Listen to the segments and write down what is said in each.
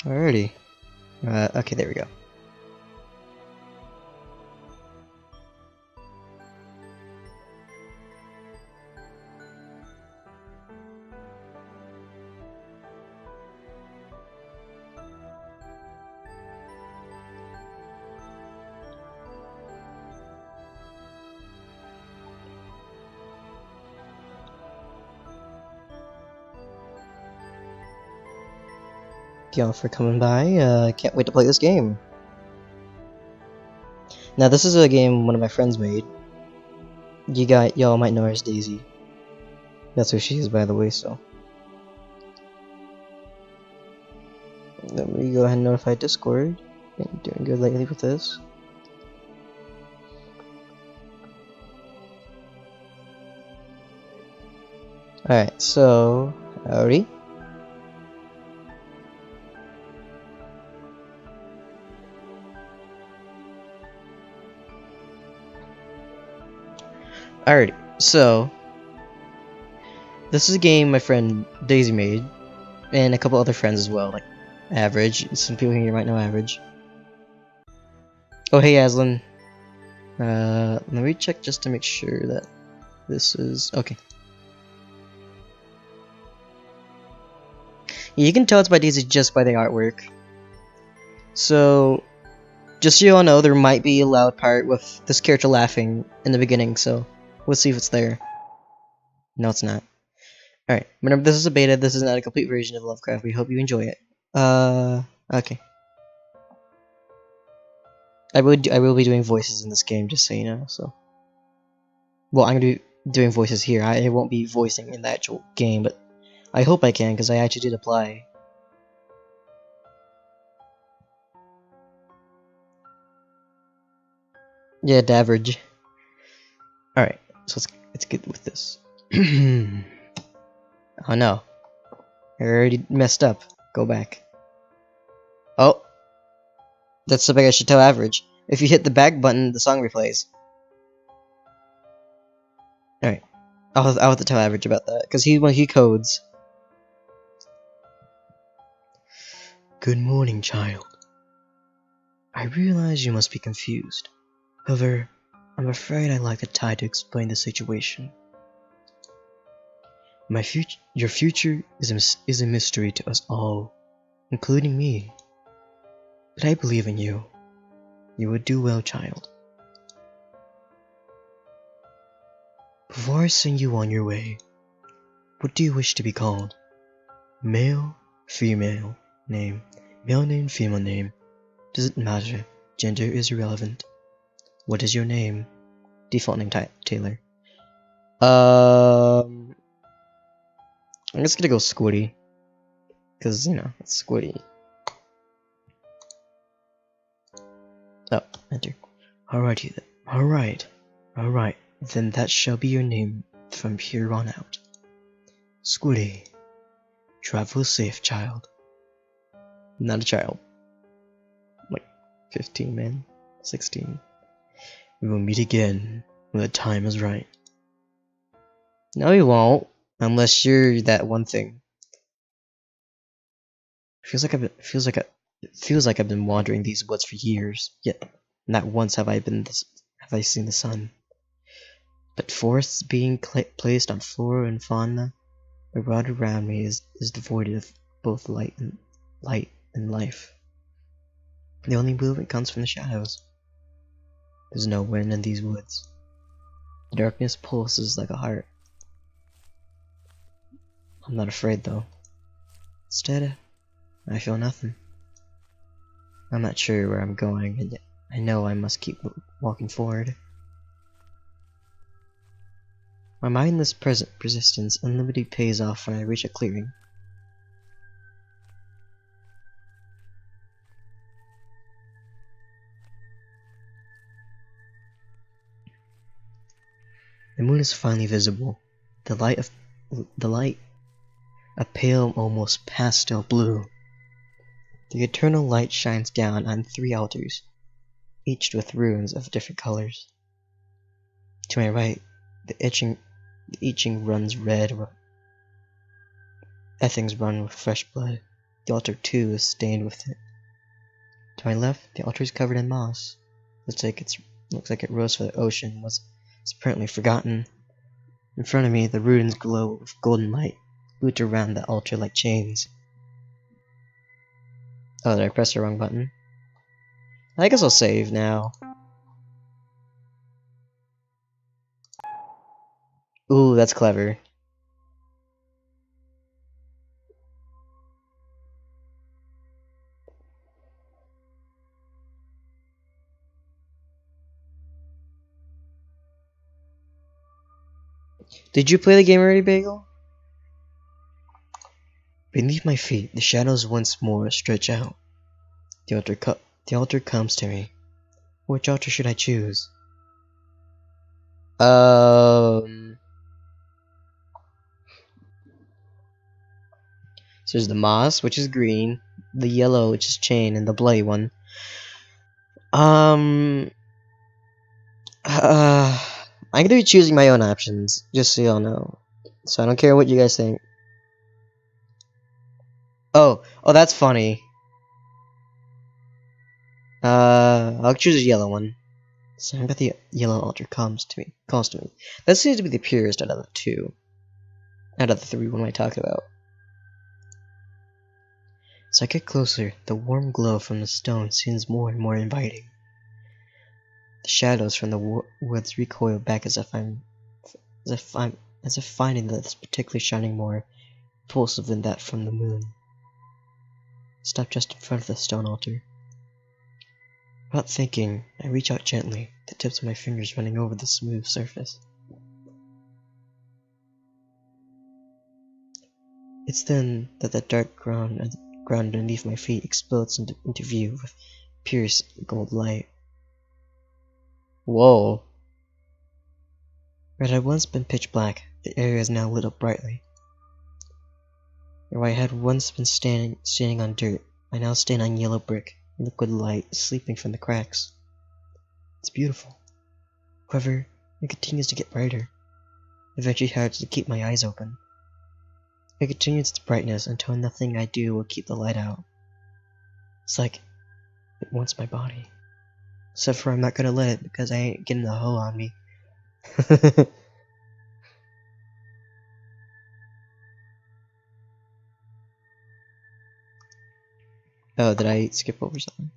Alrighty. Okay, there we go. Thank y'all for coming by. Can't wait to play this game. Now, this is a game one of my friends made. Y'all might know her as Daisy. That's who she is, by the way, so. Let me go ahead and notify Discord. Been doing good lately with this. Alright, so. Howdy. Alright, so. This is a game my friend Daisy made, and a couple other friends as well, like Average. Some people here might know Average. Oh, hey, Aslan. Let me check just to make sure that this is okay. You can tell it's by Daisy just by the artwork. So, just so you all know, there might be a loud part with this character laughing in the beginning, so we'll see if it's there. No, it's not. Alright, remember this is a beta, this is not a complete version of Lovecraft, we hope you enjoy it. Okay. I will be doing voices in this game, just so you know, so. Well, I'm gonna be doing voices here, I won't be voicing in the actual game, but I hope I can, because I actually did apply. Yeah, Daverage. Alright, so let's get with this. Oh no. I already messed up. Go back. Oh! That's something I should tell Average. If you hit the back button, the song replays. Alright. I'll have to tell Average about that, because he codes. Good morning, child. I realize you must be confused. However, I'm afraid I lack the time to explain the situation. Your future is a mystery to us all, including me. But I believe in you. You would do well, child. Before I send you on your way, what do you wish to be called? Male, female name, male name, female name. Doesn't matter. Gender is irrelevant. What is your name? Default name Taylor. I'm just gonna go Squiddy. Cause, you know, it's Squiddy. Oh, enter. Alrighty then. Alright. Then that shall be your name from here on out. Squiddy. Travel safe, child. Not a child. Like 15, man. 16. We will meet again when the time is right. No, we won't. Unless you're that one thing. Feels like I've been wandering these woods for years. Yet not once have I seen the sun. But forests being placed on flora and fauna, the world around me is devoid of both light and life. The only movement comes from the shadows. There's no wind in these woods. The darkness pulses like a heart. I'm not afraid though. Instead, I feel nothing. I'm not sure where I'm going, and yet I know I must keep walking forward. My mindless persistence unlimited pays off when I reach a clearing. The moon is finally visible. The light, a pale, almost pastel blue. The eternal light shines down on 3 altars. each with runes of different colors. To my right, the etching runs red. Things run with fresh blood. The altar too is stained with it. To my left, the altar is covered in moss. Looks like it rose for the ocean, was apparently forgotten. In front of me, the runes glow with golden light, looped around the altar like chains. Oh, did I press the wrong button? I guess I'll save now. Ooh, that's clever. Did you play the game already, Bagel? Beneath my feet, the shadows once more stretch out. The altar comes to me. Which altar should I choose? So there's the moss, which is green, the yellow, which is chain, and the bloody one. I'm gonna be choosing my own options, just so y'all know. So I don't care what you guys think. Oh, that's funny. I'll choose the yellow one. So I bet the yellow altar calls to me. That seems to be the purest out of the two. Out of the three, what am I talking about? As I get closer, the warm glow from the stone seems more and more inviting. The shadows from the woods recoil back as if finding that it's particularly shining more repulsive than that from the moon. Stop just in front of the stone altar. Without thinking, I reach out gently, the tips of my fingers running over the smooth surface. It's then that the dark ground underneath my feet explodes into view with pierced gold light. Whoa! Where it had once been pitch black, the area is now lit up brightly. Where I had once been standing on dirt, I now stand on yellow brick, liquid light sleeping from the cracks. It's beautiful. However, it continues to get brighter. Eventually hard to keep my eyes open. It continues its brightness until nothing I do will keep the light out. It's like it wants my body. Except for I'm not gonna let it because I ain't getting the hoe on me. Oh, did I skip over something?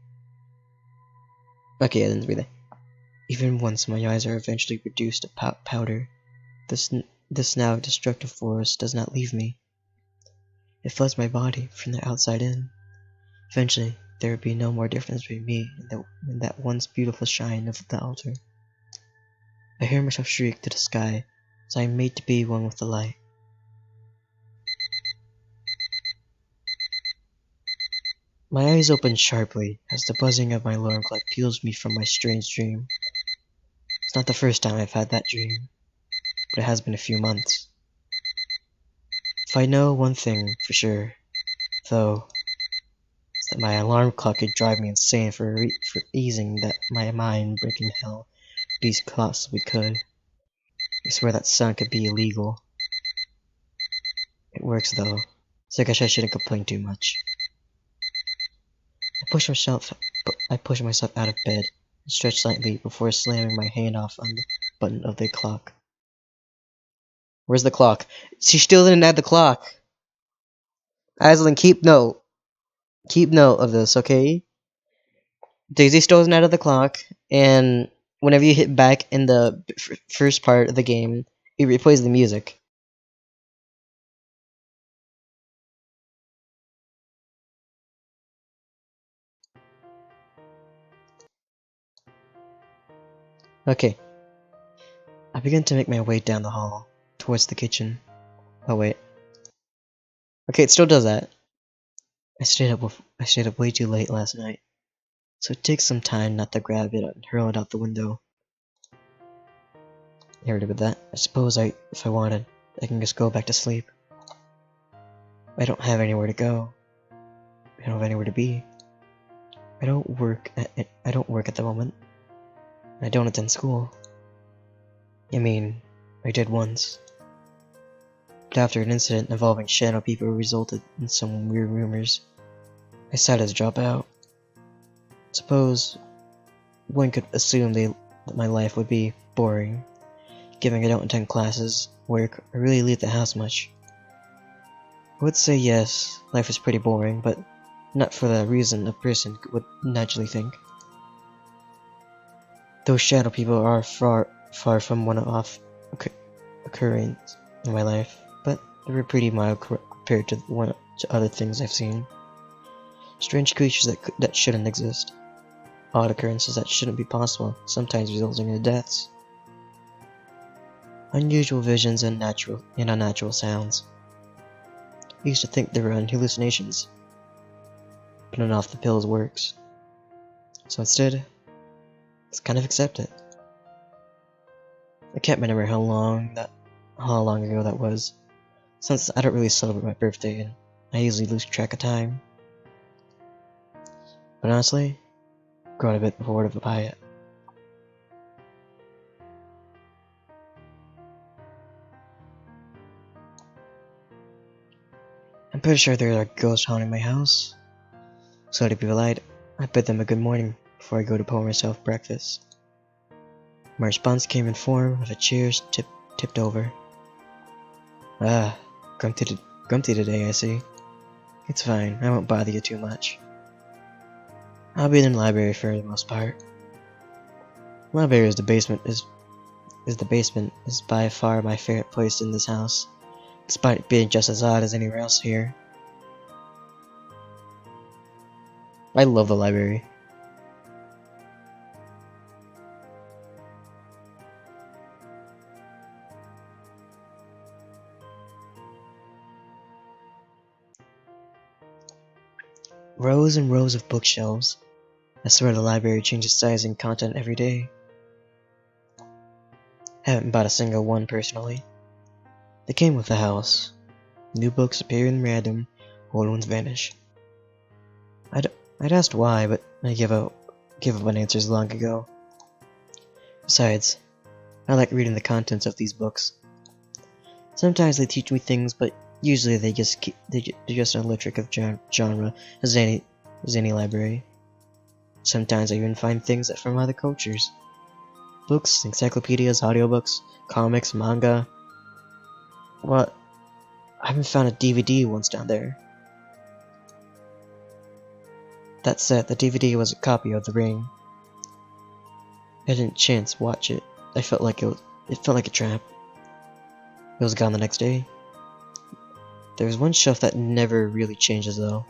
Okay, I didn't read that. Even once my eyes are eventually reduced to powder, this now destructive force does not leave me. It floods my body from the outside in. Eventually, there would be no more difference between me and that once beautiful shine of the altar. I hear myself shriek to the sky, as I am made to be one with the light. My eyes open sharply as the buzzing of my alarm clock peels me from my strange dream. It's not the first time I've had that dream, but it has been a few months. If I know one thing for sure, though, it's that my alarm clock could drive me insane for easing that my mind-breaking hell beast possibly could. I swear that sound could be illegal. It works though, so I guess I shouldn't complain too much. I push myself out of bed and stretch slightly before slamming my hand off on the button of the clock. Where's the clock? She still didn't add the clock. Aslan, keep note of this, okay? Daisy still isn't added the clock, and whenever you hit back in the first part of the game, it replays the music. Okay. I begin to make my way down the hall, towards the kitchen. Oh wait. Okay, it still does that. I stayed up way too late last night, so it takes some time not to grab it and hurl it out the window. I already did that. I suppose if I wanted, I can just go back to sleep. I don't have anywhere to go. I don't have anywhere to be. I don't work at the moment. I don't attend school. I mean, I did once. But after an incident involving shadow people resulted in some weird rumors, I decided to drop out. Suppose one could assume that my life would be boring, given I don't attend classes, work, or really leave the house much. I would say yes, life is pretty boring, but not for the reason a person would naturally think. Those shadow people are far from one-off occurrence in my life, but they were pretty mild compared to other things I've seen. Strange creatures that shouldn't exist. Odd occurrences that shouldn't be possible, sometimes resulting in deaths. Unusual visions and unnatural sounds. I used to think they were hallucinations, but none of the pills works. So instead, just kind of accept it. I can't remember how long ago that was, since I don't really celebrate my birthday and I usually lose track of time. But honestly, I'm growing a bit bored of it. I'm pretty sure there are ghosts haunting my house. So to be polite, I bid them a good morning before I go to pour myself breakfast. My response came in form of a chair tipped over. Ah, grumpy today, I see. It's fine, I won't bother you too much. I'll be in the library for the most part. Library is by far my favorite place in this house, despite it being just as odd as anywhere else here. I love the library. Rows and rows of bookshelves. I swear the library changes size and content every day. Haven't bought a single one personally. They came with the house. New books appear in random, old ones vanish. I'd asked why, but I gave up on answers long ago. Besides, I like reading the contents of these books. Sometimes they teach me things, but usually they're just an electric of genre as any library. Sometimes I even find things that from other cultures. Books, encyclopedias, audiobooks, comics, manga. What? I haven't found a DVD once down there. That said, the DVD was a copy of The Ring. I didn't chance watch it. It felt like a trap. It was gone the next day. There was one shelf that never really changes though.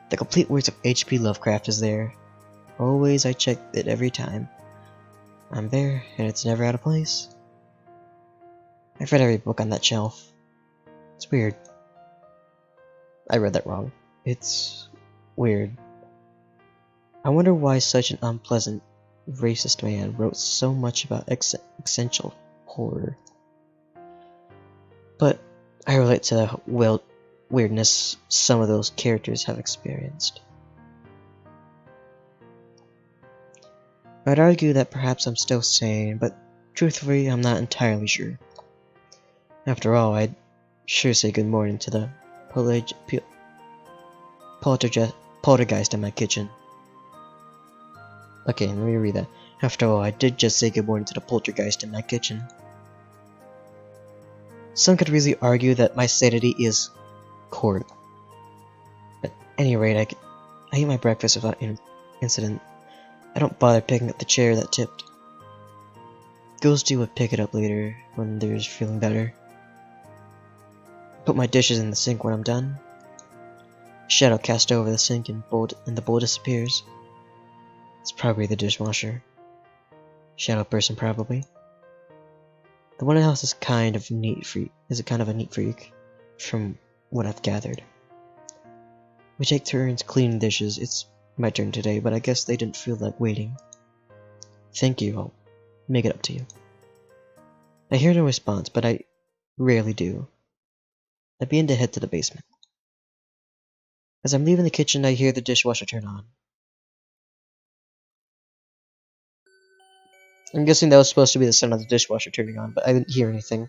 The complete works of H.P. Lovecraft is there. Always I check it every time. I'm there, and it's never out of place. I've read every book on that shelf. It's weird. I read that wrong. It's weird. I wonder why such an unpleasant, racist man wrote so much about existential horror. But I relate to the weirdness some of those characters have experienced. I'd argue that perhaps I'm still sane, but truthfully, I'm not entirely sure. After all, I'd sure say good morning to the poltergeist in my kitchen. Okay, let me read that. After all, I did just say good morning to the poltergeist in my kitchen. Some could really argue that my sanity is court. At any rate, I eat my breakfast without incident. I don't bother picking up the chair that tipped. Ghosty would pick it up later when they're feeling better. Put my dishes in the sink when I'm done. Shadow cast over the sink and the bowl disappears. It's probably the dishwasher. Shadow person probably. The one in the house is kind of a neat freak, from what I've gathered. We take turns cleaning dishes. It's my turn today, but I guess they didn't feel like waiting. Thank you, I'll make it up to you. I hear no response, but I rarely do. I begin to head to the basement. As I'm leaving the kitchen, I hear the dishwasher turn on. I'm guessing that was supposed to be the sound of the dishwasher turning on, but I didn't hear anything.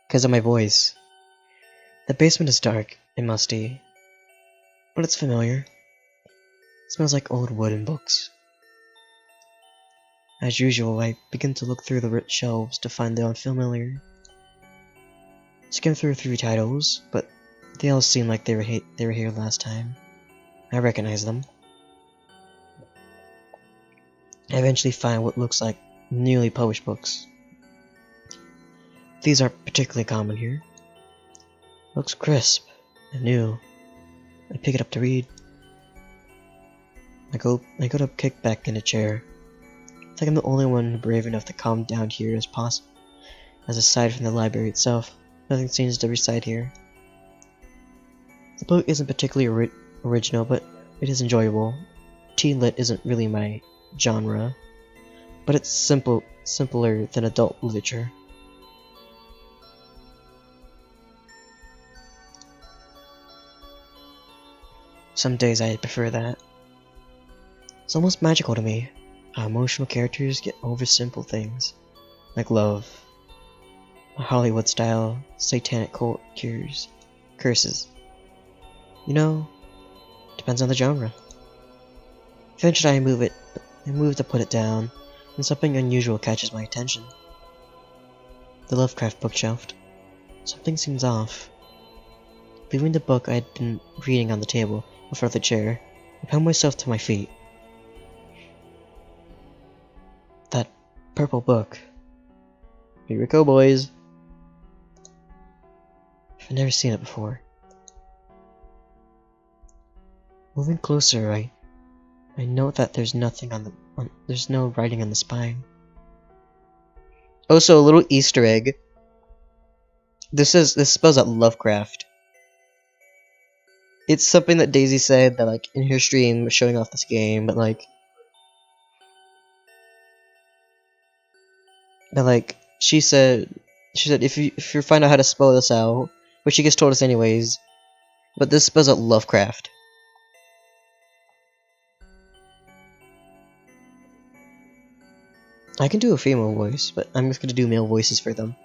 Because of my voice. The basement is dark and musty, but it's familiar. It smells like old wood and books. As usual, I begin to look through the shelves to find the unfamiliar. Skim through 3 titles, but they all seem like they were here last time. I recognize them. I eventually find what looks like newly published books. These aren't particularly common here. Looks crisp and new. I pick it up to read. I go to kick back in a chair. It's like I'm the only one brave enough to calm down here as possible. As aside from the library itself, nothing seems to reside here. The book isn't particularly original, but it is enjoyable. Teen lit isn't really my genre, but it's simpler than adult literature. Some days I prefer that. It's almost magical to me how emotional characters get over simple things, like love, Hollywood-style satanic cult curses. You know, depends on the genre. Eventually I move to put it down, and something unusual catches my attention. The Lovecraft bookshelf. Something seems off. Leaving the book I had been reading on the table in front of the chair, I found myself to my feet. That purple book. Here we go, boys. I've never seen it before. Moving closer, I note that there's nothing there's no writing on the spine. Oh, so a little Easter egg. This spells out Lovecraft. It's something that Daisy said that, like, in her stream was showing off this game, but like she said if you find out how to spell this out, which she just told us anyways, but this spells out Lovecraft. I can do a female voice, but I'm just gonna do male voices for them.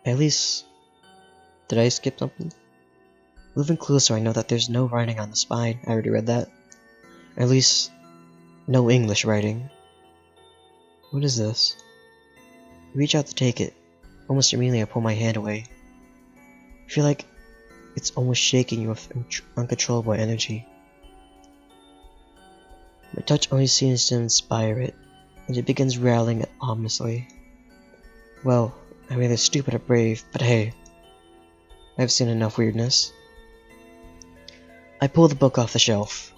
At least, did I skip something? Moving closer, I know that there's no writing on the spine. I already read that. At least, no English writing. What is this? I reach out to take it. Almost immediately, I pull my hand away. I feel like it's almost shaking you with uncontrollable energy. My touch only seems to inspire it, and it begins rattling ominously. Well, I'm either stupid or brave, but hey, I've seen enough weirdness. I pull the book off the shelf.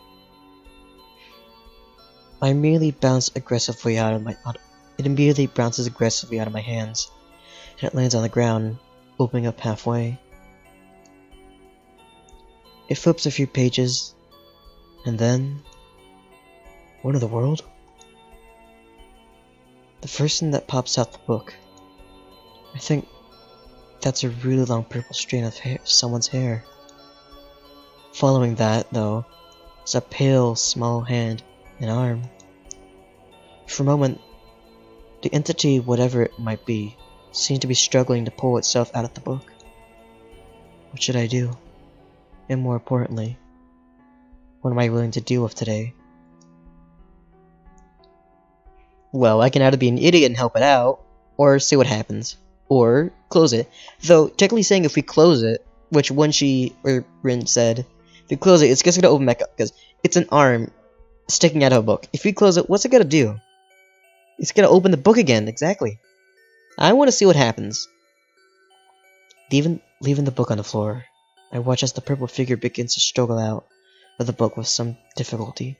It immediately bounces aggressively out of my hands, and it lands on the ground, opening up halfway. It flips a few pages, and then... what in the world? The first thing that pops out the book, I think that's a really long purple strand of someone's hair. Following that, though, is a pale, small hand and arm. For a moment, the entity, whatever it might be, seemed to be struggling to pull itself out of the book. What should I do? And more importantly, what am I willing to deal with today? Well, I can either be an idiot and help it out, or see what happens, or close it. Though, technically saying if we close it, which Rin said, if we close it, it's just gonna open back up, because it's an arm sticking out of a book. If we close it, what's it gonna do? It's gonna open the book again, exactly. I want to see what happens. Leaving the book on the floor, I watch as the purple figure begins to struggle out of the book with some difficulty.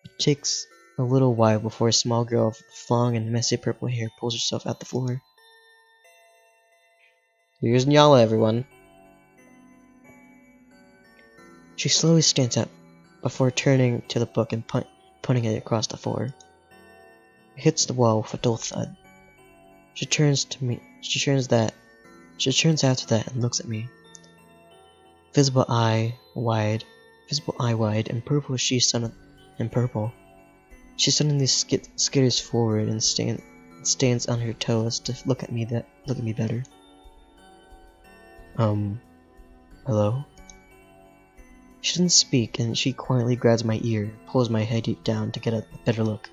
It takes a little while before a small girl with long and messy purple hair pulls herself out the floor. Here's Nyala, everyone. She slowly stands up before turning to the book and punting it across the floor. It hits the wall with a dull thud. She turns after that and looks at me. Visible eye wide, and purple. She suddenly skitters forward and stands on her toes to look at me better. Hello? She doesn't speak, and she quietly grabs my ear, pulls my head deep down to get a better look.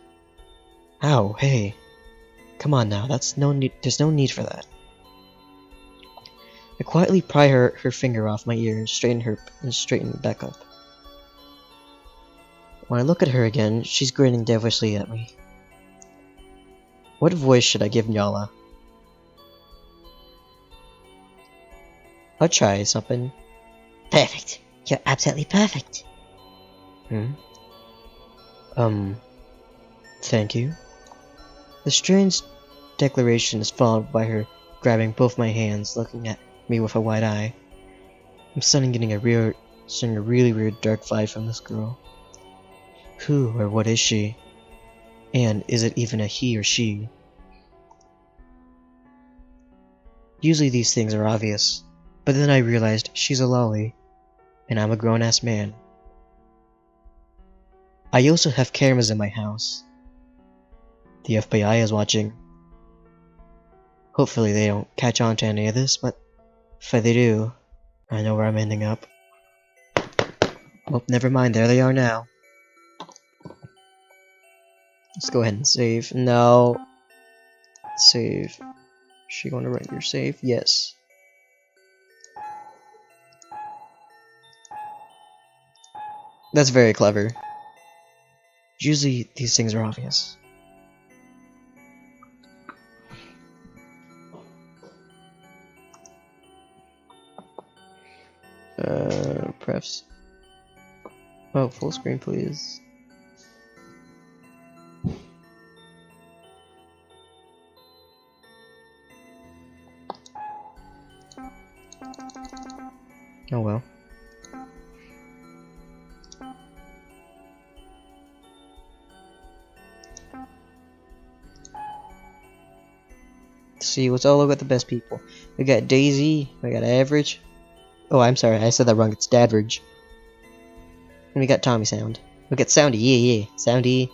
Ow, hey. Come on now, there's no need for that. I quietly pry her finger off my ear and straighten it back up. When I look at her again, she's grinning devilishly at me. What voice should I give Nyala? I'll try something. Perfect. You're absolutely perfect. Thank you. The strange declaration is followed by her grabbing both my hands, looking at me with a wide eye. I'm suddenly getting a really weird dark vibe from this girl. Who or what is she? And is it even a he or she? Usually these things are obvious, but then I realized she's a lolly, and I'm a grown-ass man. I also have cameras in my house. The FBI is watching. Hopefully they don't catch on to any of this, but if they do, I know where I'm ending up. Oh, never mind, there they are now. Let's go ahead and save. No. Save. Is she going to write your save? Yes. That's very clever. Usually these things are obvious. Prefs. Oh, full screen please. Oh well. See, let's all look at the best people. We got Daisy, we got Average. Oh, I'm sorry, I said that wrong, it's Dadridge. And we got Tommy Sound. We got Soundy, yeah. Soundy,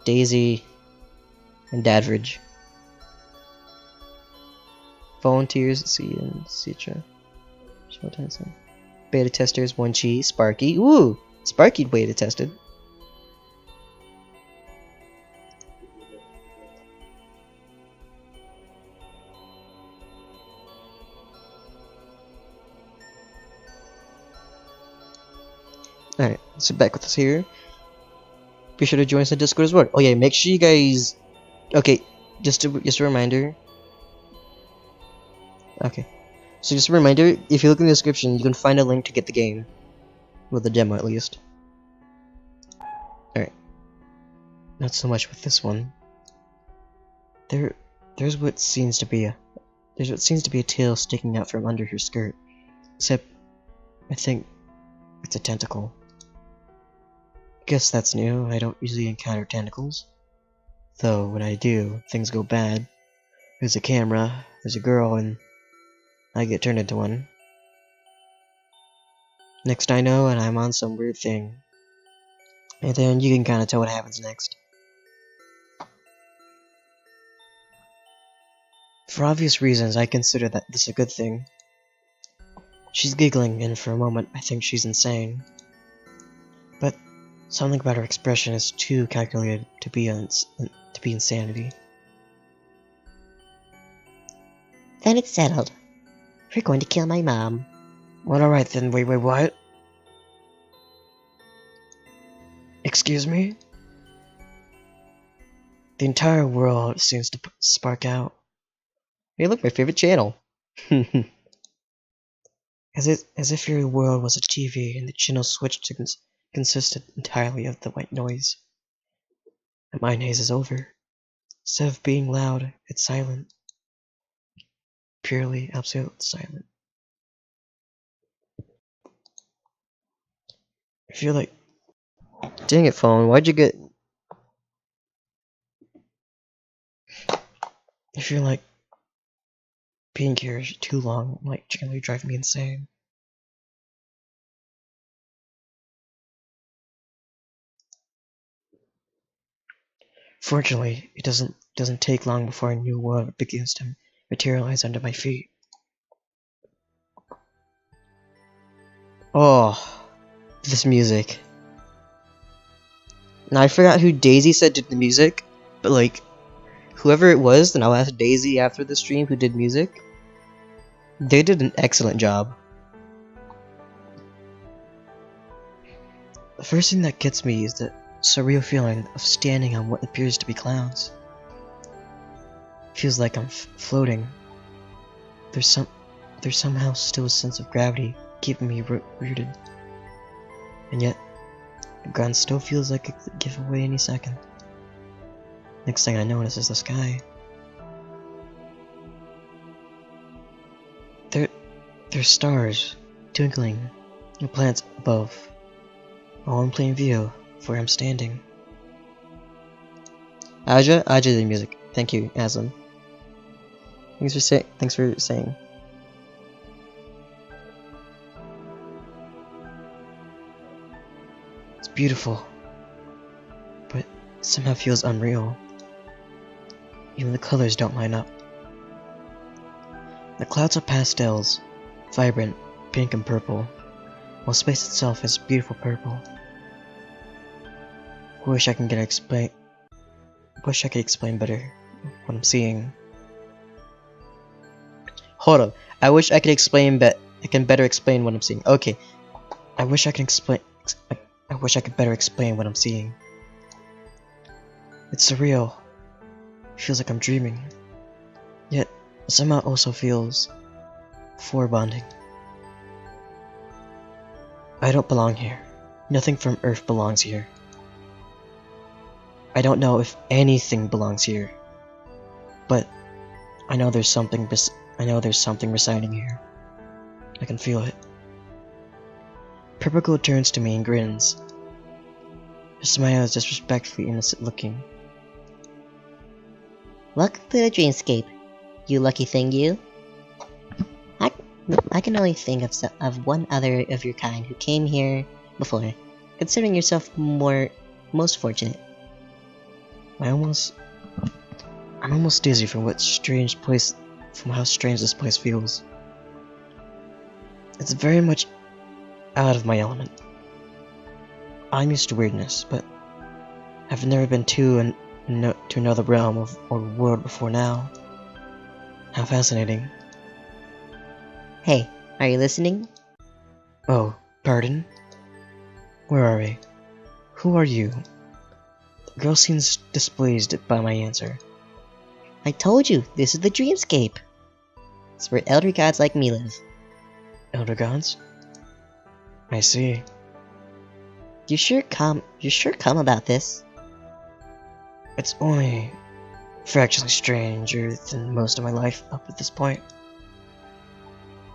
Daisy, and Dadridge. Volunteers, C and Citra. Showtime. Beta testers, 1Chi, Sparky. Ooh! Sparky beta tested. Alright, sit back with us here. Be sure to join us on Discord as well. Oh yeah, make sure you guys... Okay, just a reminder. Okay. So just a reminder, if you look in the description, you can find a link to get the game. Well, the demo at least. Alright. Not so much with this one. There's what seems to be a tail sticking out from under her skirt. Except, I think it's a tentacle. Guess that's new. I don't usually encounter tentacles. Though, when I do, things go bad. There's a camera, there's a girl, and I get turned into one. Next I know, and I'm on some weird thing. And then you can kinda tell what happens next. For obvious reasons, I consider that this a good thing. She's giggling, and for a moment, I think she's insane. But something about her expression is too calculated to be insanity. Then it's settled. We're going to kill my mom. Well, alright then, wait, what? Excuse me? The entire world seems to spark out. Hey look, my favorite channel! As if your world was a TV and the channel switched consisted entirely of the white noise. And my noise is over. Instead of being loud, it's silent. Purely, absolute silent. I feel like... Dang it, phone, why'd you get... I feel like being here too long might generally drive me insane. Fortunately, it doesn't take long before a new world begins to materialize under my feet. Oh, this music. Now I forgot who Daisy said did the music, but like, whoever it was, and I'll ask Daisy after the stream who did music. They did an excellent job. The first thing that gets me is the surreal feeling of standing on what appears to be clouds. Feels like I'm floating. There's somehow still a sense of gravity keeping me rooted. And yet, the ground still feels like it could give away any second. Next thing I notice is the sky. There's stars twinkling and planets above, all in plain view of where I'm standing. Aja did music. Thank you, Aslan. Thanks for saying. It's beautiful, but it somehow feels unreal. Even the colors don't line up. The clouds are pastels, vibrant pink and purple, while space itself is beautiful purple. I wish I could explain better what I'm seeing. Hold up. I wish I could better explain what I'm seeing. Okay. I wish I could better explain what I'm seeing. It's surreal. It feels like I'm dreaming. Yet, it somehow also feels foreboding. I don't belong here. Nothing from Earth belongs here. I don't know if anything belongs here. But I know there's something residing here. I can feel it. Purple turns to me and grins. Her smile is disrespectfully innocent looking. Welcome to the dreamscape, you lucky thing, you. I can only think of one other of your kind who came here before, considering yourself most fortunate. I'm almost dizzy from how strange this place feels. It's very much out of my element. I'm used to weirdness, but I've never been to another realm or world before now. How fascinating. Hey, are you listening? Oh, pardon? Where are we? Who are you? The girl seems displeased by my answer. I told you, this is the dreamscape. It's where elder gods like me live. Elder gods? I see. You're sure calm about this. It's only fractionally stranger than most of my life up at this point.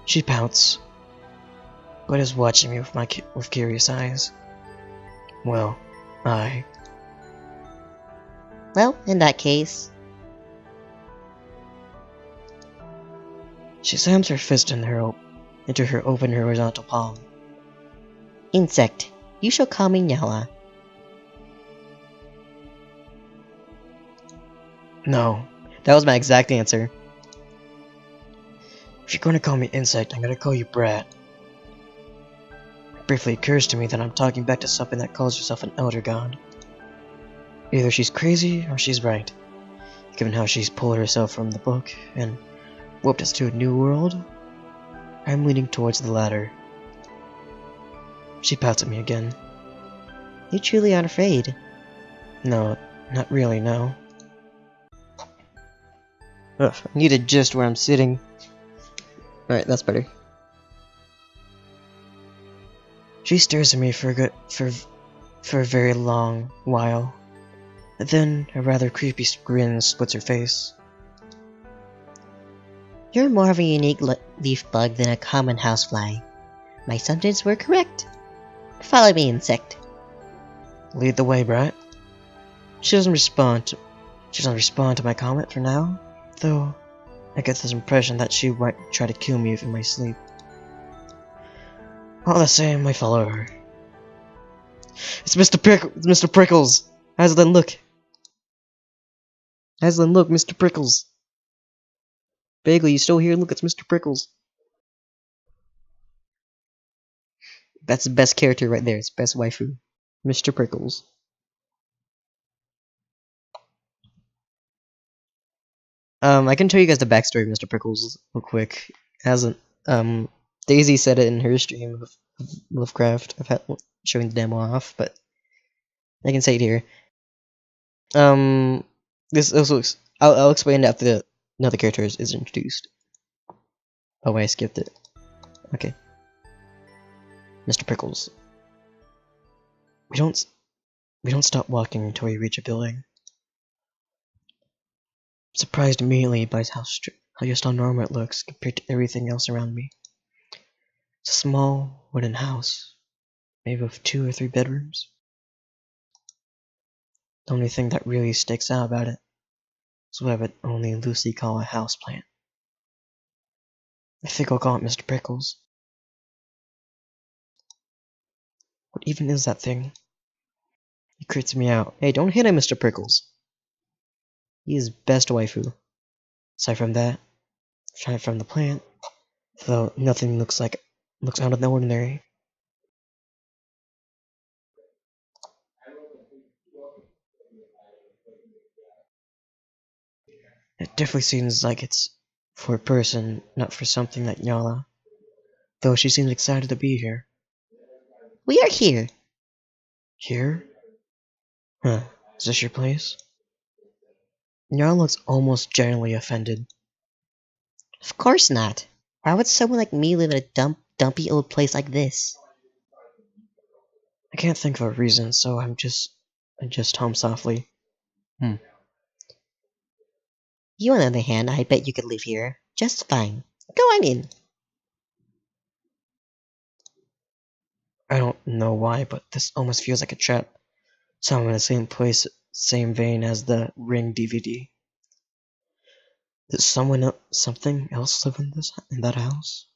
She pouts, but is watching me with curious eyes. Well, Well, in that case... She slams her fist into her open horizontal palm. Insect, you shall call me Nyala. No, that was my exact answer. If you're going to call me insect, I'm going to call you brat. It briefly occurs to me that I'm talking back to something that calls herself an elder god. Either she's crazy or she's right, given how she's pulled herself from the book and whooped us to a new world. I'm leaning towards the latter. She pouts at me again. You truly aren't afraid. No, not really, no. Ugh, I need to adjust where I'm sitting. Alright, that's better. She stares at me for a very long while. Then a rather creepy grin splits her face. You're more of a unique leaf bug than a common housefly. My assumptions were correct. Follow me, insect. Lead the way, brat. She doesn't respond to my comment for now, though I get this impression that she might try to kill me in my sleep. All the same, I follow her. It's Mr. Prickles! Aslan, look! Aslan, look, Mr. Prickles. Bagley, you still here? Look, it's Mr. Prickles. That's the best character right there. It's best waifu. Mr. Prickles. I can tell you guys the backstory of Mr. Prickles real quick. Hasn't Daisy said it in her stream of Lovecraft. I've had showing the demo off, but I can say it here. This also I'll explain it after another character is introduced. Oh wait, I skipped it. Okay. Mr. Prickles. We don't stop walking until we reach a building. I'm surprised immediately by how just how normal it looks compared to everything else around me. It's a small wooden house, maybe with 2 or 3 bedrooms. The only thing that really sticks out about it is what I would only loosely call a houseplant. I think I'll call it Mr. Prickles. What even is that thing? He creeps me out. Hey, don't hit him, Mr. Prickles. He is best waifu. Aside from that, aside from the plant, though nothing looks out of the ordinary. It definitely seems like it's for a person, not for something like Nyala. Though she seems excited to be here. We are here. Here? Huh. Is this your place? Nyala looks almost genuinely offended. Of course not. Why would someone like me live in a dumpy old place like this? I can't think of a reason, so I just hum softly. You, on the other hand, I bet you could live here just fine. Go on in. I don't know why, but this almost feels like a trap. So I'm in the same place, same vein as the Ring DVD. Does something else live in that house?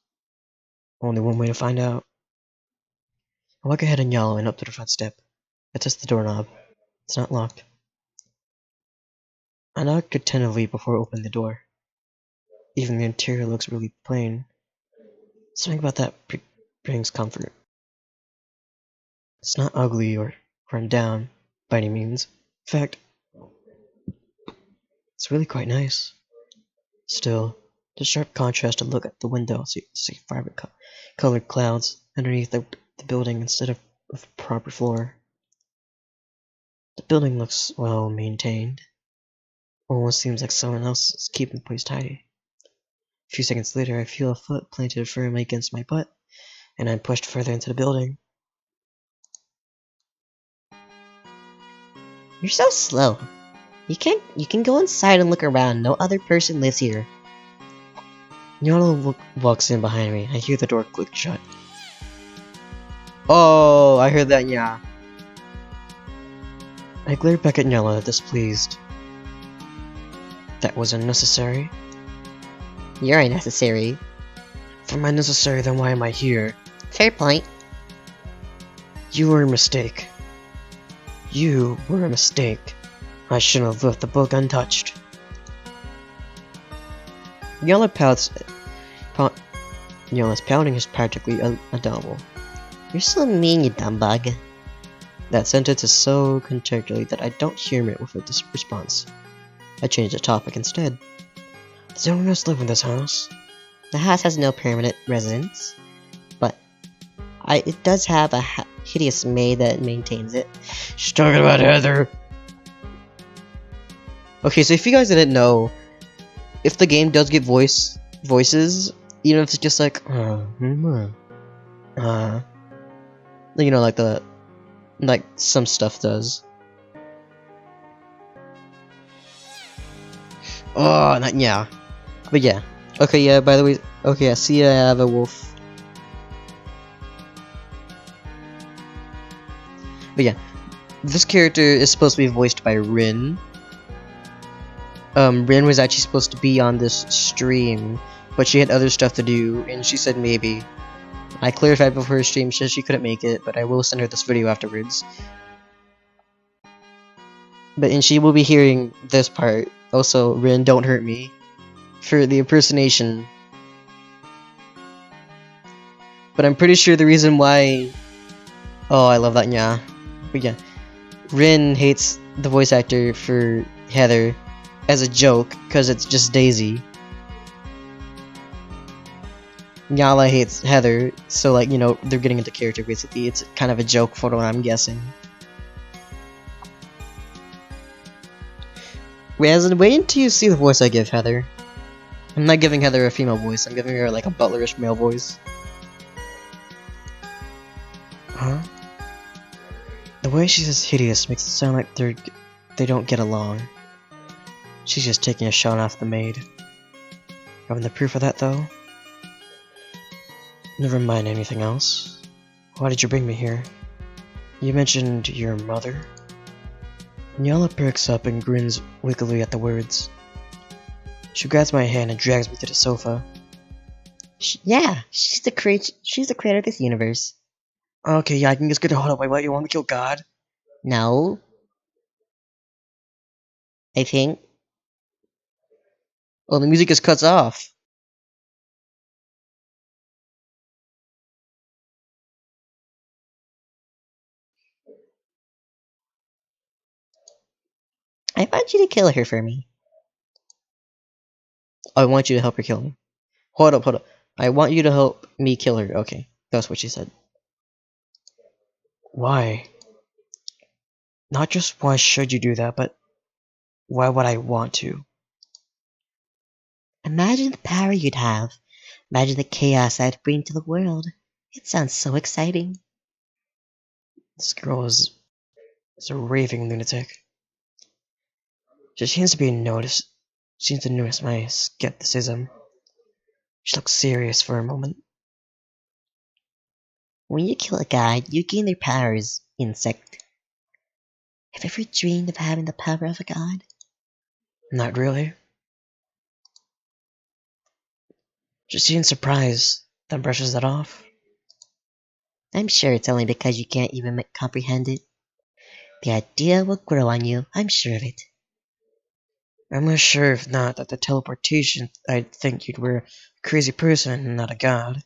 Only one way to find out. I walk ahead and yell and up to the front step. I test the doorknob. It's not locked. I knock attentively before opening the door. Even the interior looks really plain. Something about that brings comfort. It's not ugly or run down by any means. In fact, it's really quite nice. Still, the sharp contrast to look at the window, see vibrant colored clouds underneath the building instead of a proper floor. The building looks well maintained. Almost seems like someone else is keeping the place tidy. A few seconds later, I feel a foot planted firmly against my butt, and I'm pushed further into the building. You're so slow. You can go inside and look around. No other person lives here. Nyala walks in behind me. I hear the door click shut. Oh, I heard that, yeah. I glare back at Nyala, displeased. That was unnecessary. You're unnecessary. If I'm unnecessary, then why am I here? Fair point. You were a mistake. You were a mistake. I shouldn't have left the book untouched. Nyala pouts. Nyala's pouting is practically audible. You're so mean, you dumb bug. That sentence is so contradictory that I don't hear it with a response. I change the topic instead. Does anyone else live in this house? The house has no permanent residence, but it does have a hideous maid that maintains it. She's talking about Heather. Okay, so if you guys didn't know, if the game does get voices, even if it's just like, you know, like some stuff does. Oh, not yeah. But yeah. Okay, yeah, by the way, okay, I see I have a wolf. But yeah, this character is supposed to be voiced by Rin. Rin was actually supposed to be on this stream, but she had other stuff to do, and she said maybe. I clarified before her stream, she said she couldn't make it, but I will send her this video afterwards. And she will be hearing this part Also, Rin, don't hurt me. For the impersonation. But I'm pretty sure the reason why... Oh, I love that nya. But yeah. Rin hates the voice actor for Heather as a joke, because it's just Daisy. Nyala hates Heather, so like, you know, they're getting into character basically. It's kind of a joke for what I'm guessing. Wait until you see the voice I give Heather. I'm not giving Heather a female voice, I'm giving her like a butlerish male voice. Huh? The way she says hideous makes it sound like they don't get along. She's just taking a shot off the maid. Having the proof of that though? Never mind anything else. Why did you bring me here? You mentioned your mother? Nyala perks up and grins wickedly at the words. She grabs my hand and drags me to the sofa. Yeah, she's the creator of this universe. Okay, yeah, I can just get hold up. Wait, what? You want to kill God? No. I think. Well, the music just cuts off. I want you to kill her for me. I want you to help her kill me. Hold up. I want you to help me kill her. Okay, that's what she said. Why? Not just why should you do that, but why would I want to? Imagine the power you'd have. Imagine the chaos I'd bring to the world. It sounds so exciting. This girl is a raving lunatic. She seems to notice my skepticism. She looks serious for a moment. When you kill a god, you gain their powers, insect. Have you ever dreamed of having the power of a god? Not really. She seems surprised, then brushes it off. I'm sure it's only because you can't even comprehend it. The idea will grow on you, I'm sure of it. I'm not sure if not that the teleportation, I'd think you'd were a crazy person and not a god.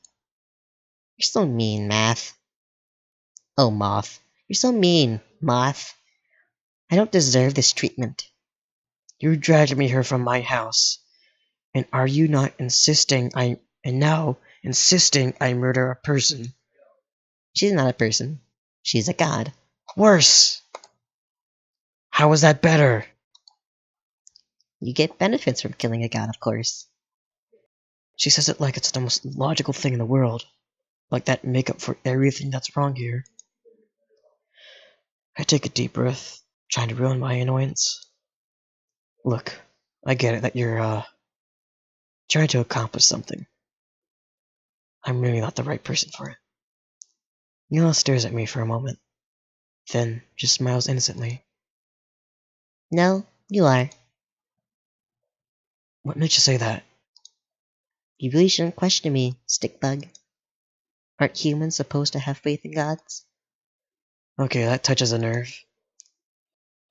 You're so mean, Math. Oh, Moth. You're so mean, Moth. I don't deserve this treatment. You dragged me here from my house. And are you not insisting I murder a person? She's not a person. She's a god. Worse! How is that better? You get benefits from killing a god, of course. She says it like it's the most logical thing in the world. Like that make up for everything that's wrong here. I take a deep breath, trying to ruin my annoyance. Look, I get it that you're, trying to accomplish something. I'm really not the right person for it. Nyala stares at me for a moment, then just smiles innocently. No, you are. What makes you say that? You really shouldn't question me, stickbug. Aren't humans supposed to have faith in gods? Okay, that touches a nerve.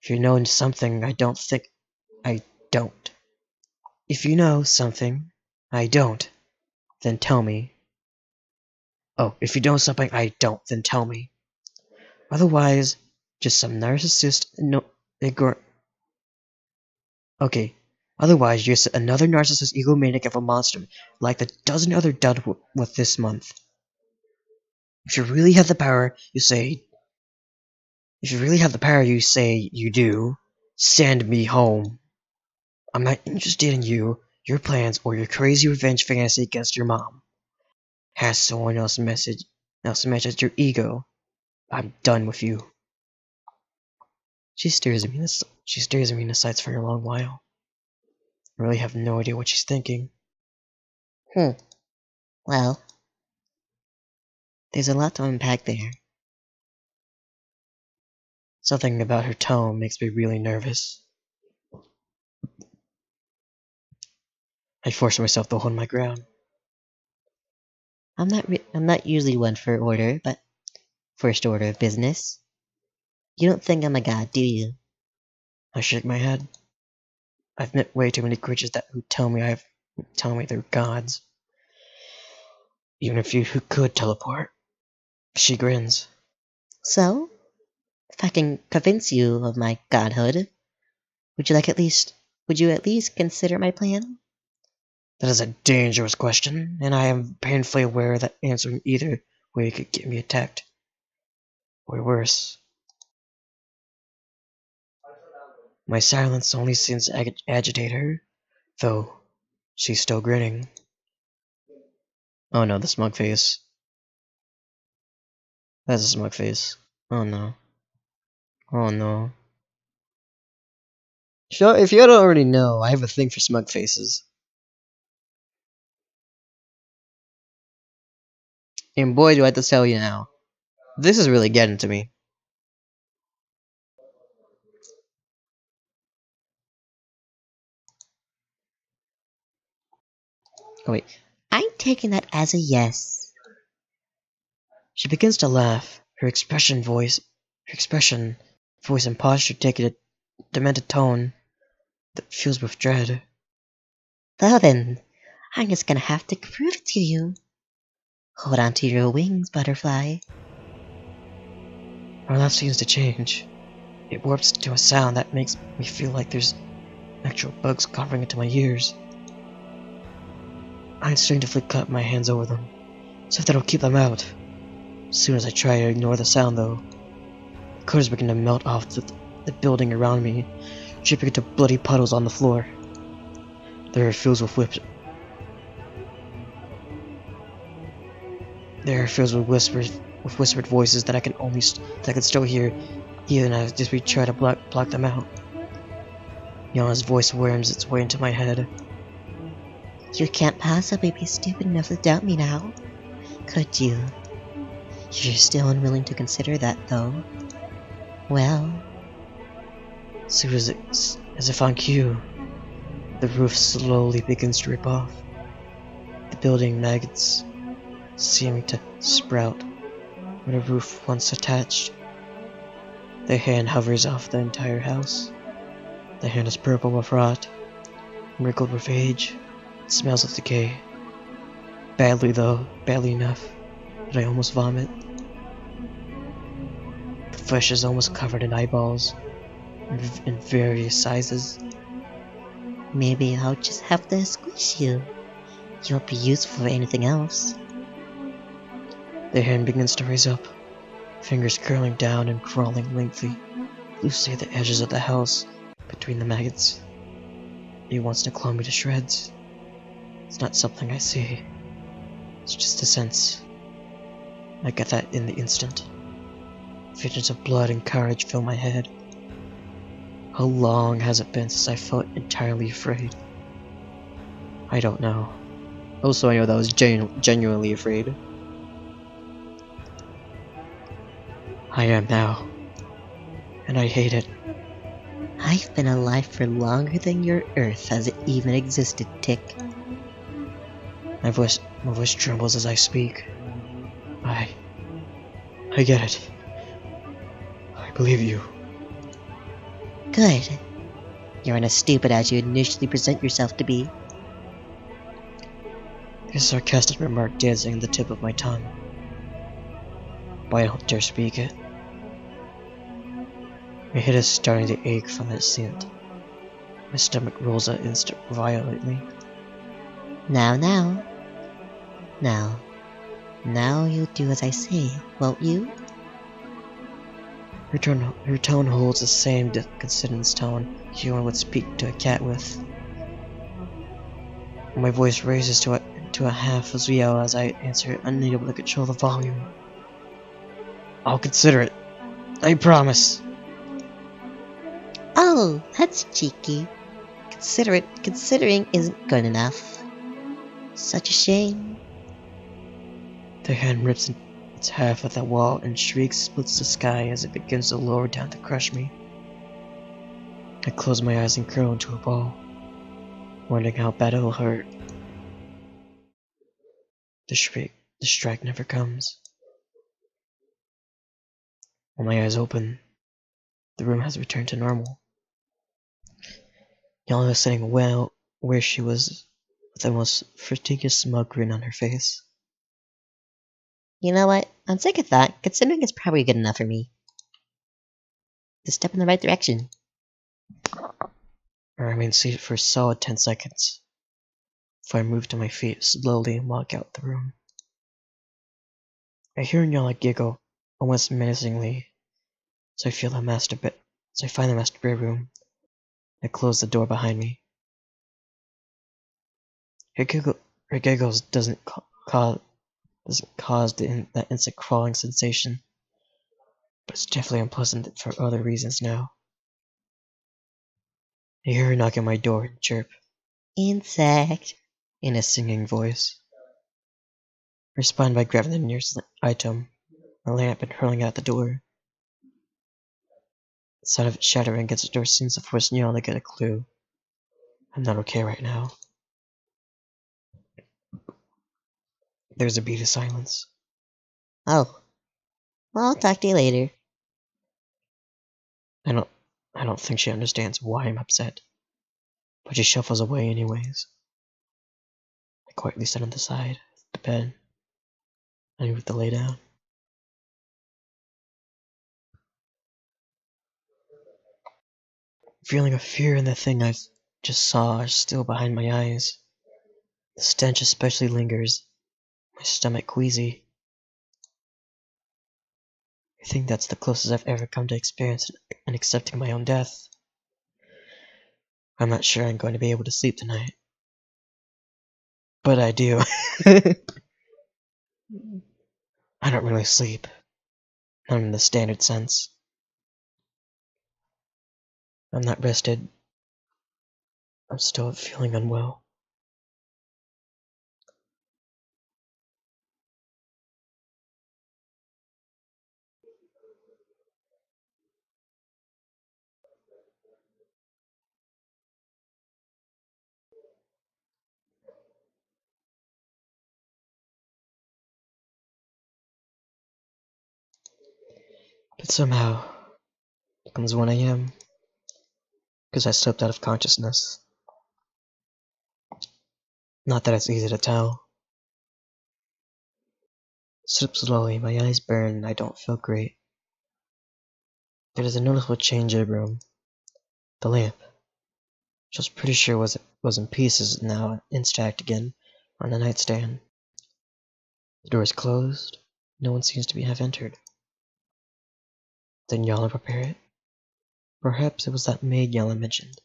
If you know something I don't think I don't. If you know something I don't, then tell me. Oh, if you know something I don't, then tell me. Otherwise, just some narcissist Okay. Otherwise, you're just another narcissist egomaniac of a monster, like the dozen other done with this month. If you really have the power, you say... If you really have the power you say you do, send me home. I'm not interested in you, your plans, or your crazy revenge fantasy against your mom. Has someone else message your ego. I'm done with you. She stares at me in the sights for a long while. I really have no idea what she's thinking. Well, there's a lot to unpack there. Something about her tone makes me really nervous. I force myself to hold my ground. I'm not usually one for order, but first order of business. You don't think I'm a god, do you? I shake my head. I've met way too many creatures who tell me they're gods. Even if you who could teleport. She grins. So, if I can convince you of my godhood, would you at least consider my plan? That is a dangerous question, and I am painfully aware that answering either way could get me attacked. Or worse. My silence only seems to agitate her, though she's still grinning. Oh no, the smug face. That's a smug face. Oh no. Oh no. Sure, if you don't already know, I have a thing for smug faces. And boy, do I have to tell you now. This is really getting to me. Oh wait. I'm taking that as a yes. She begins to laugh, her expression, voice, and posture take a demented tone that fills with dread. Well then, I'm just gonna have to prove it to you. Hold on to your wings, butterfly. Her laugh seems to change. It warps to a sound that makes me feel like there's actual bugs covering into my ears. I instinctively clap my hands over them, so if that'll keep them out. As soon as I try to ignore the sound, though, the colors begin to melt off the building around me, dripping into bloody puddles on the floor. The air fills with whispered voices that I can still hear, even as we try to block them out. Nyala's voice worms its way into my head. You can't possibly be stupid enough to doubt me now, could you? You're still unwilling to consider that, though. Well, Soon as if on cue, the roof slowly begins to rip off. The building maggots seeming to sprout where the roof once attached. Their hand hovers off the entire house. The hand is purple with rot, wrinkled with age. It smells of decay. Badly though, badly enough that I almost vomit. The flesh is almost covered in eyeballs in various sizes. maybe I'll just have to squish you. You'll be useful for anything else. The hand begins to raise up, fingers curling down and crawling loosely at the edges of the house between the maggots. It wants to claw me to shreds. It's not something I see. It's just a sense. I get that in the instant. Visions of blood and courage fill my head. How long has it been since I felt entirely afraid? I don't know. Also, I know that I was genuinely afraid. I am now. And I hate it. I've been alive for longer than your Earth has even existed, Tick. My voice trembles as I speak. I get it. I believe you. Good. You're not as stupid as you initially present yourself to be. His sarcastic remark dancing on the tip of my tongue. But I don't dare speak it. My head is starting to ache from that scent. My stomach rolls out violently. Now. Now you'll do as I say, won't you? Her tone holds the same disconcerting tone human would speak to a cat with. My voice raises to a half as yell as I answer, unable to control the volume. I'll consider it. I promise. Oh, that's cheeky. Considering isn't good enough. Such a shame. The hand rips its half of the wall and shrieks splits the sky as it begins to lower down to crush me. I close my eyes and curl into a ball, wondering how bad it'll hurt. The strike never comes. When my eyes open, the room has returned to normal. Nyala was sitting well where she was with the most fastidious smug grin on her face. You know what? On second thought, considering it's probably good enough for me. Just step in the right direction. I remained seated for a solid 10 seconds before I moved to my feet slowly and walk out the room. I hear Nyala giggle, almost menacingly, so I find the master bedroom and close the door behind me. Her giggles doesn't cause that instant crawling sensation, but it's definitely unpleasant for other reasons now. I hear her knock at my door and chirp Insect. in a singing voice. I respond by grabbing the nearest item, a lamp, and hurling it at the door. The sound of it shattering against the door seems to force Nyala to get a clue. I'm not okay right now. There's a beat of silence. Oh. Well, I'll talk to you later. I don't think she understands why I'm upset, but she shuffles away anyways. I quietly sit on the side of the bed. I move to lay down. Feeling of fear and the thing I just saw are still behind my eyes. The stench especially lingers. My stomach queasy. I think that's the closest I've ever come to experience and accepting my own death. I'm not sure I'm going to be able to sleep tonight. But I do. I don't really sleep. Not in the standard sense. I'm not rested. I'm still feeling unwell. But somehow, it comes 1 a.m. because I slipped out of consciousness. Not that it's easy to tell. Slip slowly, my eyes burn, and I don't feel great. There is a noticeable change in the room. The lamp, which I was pretty sure was in pieces, is now intact again on the nightstand. The door is closed. No one seems to have entered. Did Nyala prepare it? Perhaps it was that maid Nyala mentioned.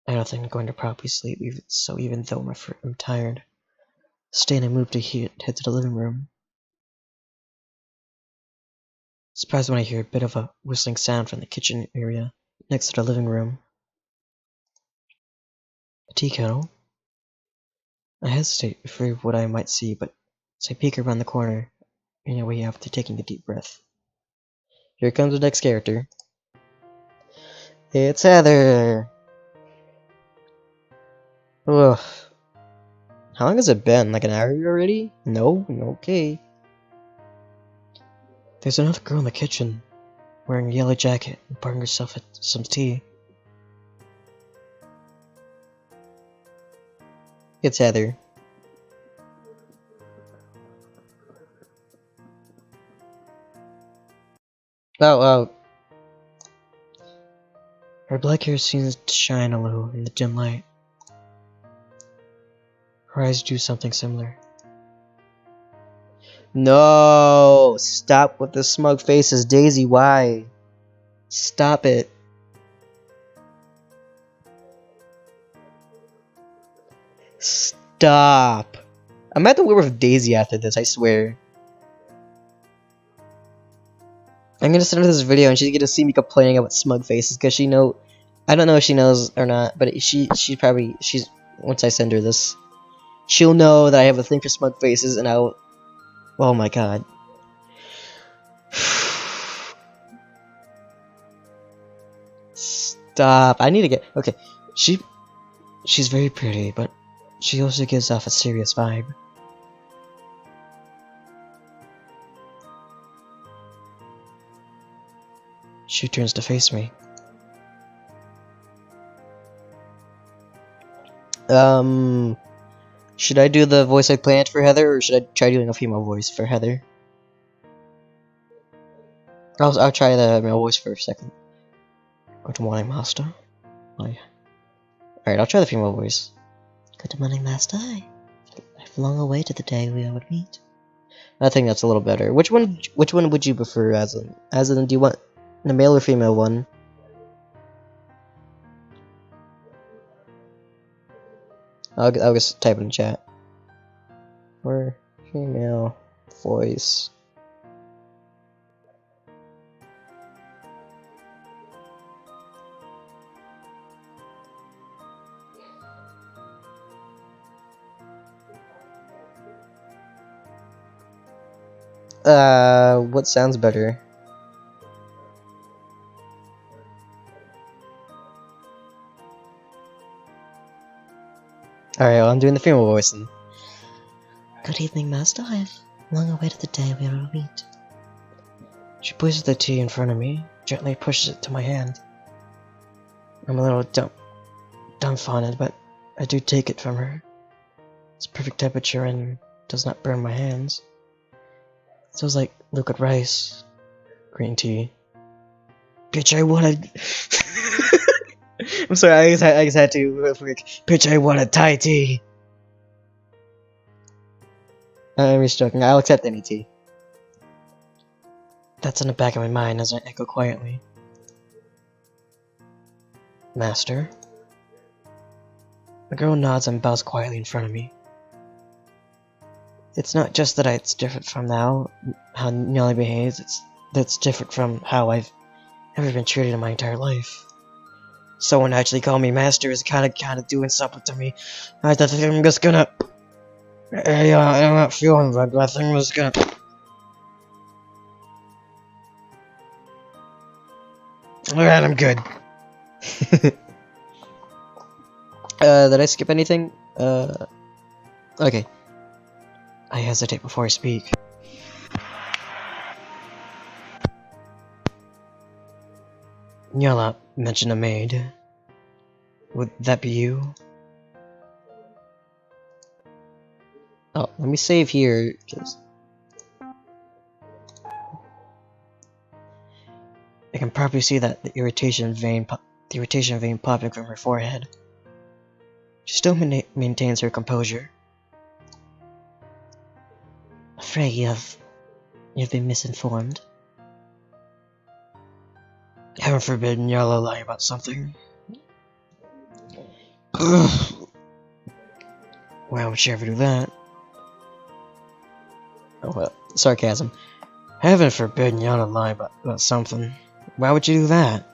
I don't think I'm going to properly sleep, even though I'm tired. Stay and move to head to the living room. Surprised when I hear a bit of a whistling sound from the kitchen area next to the living room. A tea kettle. I hesitate, afraid of what I might see, but as I peek around the corner, anyway, after taking a deep breath. Here comes the next character. It's Heather! Ugh. How long has it been? Like an hour already? No? Okay. There's another girl in the kitchen, wearing a yellow jacket and pouring herself some tea. It's Heather. Oh. Her black hair seems to shine a little in the dim light. Her eyes do something similar. No! Stop with the smug faces, Daisy, why? Stop it. Stop. I'm at the war with Daisy after this, I swear. I'm gonna send her this video and she's gonna see me complaining about smug faces because I don't know if she knows or not, but once I send her this, she'll know that I have a thing for smug faces and oh my god. Stop. I need to get, okay. She's very pretty, but she also gives off a serious vibe. She turns to face me. Should I do the voice I planned for Heather, or should I try doing a female voice for Heather? I'll try the male voice for a second. Good morning, Master. Alright, I'll try the female voice. Good morning, Master. I've long awaited the day we would meet. I think that's a little better. Which one would you prefer, Aslan? Aslan, do you want the male or female one? I'll just type it in chat. Or female voice. What sounds better? Alright, well, I'm doing the female voice then. Good evening, Master. I've long awaited the day we will meet. She places the tea in front of me, gently pushes it to my hand. I'm a little dumbfounded, but I do take it from her. It's perfect temperature and does not burn my hands. It smells like liquid rice, green tea. Bitch, I wanted. I'm sorry, I just had to real quick. Bitch, I wanted Thai tea. I'm just joking. I'll accept any tea. That's in the back of my mind as I echo quietly. Master. The girl nods and bows quietly in front of me. It's not just that it's different from how Nyala behaves, that's different from how I've ever been treated in my entire life. Someone actually call me master is kinda doing something to me. I think I'm just gonna... I'm not feeling right, but I think I'm just gonna... Alright, I'm good. Did I skip anything? Okay. I hesitate before I speak. Nyala mentioned a maid. Would that be you? Oh, let me save here. Just I can probably see that the irritation vein popping from her forehead. She still maintains her composure. Afraid you've been misinformed. Heaven forbid Nyala lie about something. Why would she ever do that? Oh well, sarcasm. Heaven forbid Nyala lie about something. Why would you do that?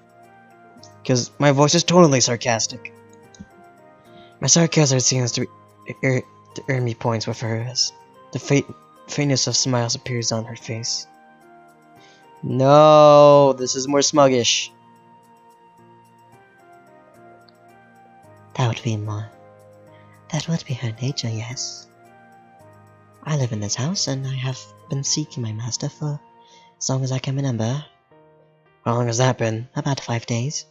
Because my voice is totally sarcastic. My sarcasm seems to earn me points with her as the faintness of smiles appears on her face. No, this is more smuggish. That would be her nature, yes. I live in this house, and I have been seeking my master for as long as I can remember. How long has that been? About 5 days.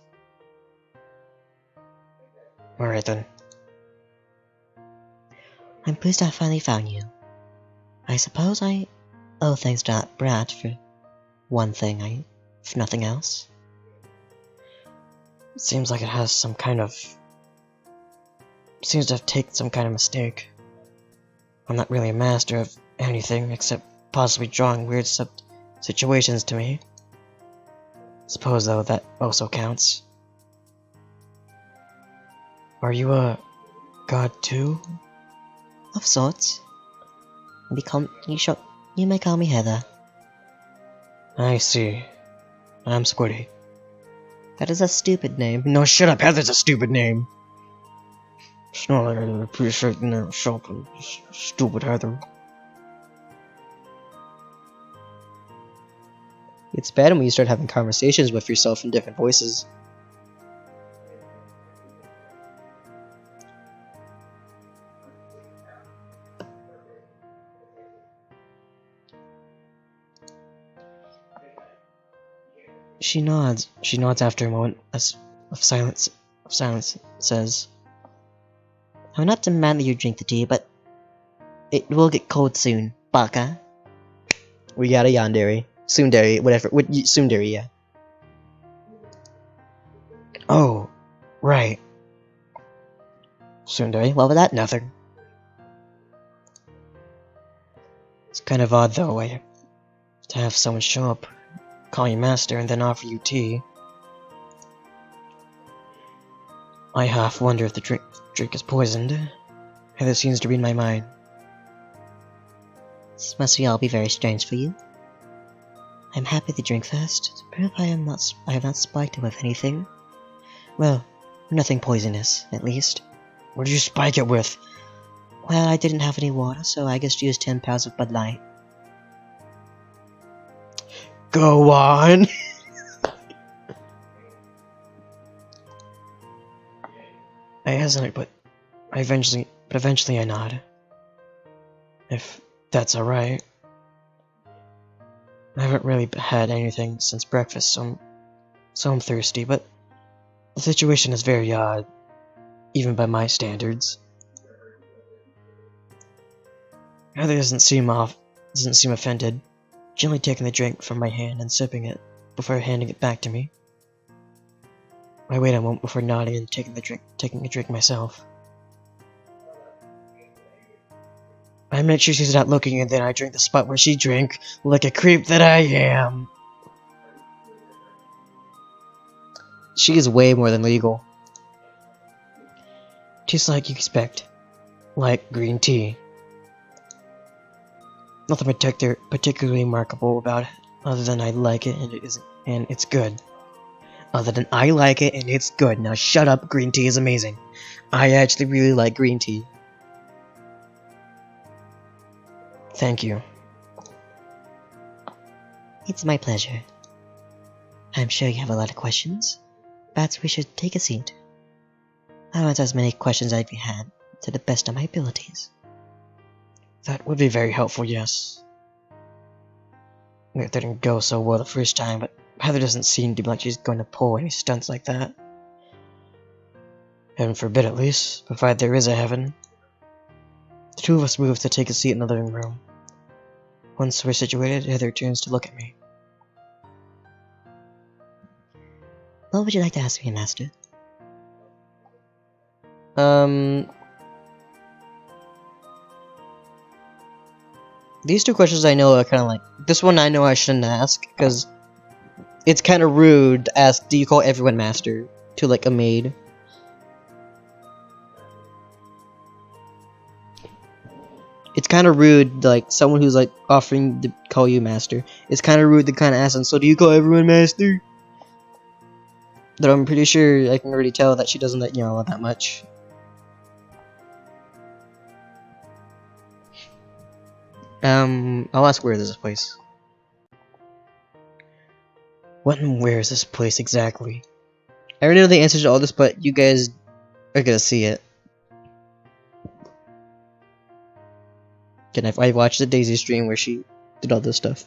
Alright then. I'm pleased I finally found you. I suppose I owe thanks to that brat for one thing, if nothing else. It seems like it has some kind of... seems to have taken some kind of mistake. I'm not really a master of anything except possibly drawing weird situations to me. Suppose though that also counts. Are you a god too? Of sorts. You may call me Heather. I see. I'm Squiddy. That is a stupid name. No, shut up, Heather's a stupid name. It's not like I didn't appreciate the name something. Stupid Heather. It's bad when you start having conversations with yourself in different voices. She nods. She nods after a moment of silence says, I will not demand that you drink the tea, but it will get cold soon, baka. We got a yandere. Tsundere, whatever. Tsundere, yeah. Oh, right. Tsundere, what was that? Nothing. It's kind of odd, though, to have someone show up, call you master, and then offer you tea. I half wonder if the drink is poisoned. Heather seems to read my mind. This must all be very strange for you. I'm happy to drink first, to prove I have not spiked it with anything. Well, nothing poisonous, at least. What did you spike it with? Well, I didn't have any water, so I just used 10 pounds of Bud Light. Go on! I hesitate, but eventually I nod. If that's alright. I haven't really had anything since breakfast, so I'm thirsty, but the situation is very odd, even by my standards. Heather doesn't seem offended, gently taking the drink from my hand and sipping it before handing it back to me. I wait a moment before nodding and taking a drink myself. I make sure she's not looking, and then I drink the spot where she drank, like a creep that I am. She is way more than legal. Tastes like you expect. Like green tea. Nothing particularly remarkable about it, other than I like it and it's good. Other than I like it and it's good. Now shut up, green tea is amazing. I actually really like green tea. Thank you. It's my pleasure. I'm sure you have a lot of questions. Perhaps we should take a seat. I'll answer as many questions as you had, to the best of my abilities. That would be very helpful, yes. It didn't go so well the first time, but Heather doesn't seem to be like she's going to pull any stunts like that. Heaven forbid, at least, provided there is a heaven. The two of us move to take a seat in the living room. Once we're situated, Heather turns to look at me. What would you like to ask me, Master? These two questions I know are kind of like... This one I know I shouldn't ask, because it's kind of rude to ask, do you call everyone master to, like, a maid? It's kind of rude, like, someone who's, like, offering to call you master. It's kind of rude to kind of ask them, so do you call everyone master? But I'm pretty sure I can already tell that she doesn't like Nyala that much. I'll ask where is this place? What and where is this place exactly? I already know the answers to all this, but you guys are gonna see it. I watched the Daisy stream where she did all this stuff.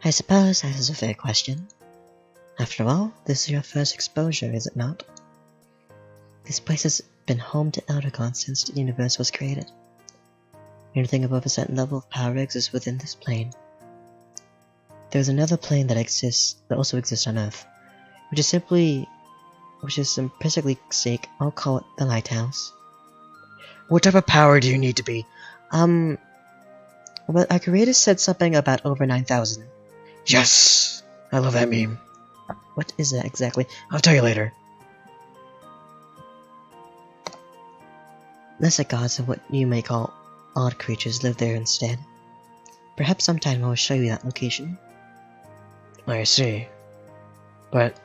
I suppose that is a fair question. After all, this is your first exposure, is it not? This place has been home to Eldergon since the universe was created. Anything above a certain level of power exists within this plane. There is another plane that also exists on Earth, which is simplistically sake, I'll call it the lighthouse. What type of power do you need to be? Well, our creator said something about over 9,000. Yes! I love that meme. What is that exactly? I'll tell you later. Lesser gods of what you may call odd creatures live there instead. Perhaps sometime I will show you that location. I see. But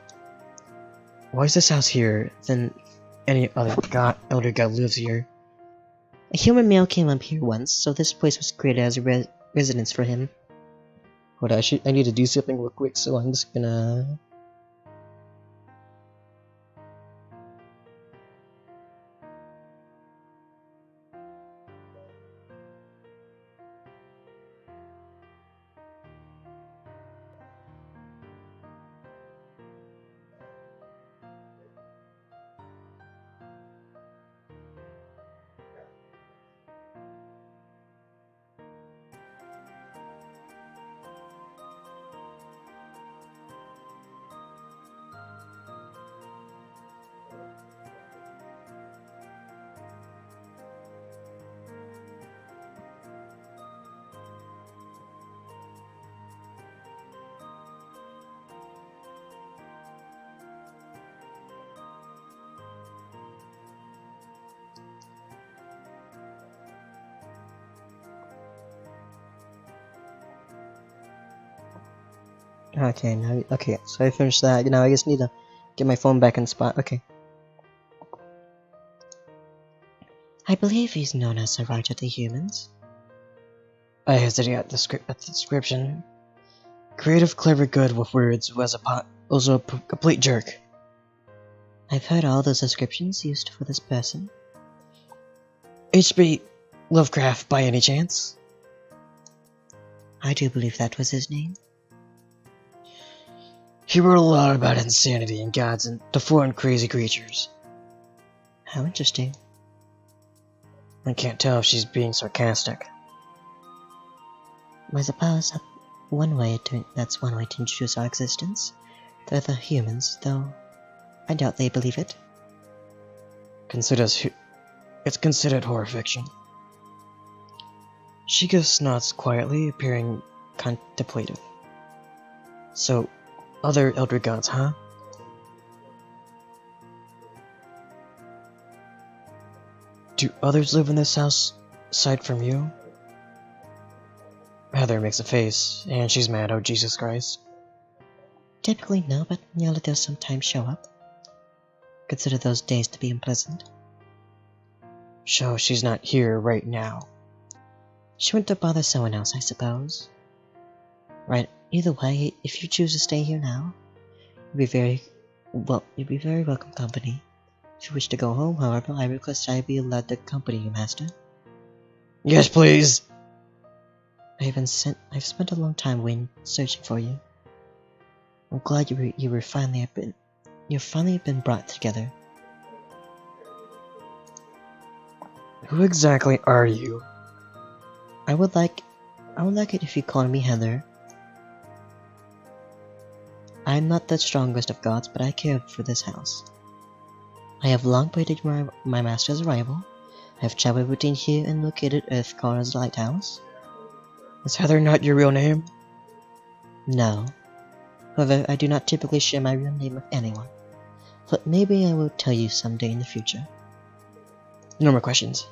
why is this house here than any other elder god lives here? A human male came up here once, so this place was created as a residence for him. Hold on, I need to do something real quick, so I'm just gonna... Okay, now, okay, so I finished that. Now I just need to get my phone back in spot. Okay. I believe he's known as the writer of the humans. I hesitated at the description. Creative, clever, good with words, was also a complete jerk. I've heard all those descriptions used for this person. H.P. Lovecraft, by any chance? I do believe that was his name. He wrote a lot about insanity and gods and deformed crazy creatures. How interesting. I can't tell if she's being sarcastic. I suppose that's one way to introduce our existence. They're the humans, though I doubt they believe it. It's considered horror fiction. She just nods quietly, appearing contemplative. So, other elder gods, huh? Do others live in this house, aside from you? Heather makes a face, and she's mad. Oh, Jesus Christ. Typically no, but Nyala does sometimes show up. Consider those days to be unpleasant. So she's not here right now. She went to bother someone else, I suppose. Right, either way, if you choose to stay here now, you'll be very welcome company. If you wish to go home, however, I request I be allowed to accompany you, Master. Yes, please! I've spent a long time searching for you. I'm glad you've finally been brought together. Who exactly are you? I would like it if you called me Heather. I'm not the strongest of gods, but I care for this house. I have long waited for my master's arrival. I have traveled between here and located Earth called as lighthouse. Is Heather not your real name? No. However, I do not typically share my real name with anyone. But maybe I will tell you someday in the future. No more questions.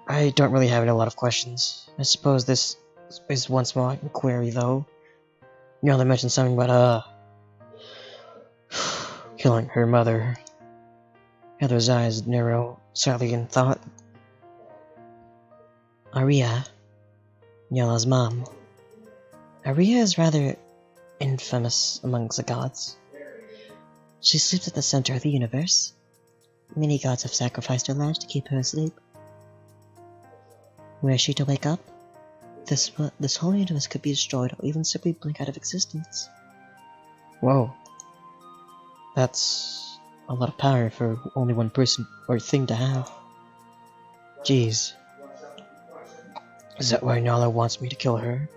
I don't really have a lot of questions. I suppose this is one small inquiry, though. Nyala mentioned something about, killing her mother. Heather's eyes narrow slightly in thought. Aria, Nyala's mom. Aria is rather infamous amongst the gods. She sleeps at the center of the universe. Many gods have sacrificed their lives to keep her asleep. Were she to wake up, this whole universe could be destroyed or even simply blink out of existence. Whoa. That's a lot of power for only one person or thing to have. Jeez. Is that why Nyala wants me to kill her?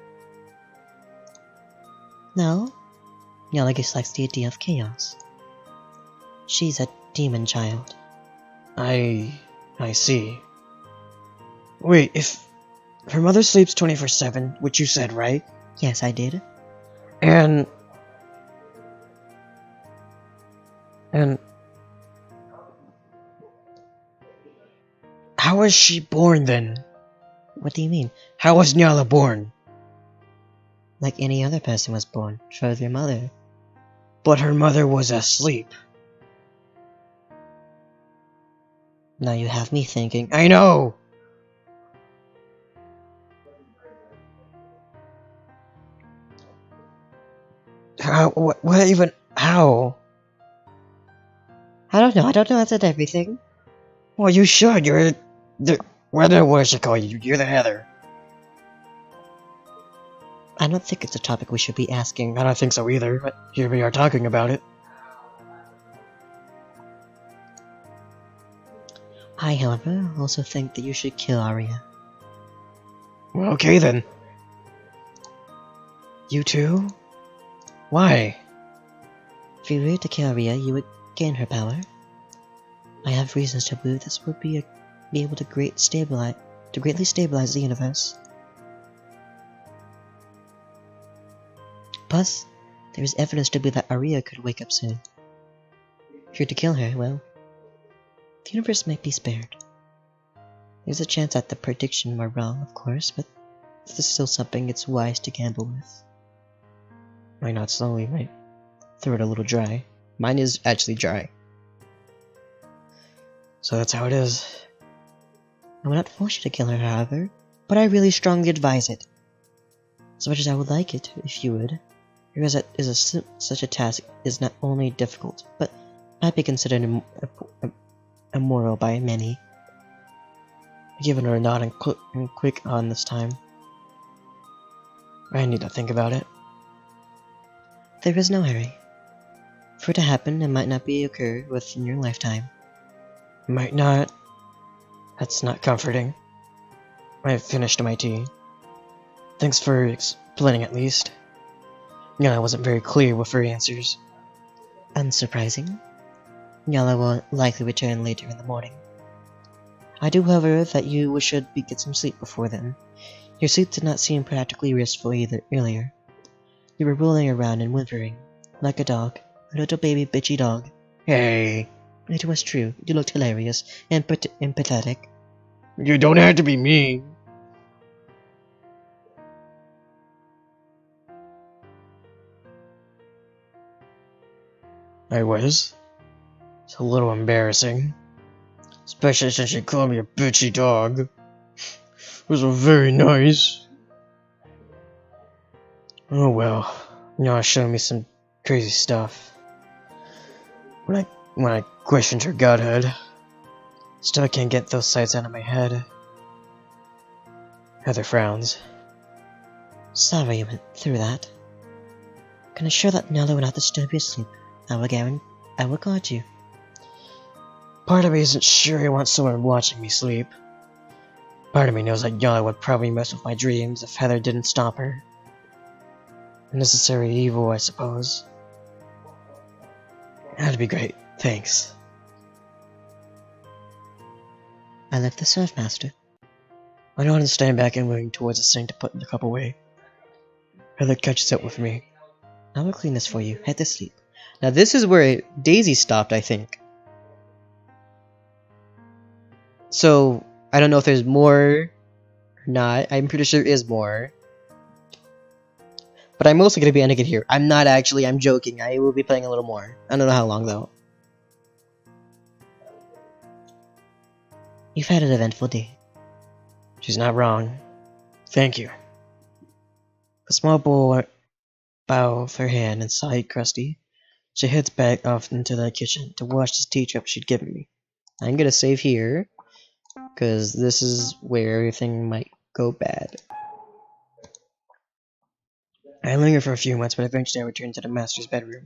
No, Nyala dislikes the idea of chaos. She's a demon child. I see. Wait, if her mother sleeps 24/7, which you said, right? Yes, I did. And how was she born then? What do you mean? How was Nyala born? Like any other person was born, for their mother. But her mother was asleep. Now you have me thinking. I know! How? What even? How? I don't know. I don't know. I said everything. Well, you should. You're the. What should call you? You're the Heather. I don't think it's a topic we should be asking. I don't think so either, but here we are talking about it. I, however, also think that you should kill Aria. Well, okay then. You too? Why? If you were to kill Aria, you would gain her power. I have reasons to believe this would be able to greatly stabilize the universe. Plus, there is evidence to believe that Aria could wake up soon. If you're to kill her, well, the universe might be spared. There's a chance that the prediction were wrong, of course, but this is still something it's wise to gamble with. Might not slowly, might throat a little dry. Mine is actually dry. So that's how it is. I will not force you to kill her, however, but I really strongly advise it. As much as I would like it, if you would, because that is such a task is not only difficult, but might be considered immoral by many. Giving her a nod and quick on this time. I need to think about it. There is no hurry. For it to happen, it might not occur within your lifetime. Might not. That's not comforting. I have finished my tea. Thanks for explaining at least. Nyala wasn't very clear with her answers. Unsurprising. Nyala will likely return later in the morning. I do, however, that you should get some sleep before then. Your sleep did not seem practically restful either earlier. You were rolling around and whimpering, like a dog, a little baby bitchy dog. Hey! It was true, you looked hilarious and pathetic. You don't have to be mean. I was. It's a little embarrassing. Especially since she called me a bitchy dog. It was very nice. Oh well. Nyala showed me some crazy stuff. When I questioned her godhood. Still can't get those sights out of my head. Heather frowns. Sorry you went through that. Can assure that Nyala will not disturb your sleep. I will guard you. Part of me isn't sure I want someone watching me sleep. Part of me knows that Nyala would probably mess with my dreams if Heather didn't stop her. A necessary evil, I suppose. That'd be great, thanks. I left the serve, master. I know how to stand back and moving towards the sink to put the cup away. Heather catches up with me. I will clean this for you. Head to sleep. Now this is where Daisy stopped, I think. So, I don't know if there's more or not. I'm pretty sure there is more. But I'm mostly going to be ending it here. I'm not actually, I'm joking. I will be playing a little more. I don't know how long though. You've had an eventful day. She's not wrong. Thank you. A small bow of her hand inside Krusty. She heads back off into the kitchen to wash this teacup she'd given me. I'm gonna save here, because this is where everything might go bad. I linger for a few months, but eventually I return to the master's bedroom.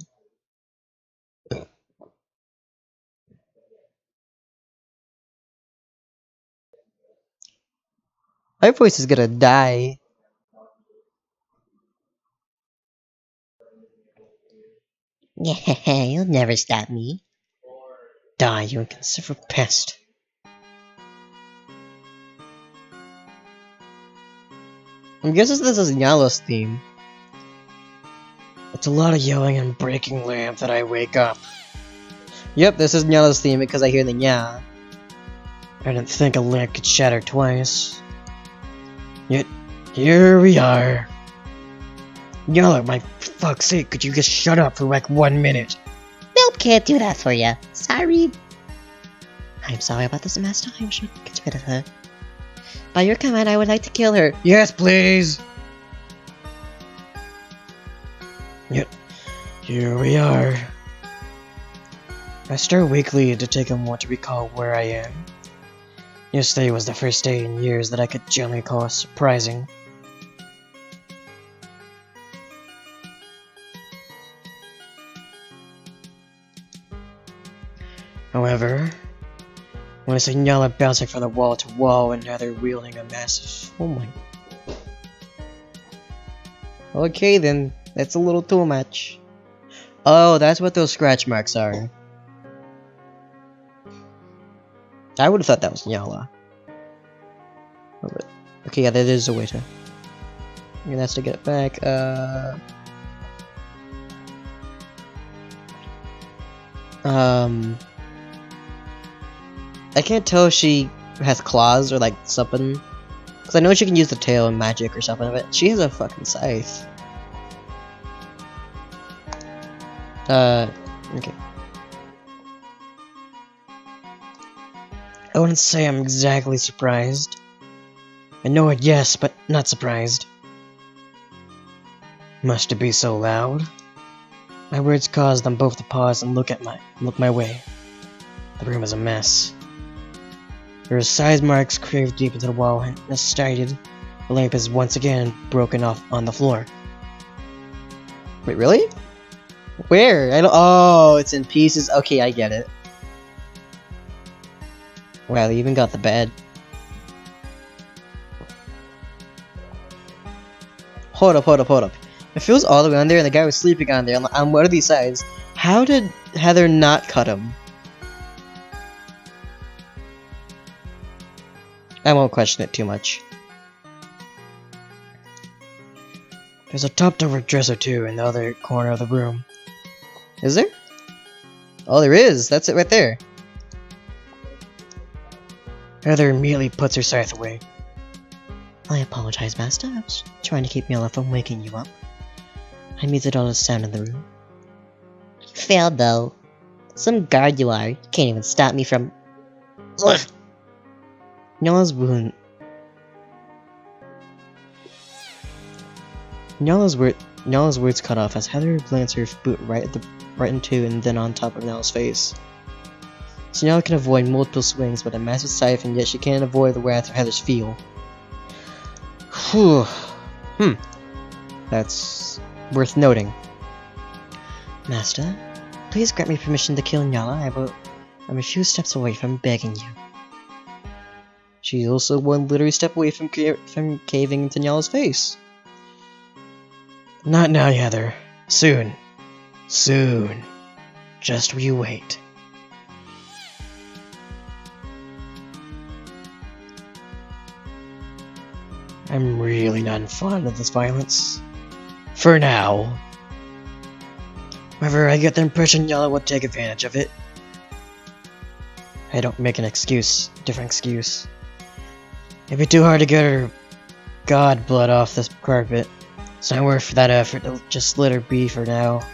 My voice is gonna die. Yeah, you'll never stop me. Die, you inconsiderate pest. I'm guessing this is Nyala's theme. It's a lot of yelling and breaking lamp that I wake up. Yep, this is Nyala's theme because I hear the nya. I didn't think a lamp could shatter twice. Yet, here we are. Nyala, my fuck's sake, could you just shut up for like 1 minute? Nope, can't do that for you. Sorry. I'm sorry about this, master. I'm sure to get rid of her. By your command, I would like to kill her. Yes, please! Yet, here we are. I start weekly to take a moment to recall where I am. Yesterday was the first day in years that I could generally call surprising. However, when I see Nyala bouncing from the wall to wall and Heather wielding a massive... Oh my... Okay then, that's a little too much. Oh, that's what those scratch marks are. I would have thought that was Nyala. Okay, yeah, that is a way to... And that's to get it back, I can't tell if she has claws or like something. Because I know she can use the tail and magic or something, but she has a fucking scythe. Okay. I wouldn't say I'm exactly surprised. Annoyed, yes, but not surprised. Must it be so loud? My words caused them both to pause and look my way. The room is a mess. There are size marks carved deep into the wall, and as stated, the lamp is once again broken off on the floor. Wait, really? Where? I don't. Oh, it's in pieces. Okay, I get it. Wow, they even got the bed. Hold up. If it was all the way on there and the guy was sleeping on there, on one of these sides, how did Heather not cut him? I won't question it too much. There's a topped-over dresser too in the other corner of the room. Is there? Oh, there is! That's it right there. Heather immediately puts her scythe away. I apologize, Master. I was trying to keep Nyala from waking you up. I muted all the sound in the room. You failed, though. Some guard you are. You can't even stop me from... Ugh. Nyala's words cut off as Heather plants her boot right into and then on top of Nyala's face. So Nyala can avoid multiple swings with a massive scythe, and yet she can't avoid the wrath of Heather's feel. Whew. That's worth noting. Master, please grant me permission to kill Nyala. I'm a few steps away from begging you. She's also one literary step away from caving into Nyala's face. Not now, Heather. Soon. Soon. Just you wait. I'm really not fond of this violence. For now. However, I get the impression Nyala will take advantage of it. I don't make different excuse. It'd be too hard to get her god blood off this carpet. It's not worth that effort to just let her be for now.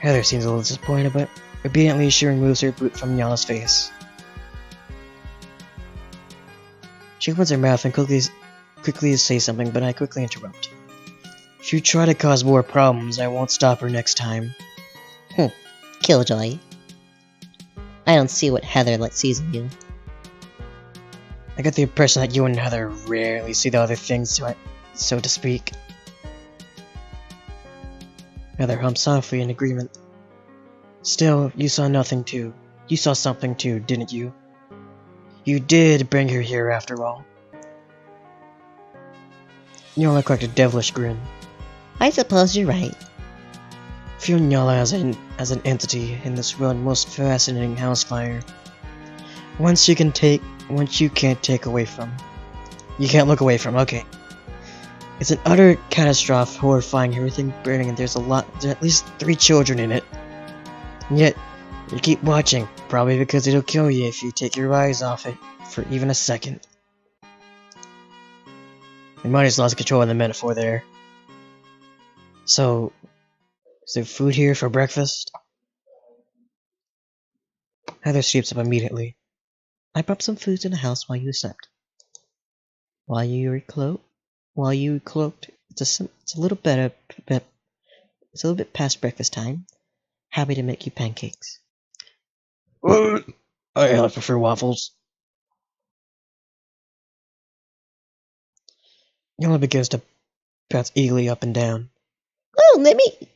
Heather seems a little disappointed, but obediently she removes her boot from Nyala's face. She opens her mouth and quickly says something, but I quickly interrupt. If you try to cause more problems, I won't stop her next time. Killjoy. I don't see what Heather sees in you. I get the impression that you and Heather rarely see the other things, so to speak. Heather hummed softly in agreement. Still, you saw something too, didn't you? You did bring her here after all. Nyala cracked a devilish grin. I suppose you're right. View Nyala as an entity in this world's most fascinating house fire. Once you can't take away from. You can't look away from, okay. It's an utter catastrophe, horrifying, everything burning, and there's at least 3 children in it. And yet, you keep watching, probably because it'll kill you if you take your eyes off it for even a second. You might as well lost control of the metaphor there. So, is there food here for breakfast? Heather sweeps up immediately. I brought some food to the house while you slept. While you were cloaked, it's a little bit past breakfast time. Happy to make you pancakes. I prefer waffles. Nyala begins to bounce eagerly up and down. Oh, let me...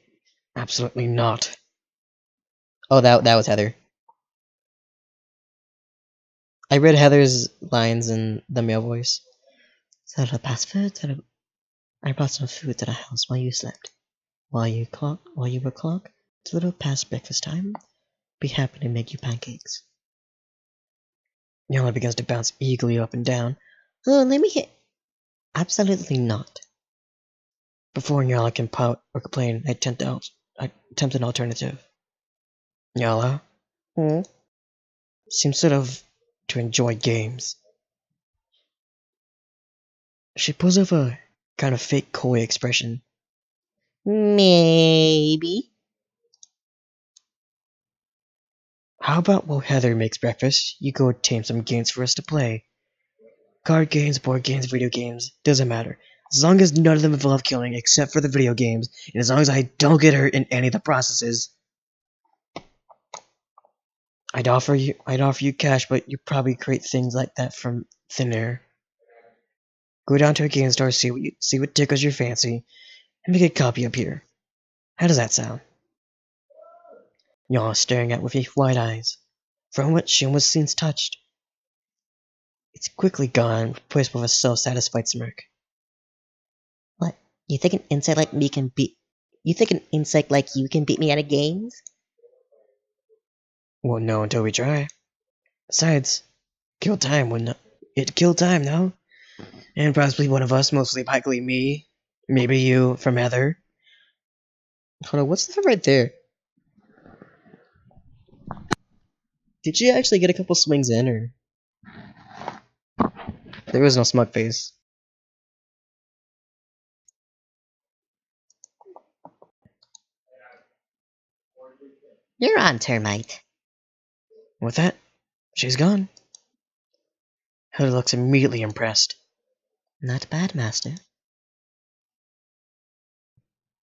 Absolutely not. Oh, that was Heather. I read Heather's lines in the male voice. So the past food, I brought some food to the house while you slept. While you were clocked, it's a little past breakfast time. Be happy to make you pancakes. Nyala begins to bounce eagerly up and down. Oh, let me hit... Absolutely not. Before Nyala can pout or complain, I attempt an alternative. Nyala? Seems sort of to enjoy games. She pulls off a kind of fake coy expression. Maybe. How about while Heather makes breakfast, you go tame some games for us to play? Card games, board games, video games, doesn't matter. As long as none of them involve killing except for the video games, and as long as I don't get hurt in any of the processes. I'd offer you cash, but you probably create things like that from thin air. Go down to a game store, see what tickles your fancy, and make a copy up here. How does that sound? Nyala staring at with wide eyes. From what she almost seems touched. It's quickly gone, replaced with a self-satisfied smirk. What? You think an insect like me can beat... You think an insect like you can beat me at a games? Well, no, until we try. Besides, kill time, wouldn't it? Kill time, no? And possibly one of us, mostly likely me. Maybe you, from Heather. Hold on, what's that right there? Did she actually get a couple swings in, or? There was no smug face. You're on, termite. With that, she's gone. Heather looks immediately impressed. Not bad, master.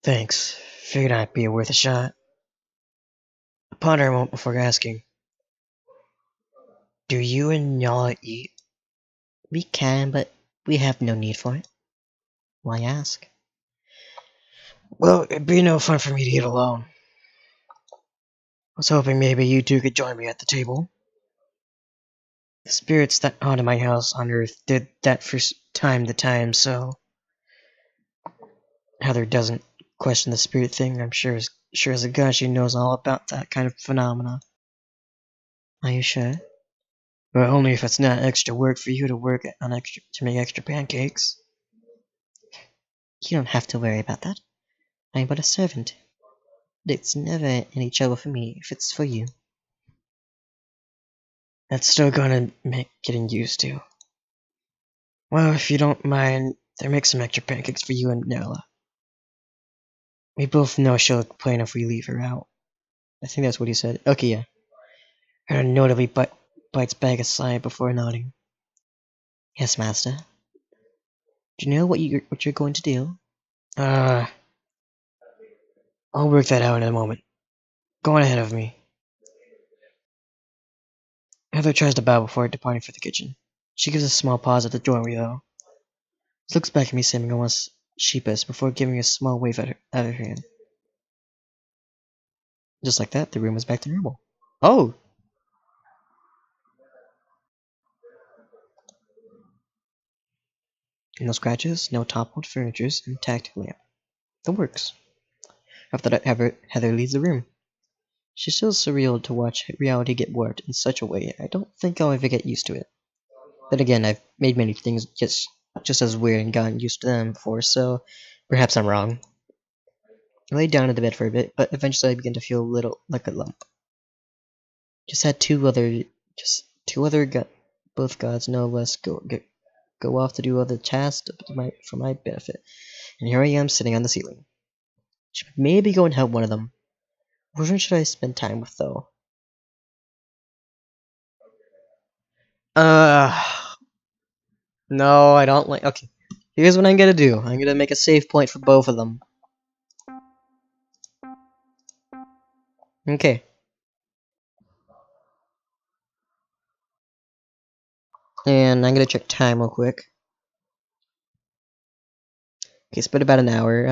Thanks. Figured I'd be worth a shot. I ponder a moment before asking. Do you and Nyala eat? We can, but we have no need for it. Why ask? Well, it'd be no fun for me to eat alone. I was hoping maybe you two could join me at the table. The spirits that haunted my house on Earth did that for time to time, so Heather doesn't question the spirit thing. I'm sure as a gun she knows all about that kind of phenomena. Are you sure? But only if it's not extra work for you to to make extra pancakes. You don't have to worry about that. I'm but a servant. It's never any trouble for me if it's for you. That's still gonna make getting used to. Well, if you don't mind, there make some extra pancakes for you and Nyala. We both know she'll complain if we leave her out. I think that's what he said. Okay, yeah. Her notably bites back a sigh before nodding. Yes, master. Do you know what you're going to do? I'll work that out in a moment. Go on ahead of me. Heather tries to bow before departing for the kitchen. She gives a small pause at the doorway, though. She looks back at me, seeming almost sheepish, before giving a small wave at her hand. Just like that, the room was back to normal. Oh! No scratches, no toppled furniture, intact lamp. The works. After that, Heather leaves the room. She's so surreal to watch reality get warped in such a way. I don't think I'll ever get used to it. Then again, I've made many things just as weird and gotten used to them before, so perhaps I'm wrong. I laid down in the bed for a bit, but eventually I began to feel a little like a lump. Just had two other both gods no less go off to do other tasks for my benefit, and here I am sitting on the ceiling. Should maybe go and help one of them. Which one should I spend time with, though? No, I don't like. Okay, here's what I'm gonna do. I'm gonna make a save point for both of them. Okay. And I'm gonna check time real quick. Okay, it's been about an hour.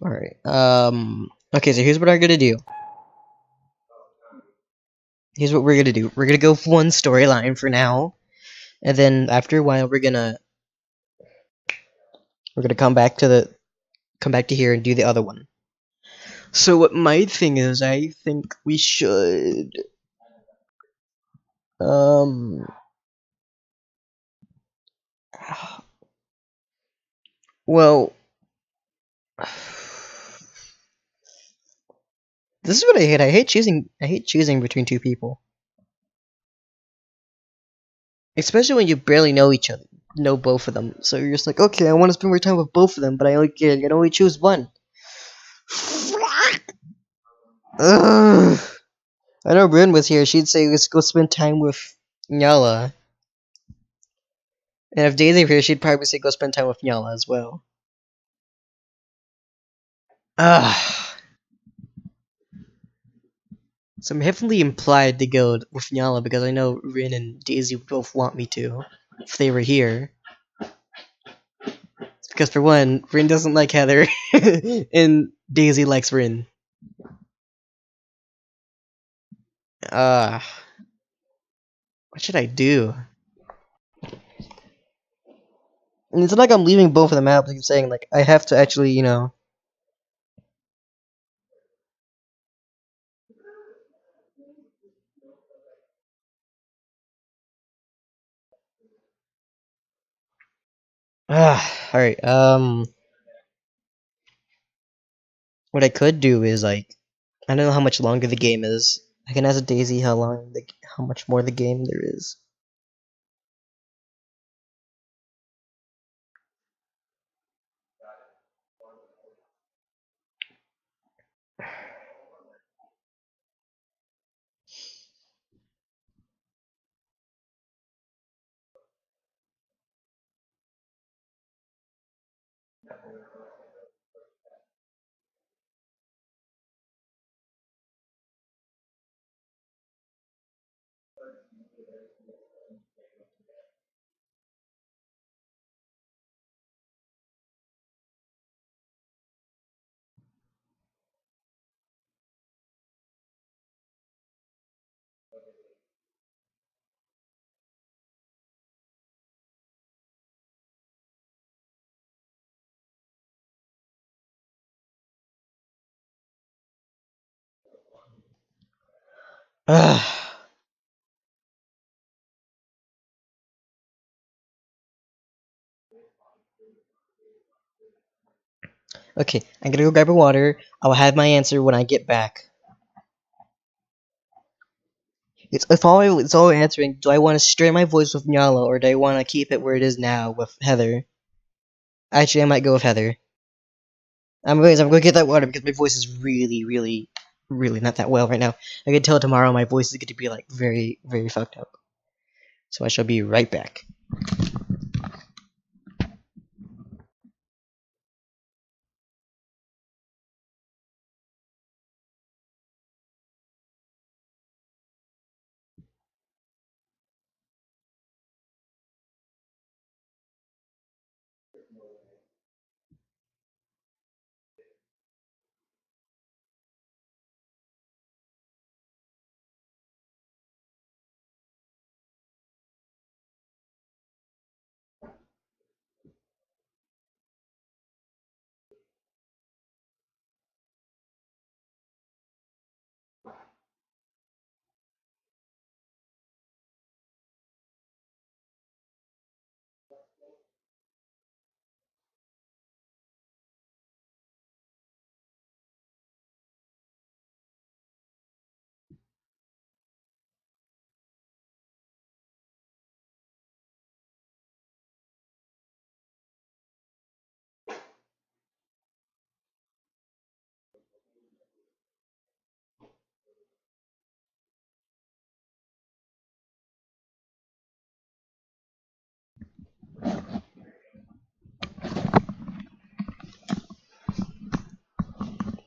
Alright. Okay, so here's what I'm gonna do. Here's what we're gonna do. We're gonna go for one storyline for now. And then after a while we're gonna come back to here and do the other one. So what my thing is, I think we should well, this is what I hate. I hate choosing between two people. Especially when you barely know each other, know both of them. So you're just like, okay, I want to spend more time with both of them, but I can only choose one. Ugh. I know Bryn was here. She'd say, let's go spend time with Nyala. And if Daisy were here, she'd probably say, go spend time with Nyala as well. Ah. So I'm heavily implied to go with Nyala because I know Rin and Daisy would both want me to if they were here. Because for one, Rin doesn't like Heather, and Daisy likes Rin. What should I do? And it's not like I'm leaving both of them out, like I'm saying, like, I have to actually, you know... Alright, what I could do is, like, I don't know how much longer the game is. I can ask Daisy how much more the game there is. Okay, I'm gonna go grab a water. I'll have my answer when I get back. It's all answering. Do I want to strain my voice with Nyala, or do I want to keep it where it is now with Heather? Actually, I might go with Heather. I'm going to get that water because my voice is really, really, really not that well right now. I can tell tomorrow my voice is going to be like very, very fucked up. So I shall be right back.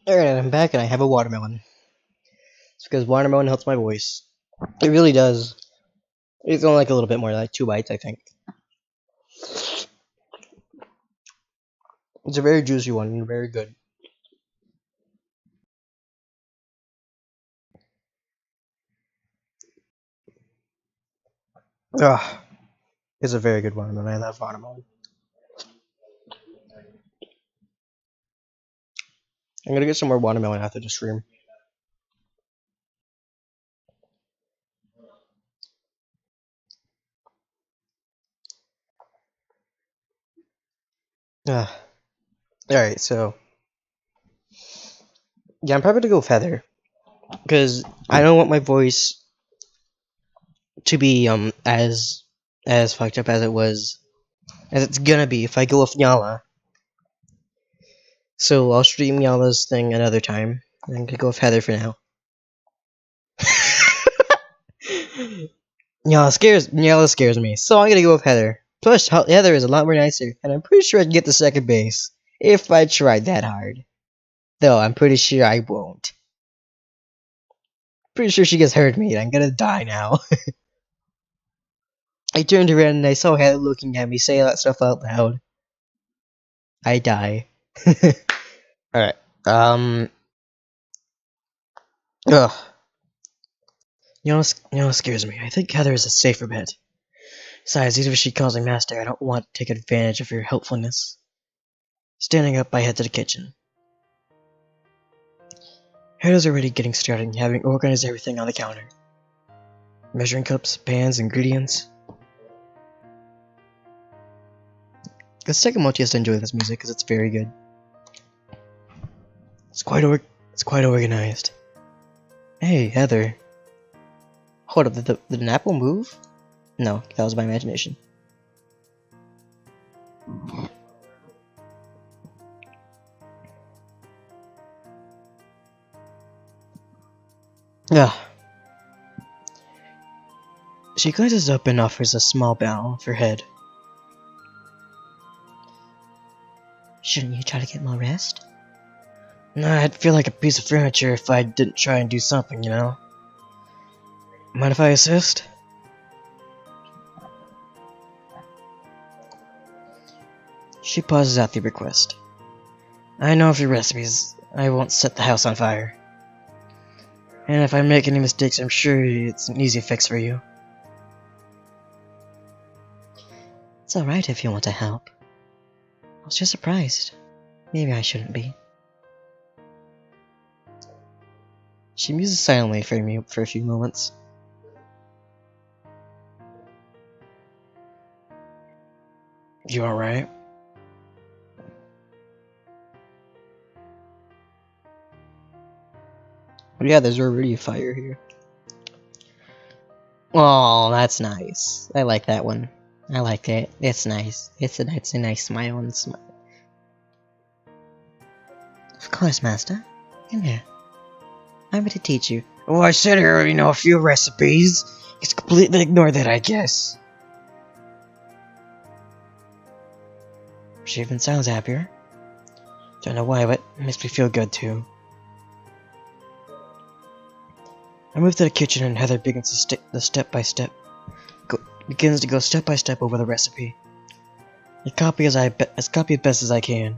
Alright, I'm back and I have a watermelon. It's because watermelon helps my voice. It really does. It's only like a little bit more, like 2 bites, I think. It's a very juicy one and very good. Ugh. It's a very good watermelon. I love watermelon. I'm gonna get some more watermelon after the stream. Alright, so yeah, I'm probably gonna go with Heather. Because I don't want my voice to be as fucked up as it's gonna be if I go with Nyala. So I'll stream Nyala's thing another time. I'm gonna go with Heather for now. Nyala scares me, so I'm gonna go with Heather. Plus, Heather is a lot more nicer, and I'm pretty sure I can get to second base if I tried that hard. Though I'm pretty sure I won't. Pretty sure she just heard me, and I'm gonna die now. I turned around and I saw Heather looking at me, saying that stuff out loud. I die. Alright. Ugh. Nyala scares me. I think Heather is a safer bet. Besides, even if she calls me master, I don't want to take advantage of your helpfulness. Standing up, I head to the kitchen. Heather's already getting started, having organized everything on the counter. Measuring cups, pans, ingredients. The second Mochi has to enjoy this music because it's very good. It's quite organized. Hey, Heather. Hold up, did an apple move? No, that was my imagination. Yeah. She glances up and offers a small bow of her head. Shouldn't you try to get more rest? Nah, I'd feel like a piece of furniture if I didn't try and do something, you know? Mind if I assist? She pauses at the request. I know a few recipes. I won't set the house on fire. And if I make any mistakes, I'm sure it's an easy fix for you. It's alright if you want to help. I was just surprised. Maybe I shouldn't be. She muses silently for a few moments. You alright? Yeah, there's already a fire here. Oh, that's nice. I like that one. I like it. It's nice. It's a nice smile and smile. Of course, master. In here. I'm going to teach you. Oh, I said I already know a few recipes. Just completely ignore that, I guess. She even sounds happier. Don't know why, but it makes me feel good too. I move to the kitchen and Heather begins to begins to go step by step over the recipe. I copy as best as I can.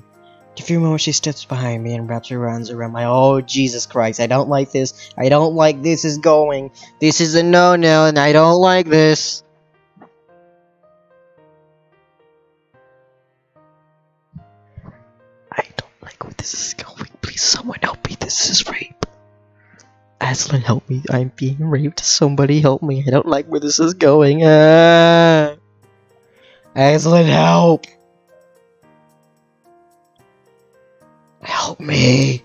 In a few moments she steps behind me and wraps her arms around my— oh Jesus Christ, I don't like this. I don't like this is going. This is a no-no and I don't like this. I don't like where this is going. Please someone help me. This is rape. Aslan, help me. I'm being raped. Somebody help me. I don't like where this is going. Aslan, help! Help me.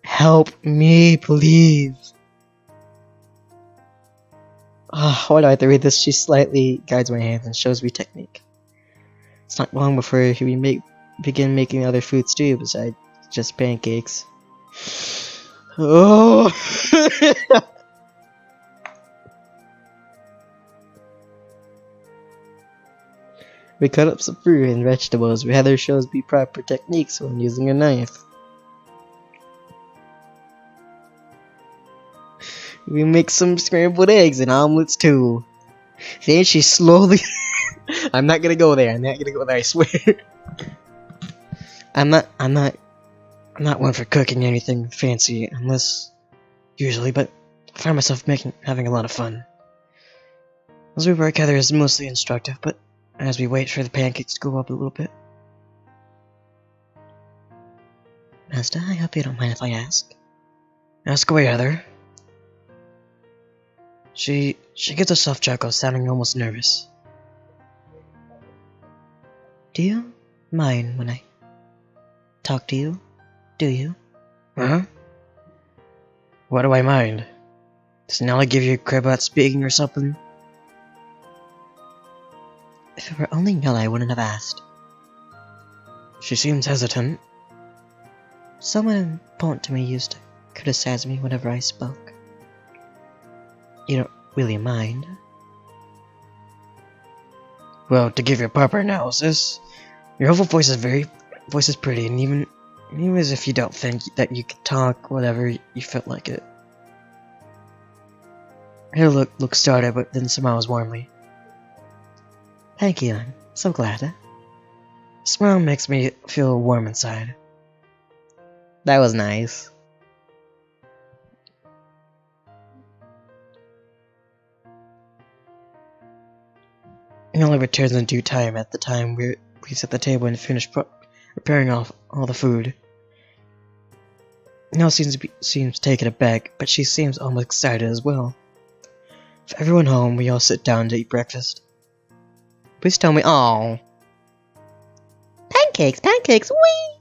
Help me, please. Why do I have to read this? She slightly guides my hands and shows me technique. It's not long before we begin making other foods too, besides just pancakes. Oh! We cut up some fruit and vegetables. Heather shows me proper techniques when using a knife. We make some scrambled eggs and omelets too. Then she slowly— I'm not gonna go there, I swear. I'm not one for cooking anything fancy, unless usually, but I find myself having a lot of fun. As we work, Heather is mostly instructive, but as we wait for the pancakes to go up a little bit. Master, I hope you don't mind if I ask. Ask away, Heather. She gets a soft chuckle, sounding almost nervous. Do you mind when I talk to you? Do you? Huh? What do I mind? Does Nyala give you a crap about speaking or something? If it were only Nyala, I wouldn't have asked. She seems hesitant. Someone important to me used to criticize me whenever I spoke. You don't really mind? Well, to give you a proper analysis, your whole voice is pretty, and even as if you don't think that you can talk, whatever, you felt like it. Her look started, but then smiles warmly. Thank you, I'm so glad. A smile makes me feel warm inside. That was nice. Nyala returns in due time. At the time we set the table and finish preparing off all the food. Nyala seems taken aback, but she seems almost excited as well. For everyone home, we all sit down to eat breakfast. Please tell me, oh, Pancakes, pancakes, wee!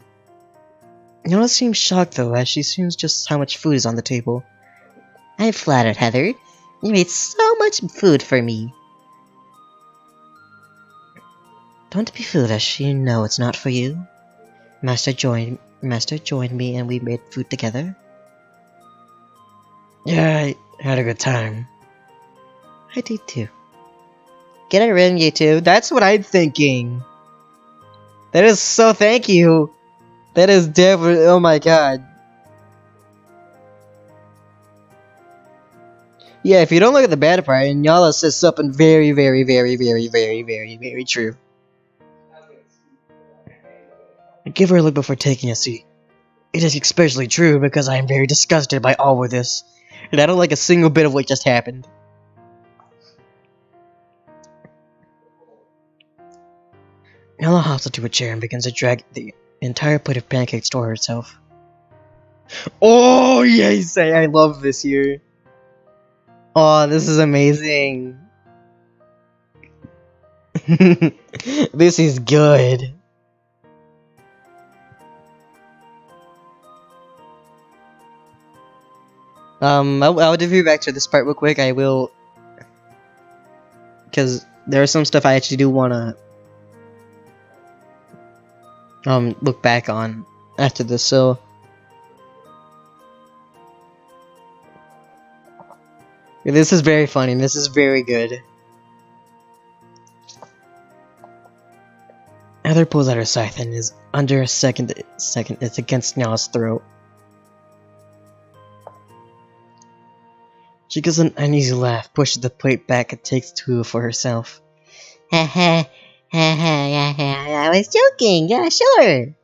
Nyala seems shocked though, as she sees just how much food is on the table. I'm flattered, Heather. You made so much food for me. Don't be foolish, you know it's not for you. Master joined me and we made food together. Yeah, I had a good time. I did too. Get a room, you two. That's what I'm thinking. That is so thank you. That is definitely, oh my god. Yeah, if you don't look at the bad part, Nyala says something very, very, very, very, very, very, very true. Give her a look before taking a seat. It is especially true because I am very disgusted by all of this, and I don't like a single bit of what just happened. Nyala hops into a chair and begins to drag the entire plate of pancakes toward herself. Oh, yes! I love this here. Oh, this is amazing. This is good. I'll review back to this part real quick. I will, because there is some stuff I actually do wanna look back on after this. So this is very funny. This is very good. Heather pulls out her scythe and is under a second. It's against Nyala's throat. She gives an uneasy laugh, pushes the plate back, and takes two for herself. Haha, I was joking, yeah, sure.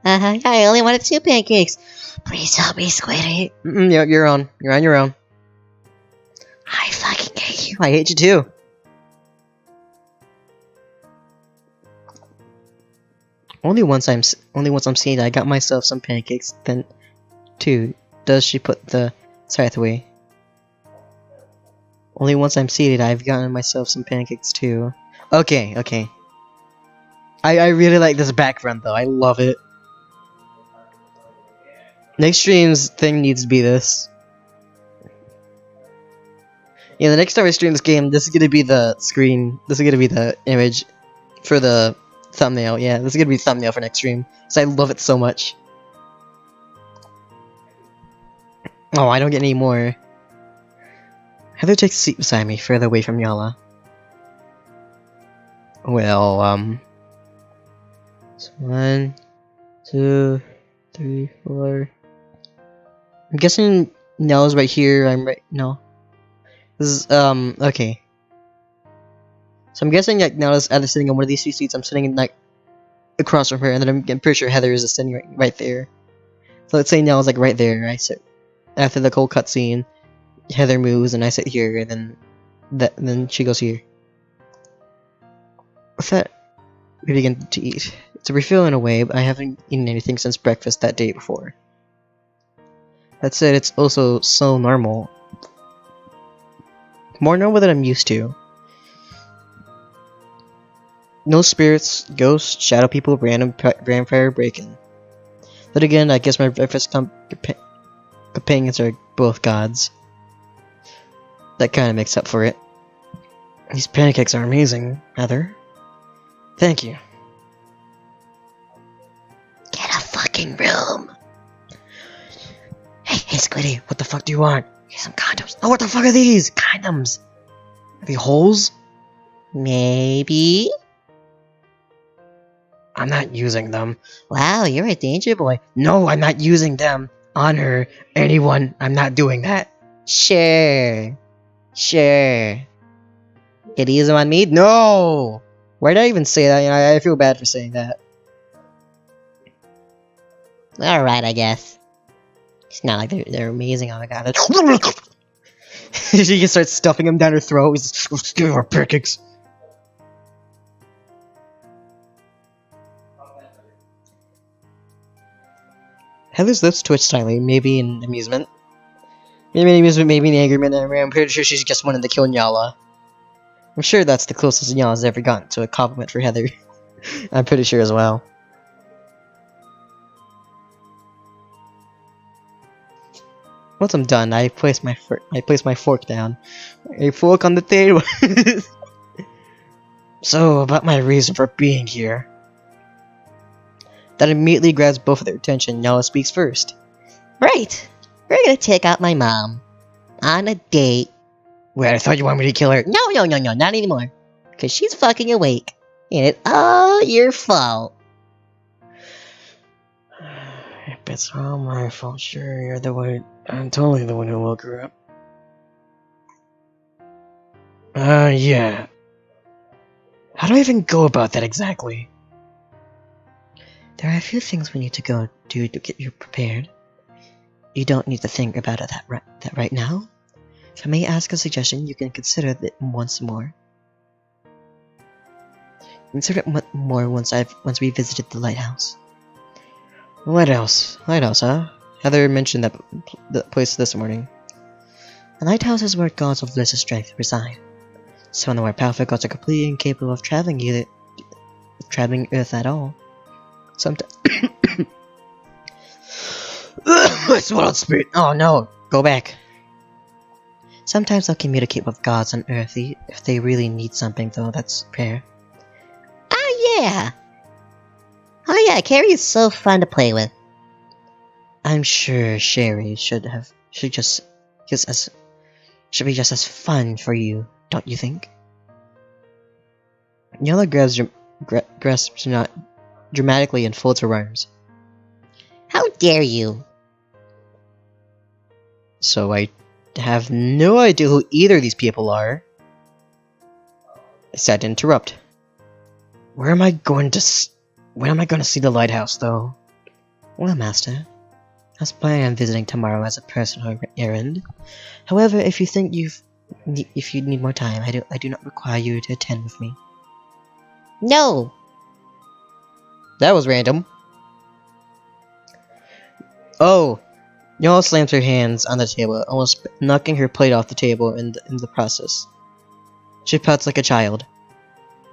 I only wanted 2 pancakes. Please help me, Squiddy. Yeah, you're on. You're on your own. I fucking hate you. I hate you too. Only once I'm seeing I got myself some pancakes. Then, 2. Does she put the scythe away? Only once I'm seated, I've gotten myself some pancakes too. Okay, okay. I really like this background though. I love it. Next stream's thing needs to be this. Yeah, the next time I stream this game, this is gonna be the screen. This is gonna be the image for the thumbnail. Yeah, this is gonna be the thumbnail for next stream. Because I love it so much. Oh, I don't get any more. Heather takes a seat beside me, further away from Nyala. Well, so 1, 2, 3, 4. I'm guessing Nyala's right here. I'm right. No. This is, okay. So I'm guessing like Nyala's either sitting on one of these 2 seats. I'm sitting like across from her, and then I'm pretty sure Heather is sitting right there. So let's say Nyala's like right there. I sit after the cold cutscene. Heather moves, and I sit here, and then she goes here. With that, we begin to eat. It's a refill in a way, but I haven't eaten anything since breakfast that day before. That said, it's also so normal. More normal than I'm used to. No spirits, ghosts, shadow people, random vampire break-in. But again, I guess my breakfast companions are both gods. That kind of makes up for it. These pancakes are amazing, Heather. Thank you. Squiddy, What the fuck do you want? here's some condoms. Oh, what the fuck are these? Condoms. Are they holes? Maybe? I'm not using them. Wow, you're a danger boy. No, I'm not using them. On her. Anyone. I'm not doing that. Sure. Sure. Could use them on me? No! Why did I even say that? You know, I feel bad for saying that. Alright, I guess. It's not like they're amazing. Oh my god. She just starts stuffing them down her throat. He's just, give her Prickles. Heather's lips twitch slightly, maybe in amusement. Maybe in amusement, maybe in agreement. I'm pretty sure she's just wanted to kill Nyala. I'm sure that's the closest Nyala's ever gotten to a compliment for Heather. I'm pretty sure as well. Once I'm done, I place my fork down. A fork on the table. So, about my reason for being here. That immediately grabs both of their attention. Nyala speaks first. Right. We're gonna take out my mom. On a date. Wait, I thought you wanted me to kill her. No, not anymore. Cause she's fucking awake. And it's all your fault. If it's all my fault, sure, you're the one. I'm totally the one who woke her up. Yeah. How do I even go about that exactly? There are a few things we need to go do to get you prepared. You don't need to think about it that right now. If I may ask a suggestion, you can consider it once more. Consider it more once we visited the lighthouse. Lighthouse, huh? Heather mentioned the place this morning. The lighthouse is where gods of lesser strength reside. Some of the more powerful gods are completely incapable of traveling Earth at all. Sometimes. I swallowed spit. Oh no, go back. Sometimes they'll communicate with gods on Earth if they really need something, though. That's rare. Oh yeah, Carrie is so fun to play with. I'm sure Sherry should be just as fun for you, don't you think? Nyala grasps dramatically and folds her arms. How dare you? So I have no idea who either of these people are. I said to interrupt. When am I going to see the lighthouse, though? Well, Master, I was planning on visiting tomorrow as a personal errand. However, if you think if you need more time, I do not require you to attend with me. No! That was random. Oh! Nyala slams her hands on the table, almost knocking her plate off the table in the process. She pouts like a child.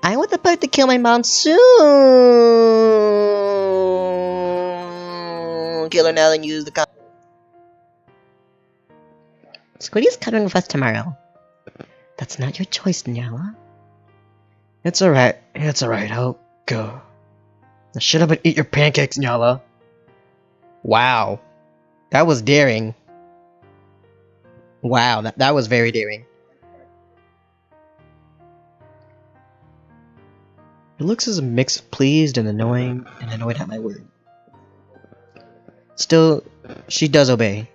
I want the bug to kill my mom soon! Kill her now and use the gun. Squiddy's coming with us tomorrow. That's not your choice, Nyala. It's alright, I'll go. Now shut up and eat your pancakes, Nyala. Wow. That was daring. Wow, that was very daring. It looks as a mix of pleased and annoyed at my word. Still, she does obey.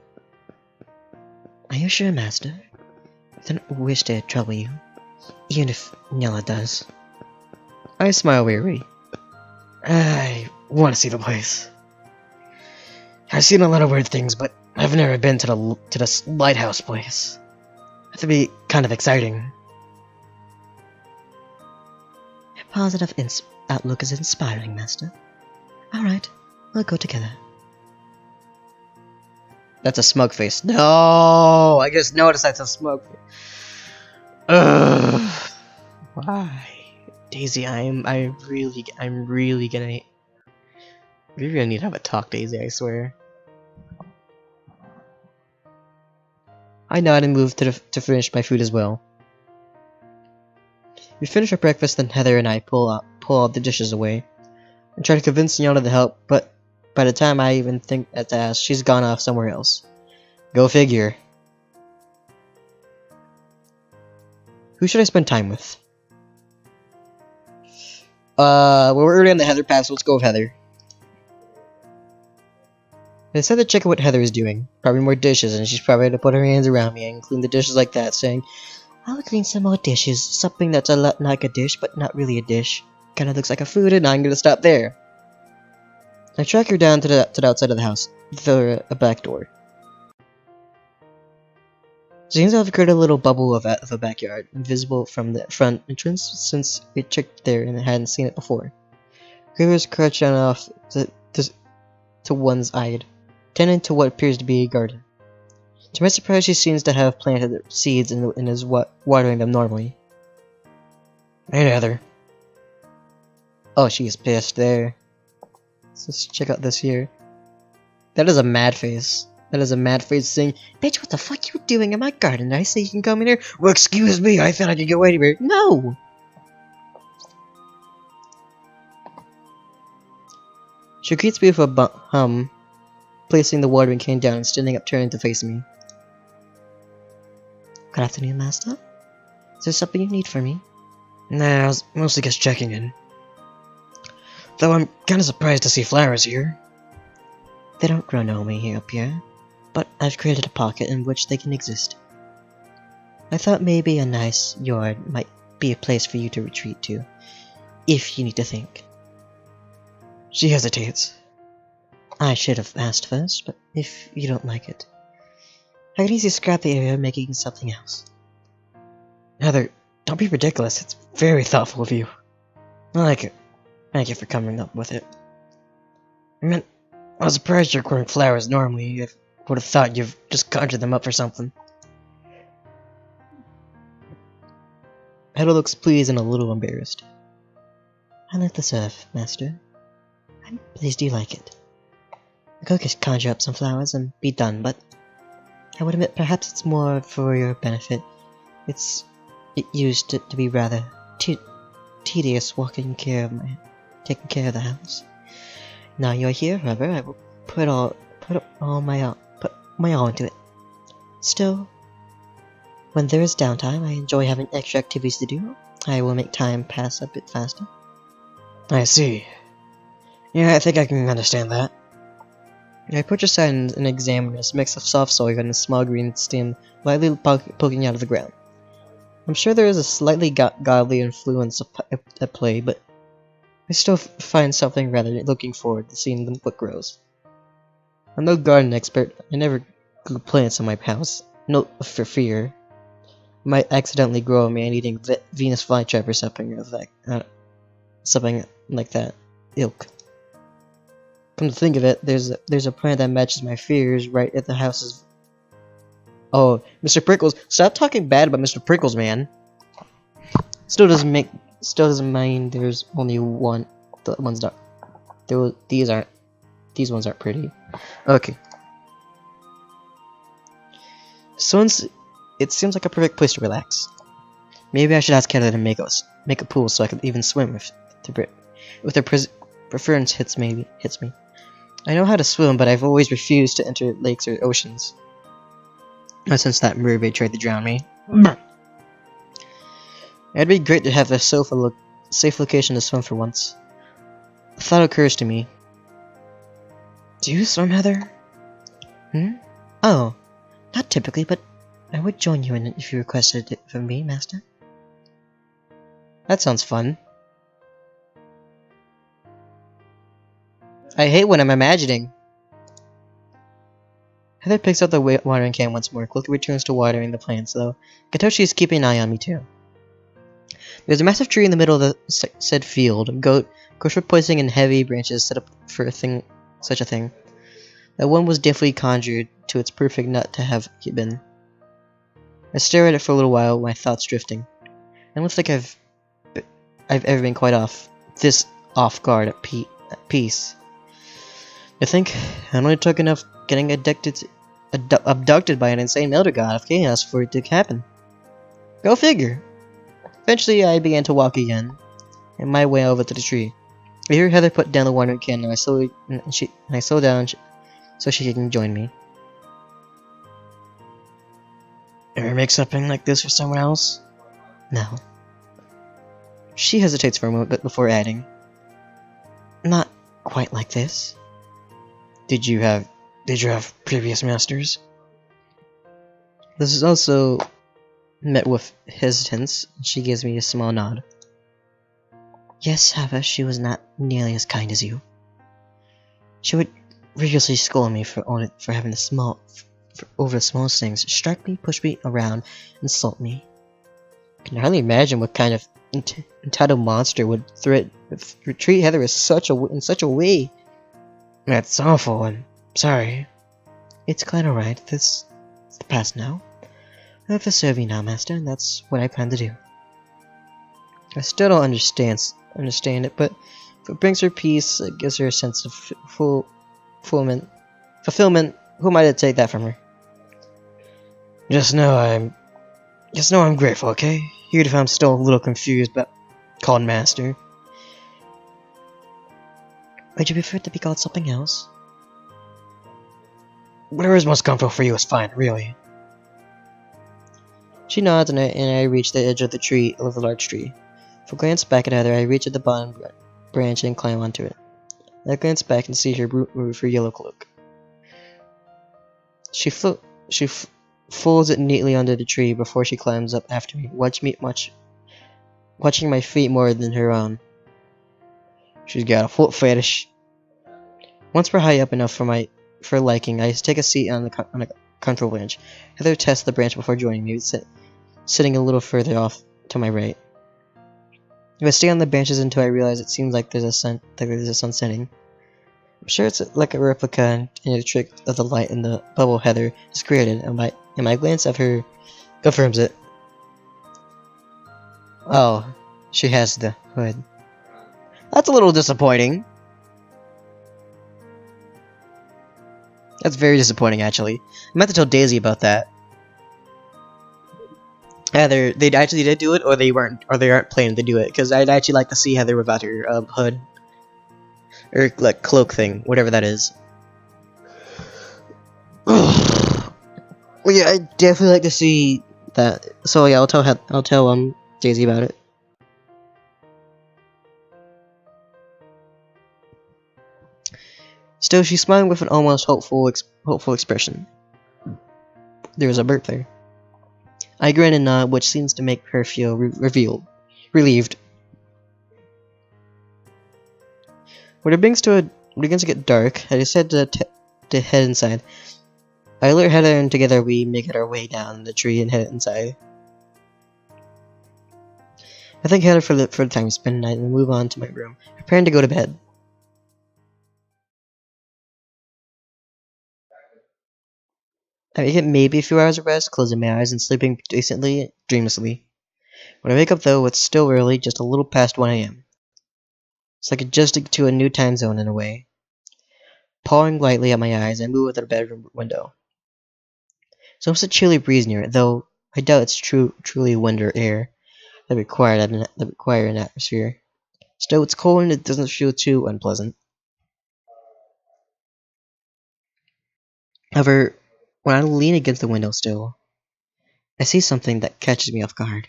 Are you sure, Master? I don't wish to trouble you, even if Nyala does. I smile wearily. I want to see the place. I've seen a lot of weird things, but I've never been to this lighthouse place. That'd be kind of exciting. Your positive outlook is inspiring, Master. Alright, we'll go together. That's a smug face. No! I just noticed that's a smug face. Ugh. Why? Daisy, I'm really gonna... We're gonna need to have a talk, Daisy, I swear. I nod and move to finish my food as well. We finish our breakfast, then Heather and I pull all the dishes away and try to convince Nyala to help, but by the time I even think to ask, she's gone off somewhere else. Go figure. Who should I spend time with? We're already on the Heather path, so let's go with Heather. I decided to check out what Heather is doing. Probably more dishes, and she's probably to put her hands around me and clean the dishes like that, saying, "I'll clean some more dishes. Something that's a lot like a dish, but not really a dish. Kinda looks like a food, and I'm gonna stop there." I track her down to the outside of the house, a back door. Seems to have created a little bubble of a backyard, invisible from the front entrance, since we checked there and hadn't seen it before. Rivers crouched down off to one side, tending to what appears to be a garden. To my surprise, she seems to have planted seeds and is watering them normally. Hey, Heather. Oh, she's pissed there. Let's check out this here. That is a mad face. That is a mad face saying, "Bitch, what the fuck you doing in my garden? Did I say you can come in here?" "Well, excuse me, I thought I could go anywhere." No! She greets me with a hum, placing the watering can down and standing up, turning to face me. Good afternoon, Master. Is there something you need from me? Nah, I was mostly just checking in. Though I'm kinda surprised to see flowers here. They don't grow normally here up here, but I've created a pocket in which they can exist. I thought maybe a nice yard might be a place for you to retreat to, if you need to think. She hesitates. I should have asked first, but if you don't like it, I can easily scrap the area making something else. Heather, don't be ridiculous. It's very thoughtful of you. I like it. Thank you for coming up with it. I mean, I was surprised you're growing flowers normally. I would have thought you've just conjured them up or something. Heather looks pleased and a little embarrassed. I like the serve, Master. I'm pleased you like it. I could just conjure up some flowers and be done, but I would admit perhaps it's more for your benefit. It used to be rather tedious taking care of the house. Now you're here, however, I will put my all into it. Still, when there is downtime, I enjoy having extra activities to do. I will make time pass a bit faster. I see. Yeah, I think I can understand that. I put aside and examine this mix of soft soil and a small green stem lightly poking out of the ground. I'm sure there is a slightly godly influence at play, but I still find something rather looking forward to seeing what grows. I'm no garden expert. I never grew plants in my house. No, for fear I might accidentally grow a man-eating Venus flytrap or something like that ilk. Come to think of it, there's a plant that matches my fears right at the house's. Oh, Mr. Prickles, stop talking bad about Mr. Prickles, man. Still doesn't mind. There's only one. The ones not. These ones aren't pretty. Okay. So it seems like a perfect place to relax. Maybe I should ask Carrie to make a pool so I can even swim if her preference hits me. I know how to swim, but I've always refused to enter lakes or oceans. Since that mermaid tried to drown me. It'd be great to have a safe location to swim for once. A thought occurs to me. Do you swim, Heather? Oh, not typically, but I would join you in it if you requested it from me, Master. That sounds fun. I hate what I'm imagining. Heather picks up the watering can once more, quickly returns to watering the plants, though. Katoshi is keeping an eye on me too. There's a massive tree in the middle of the said field. Kosher poising in heavy branches set up for such a thing. That one was definitely conjured to its perfect nut to have been. I stare at it for a little while, my thoughts drifting. I don't think I've ever been quite off guard at peace. I think it only took enough getting abducted by an insane elder god of chaos for it to happen. Go figure. Eventually, I began to walk again, and my way over to the tree. I hear Heather put down the watering can, and I slow down so she can join me. Ever make something like this for someone else? No. She hesitates for a moment, but before adding, Not quite like this. Did you have previous masters? This is also met with hesitance. She gives me a small nod. Yes, however, she was not nearly as kind as you. She would rigorously scold me for having over the smallest things, strike me, push me around, insult me. I can hardly imagine what kind of entitled monster would treat Heather in such a way. That's awful. I'm sorry. It's quite alright. This is the past now. I have to serve you now, Master, and that's what I plan to do. I still don't understand it, but if it brings her peace, it gives her a sense of fulfillment. Who might have take that from her? Just know I'm grateful, okay? Even if I'm still a little confused about called Master. Would you prefer to be called something else? Whatever is most comfortable for you is fine, really. She nods, and I reach the edge of the large tree. If I glance back at Heather, I reach at the bottom branch and climb onto it. I glance back and see her remove her yellow cloak. She folds it neatly under the tree before she climbs up after me, watching my feet more than her own. She's got a foot fetish. Once we're high up enough for liking, I take a seat on a comfortable branch. Heather tests the branch before joining me, sitting a little further off to my right. If I stay on the branches until I realize it seems like there's a sun setting. I'm sure it's like a replica and a trick of the light in the bubble Heather has created, and my glance of her confirms it. Oh, she has the hood. That's a little disappointing. That's very disappointing, actually. I meant to tell Daisy about that. Either they actually did do it, or they aren't planning to do it. Because I'd actually like to see Heather without her hood, or like cloak thing, whatever that is. Well, yeah, I definitely like to see that. So yeah, I'll tell Daisy about it. Still, she's smiling with an almost hopeful expression. There's a burp there. I grin and nod, which seems to make her feel relieved. When it begins to get dark, I decide to head inside. I alert Heather, and together we make our way down the tree and head inside. I thank Heather for the time we spend tonight and move on to my room, preparing to go to bed. I get maybe a few hours of rest, closing my eyes and sleeping decently, dreamlessly. When I wake up, though, it's still early, just a little past 1 a.m. It's like adjusting to a new time zone in a way. Pawing lightly at my eyes, I move to the bedroom window. There's almost a chilly breeze near it, though I doubt it's truly wind or air that require an atmosphere. Still, it's cold and it doesn't feel too unpleasant. However, when I lean against the window still, I see something that catches me off guard.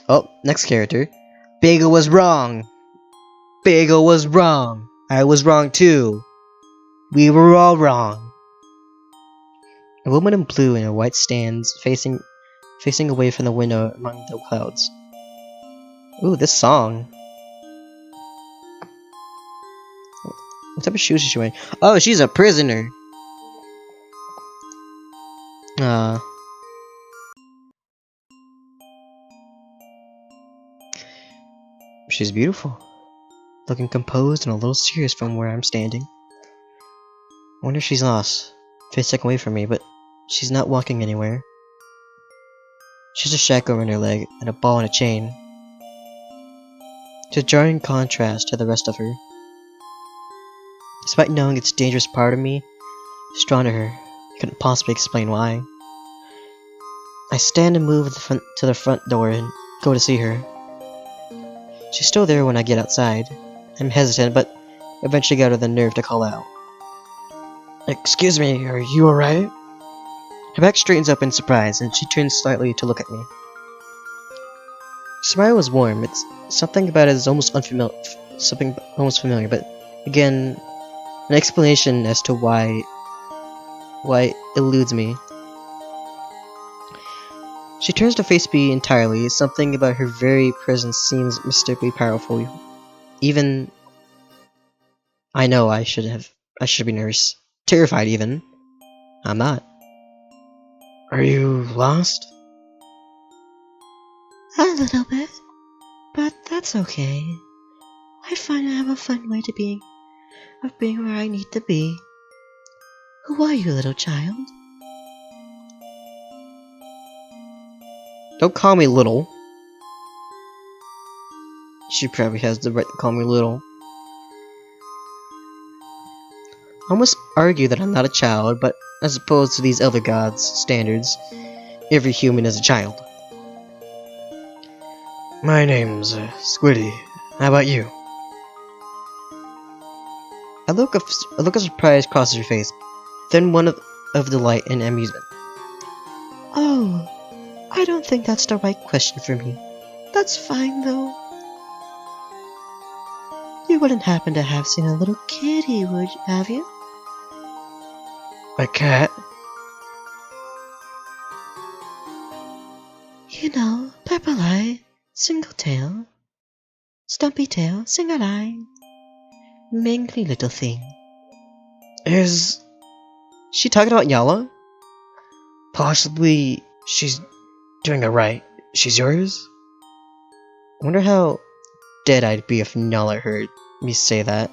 Oh, next character. Bagel was wrong! Bagel was wrong! I was wrong too! We were all wrong! A woman in blue and white stands facing away from the window among the clouds. Ooh, this song. What type of shoes is she wearing? Oh, she's a prisoner! She's beautiful. Looking composed and a little serious from where I'm standing. I wonder if she's lost. Facing away from me, but she's not walking anywhere. She has a shackle around her leg and a ball and a chain. It's a jarring contrast to the rest of her. Despite knowing it's a dangerous part of me, it's drawn to her. I couldn't possibly explain why. I stand and move to the front door and go to see her. She's still there when I get outside. I'm hesitant, but eventually got her the nerve to call out. Excuse me, are you alright? Her back straightens up in surprise, and she turns slightly to look at me. Her smile was warm. It's something about it is almost unfamiliar, something almost familiar. But again, an explanation as to why eludes me. She turns to face me entirely. Something about her very presence seems mystically powerful. Even I know I should be nervous, terrified even. I'm not. Are you lost? A little bit, but that's okay. I find I have a fun way of being where I need to be. Who are you, little child? Don't call me little. She probably has the right to call me little. I almost argue that I'm not a child, but as opposed to these other gods' standards, every human is a child. My name's Squiddy. How about you? A look of surprise crosses her face, then one of delight and amusement. Oh, I don't think that's the right question for me. That's fine though. You wouldn't happen to have seen a little kitty, have you? A cat? You know, purple eye, single tail, stumpy tail, single eye, mingly little thing. Is she talking about Nyala? Possibly she's doing it right. She's yours? I wonder how dead I'd be if Nyala heard me say that.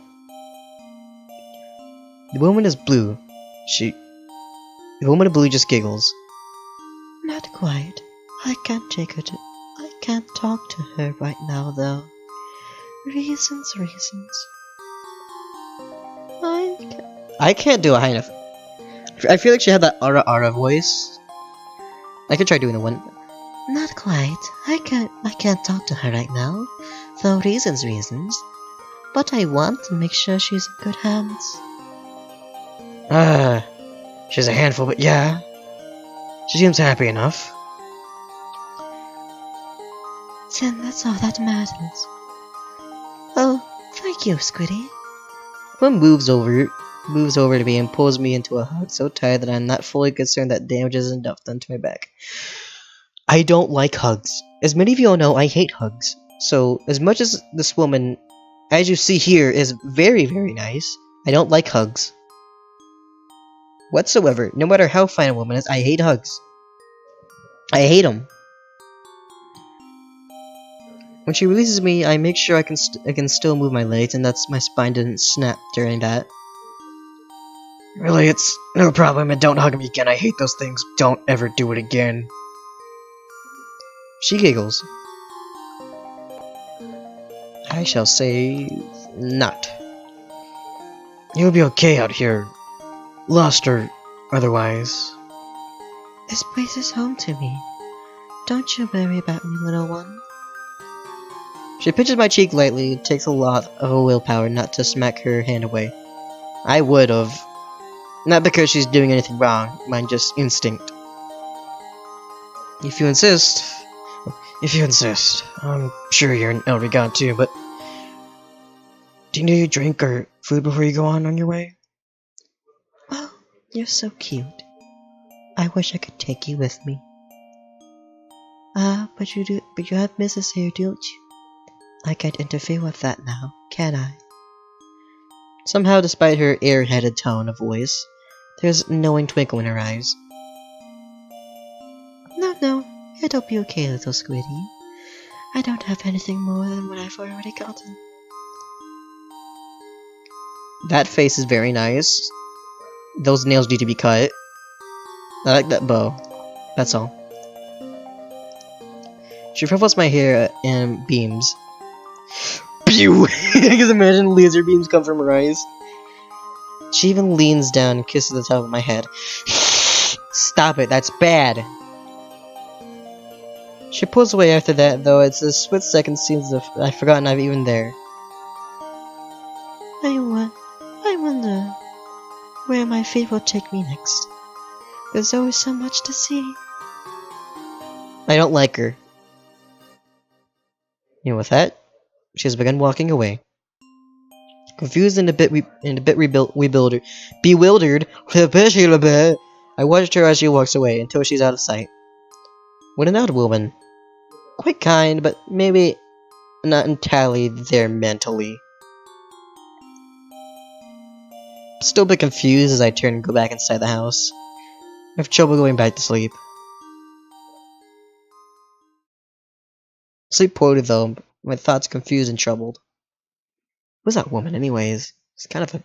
The woman is blue. The woman in blue just giggles. Not quite. I can't talk to her right now though. Reasons. I can't do a high enough. I feel like she had that Aria voice. I could try doing the one. Not quite. I can't talk to her right now. Though reasons. But I want to make sure she's in good hands. She's a handful, but yeah. She seems happy enough. Then that's all that matters. Oh, thank you, Squiddy. One moves over to me and pulls me into a hug so tight that I'm not fully concerned that damage isn't done to my back. I don't like hugs. As many of you all know, I hate hugs. So, as much as this woman, as you see here, is very, very nice, I don't like hugs. Whatsoever. No matter how fine a woman is, I hate hugs. I hate them. When she releases me, I make sure I can still move my legs, and that's my spine didn't snap during that. Really, it's no problem, and don't hug me again. I hate those things. Don't ever do it again. She giggles. I shall say not. You'll be okay out here. Lost or otherwise. This place is home to me. Don't you worry about me, little one. She pinches my cheek lightly. It takes a lot of willpower not to smack her hand away. I would've. Not because she's doing anything wrong, mine just instinct. If you insist, I'm sure you're an elder god too, but do you need a drink or food before you go on your way? Oh, you're so cute. I wish I could take you with me. But you have Mrs. here, don't you? I can't interfere with that now, can I? Somehow, despite her airheaded tone of voice, there's a knowing twinkle in her eyes. No, it'll be okay, little Squiddy. I don't have anything more than what I've already gotten. That face is very nice. Those nails need to be cut. I like that bow. That's all. She ruffles my hair and beams. Pew! I can imagine laser beams come from her eyes. She even leans down and kisses the top of my head. Stop it, that's bad! She pulls away after that, though it's a split second seems as if I've forgotten I'm even there. I wonder where my feet will take me next. There's always so much to see. I don't like her. You know, with that, she has begun walking away. Confused and a bit bewildered, I watched her as she walks away until she's out of sight. What an odd woman. Quite kind, but maybe not entirely there mentally. Still a bit confused as I turn and go back inside the house. I have trouble going back to sleep. Sleep poorly though, my thoughts confused and troubled. Who's that woman anyways? It's kind of a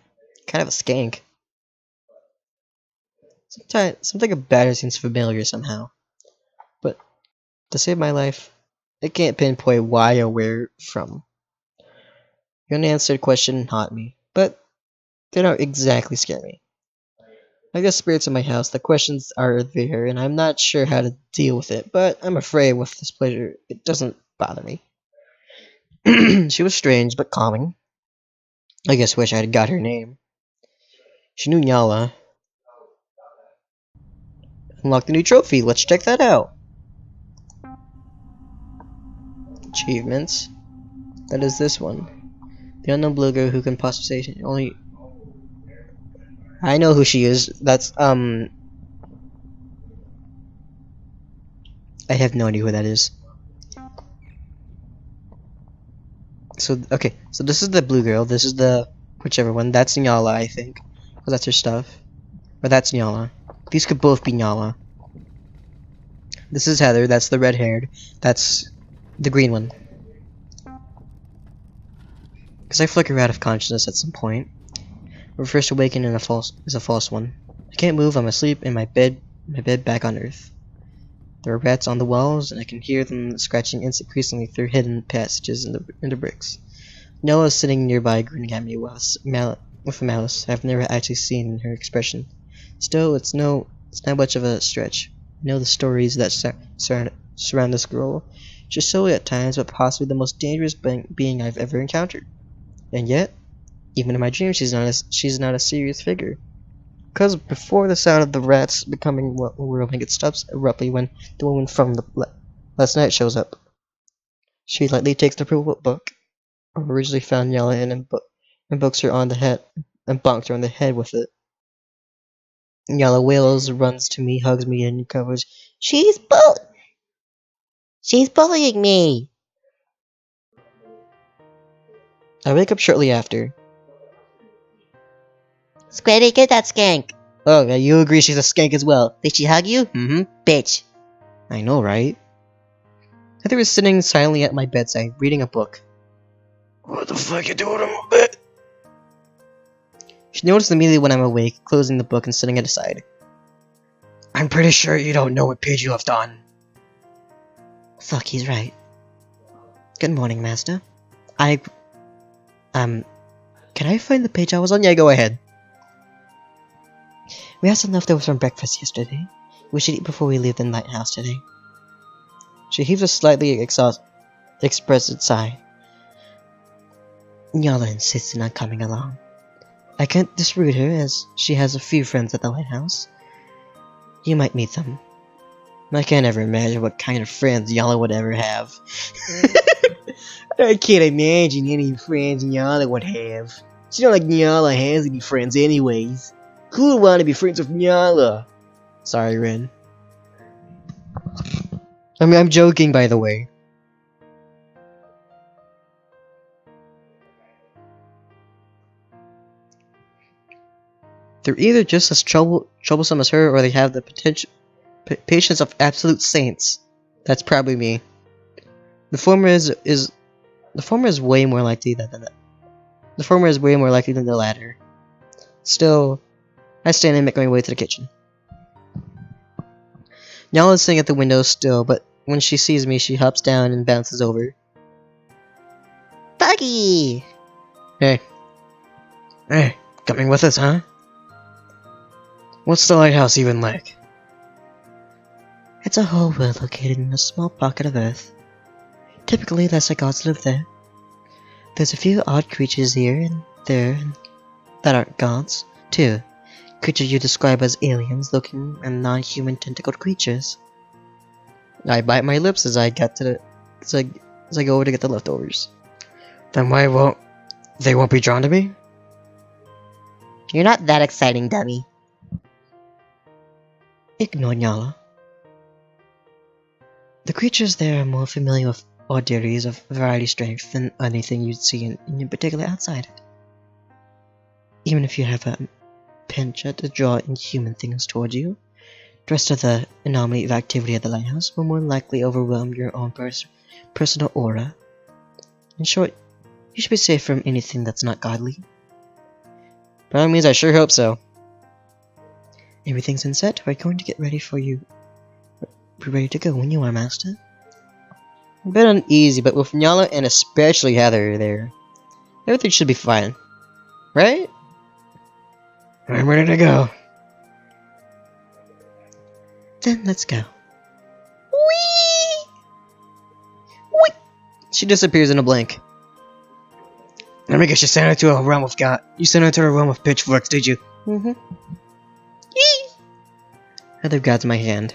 skank. Something about her seems familiar somehow. But to save my life, I can't pinpoint why or where from. Your unanswered question haunt me, but they don't exactly scare me. Like the spirits in my house, the questions are there, and I'm not sure how to deal with it, but I'm afraid with displeasure, it doesn't bother me. She was strange, but calming. I guess wish I had got her name. She knew Nyala. Unlocked a new trophy, let's check that out. Achievements. That is this one. The unknown blue girl who can possibly say only... I know who she is. That's, I have no idea who that is. So, okay. So this is the blue girl. This is the... whichever one. That's Nyala, I think. Because that's her stuff. Or that's Nyala. These could both be Nyala. This is Heather. That's the red-haired. That's the green one. Because I flicker out of consciousness at some point. My first awakening is a false one. I can't move. I'm asleep in my bed back on Earth. There are rats on the walls, and I can hear them scratching increasingly through hidden passages in the bricks. Noah is sitting nearby, grinning at me with a mouse. I've never actually seen her expression. Still, it's not much of a stretch. I know the stories that surround this girl. She's silly at times, but possibly the most dangerous being I've ever encountered. And yet, even in my dreams, she's not a serious figure. Because before the sound of the rats becoming whirling, it stops abruptly when the woman from last night shows up. She lightly takes the purple book I originally found Nyala in and bonks her on the head with it. Nyala wails, runs to me, hugs me, and covers. She's bullying me! I wake up shortly after. Squiddy, get that skank! Oh, yeah, you agree she's a skank as well. Did she hug you? Mm-hmm. Bitch. I know, right? Heather was sitting silently at my bedside, reading a book. What the fuck you doing in my bed? She noticed immediately when I'm awake, closing the book and setting it aside. I'm pretty sure you don't know what page you have done. Fuck, he's right. Good morning, Master. Can I find the page I was on? Yeah, go ahead. We have some leftovers from breakfast yesterday. We should eat before we leave the lighthouse today. She heaves a slightly expressive sigh. Nyala insisted on coming along. I can't dissuade her, as she has a few friends at the lighthouse. You might meet them. I can't ever imagine what kind of friends Nyala would ever have. I can't imagine any friends Nyala would have. It's not like Nyala has any friends anyways. Who would want to be friends with Nyala? Sorry, Ren. I'm joking, by the way. They're either just as troublesome as her, or they have the patience of absolute saints. That's probably me. The former is way more likely than the latter. Still, I stand and make my way to the kitchen. Nyala is sitting at the window still, but when she sees me, she hops down and bounces over. Buggy! Hey, coming with us, huh? What's the lighthouse even like? It's a whole world located in a small pocket of Earth. Typically, lesser gods live there. There's a few odd creatures here and there that aren't gods, too. creature you describe as aliens-looking and non-human tentacled creatures. I bite my lips as I get to the as I go over to get the leftovers. Then why won't they won't be drawn to me? You're not that exciting, dummy. Ignore Nyala. The creatures there are more familiar with oddities of variety strength than anything you'd see in particular outside it. Even if you have a penchant to draw inhuman things toward you, the rest of the anomaly of activity at the lighthouse will more likely overwhelm your own personal aura. In short, you should be safe from anything that's not godly. By all means, I sure hope so. Everything's been set. We're going to get ready for you. Be ready to go when you are, Master. I'm a bit uneasy, but with Nyala and especially Heather there, everything should be fine. Right? I'm ready to go. Then let's go. Whee! Whee! She disappears in a blink. Let me guess, you sent her to a realm of God. You sent her to a realm of pitchforks, did you? Mm-hmm. Yee! Heather grabs my hand.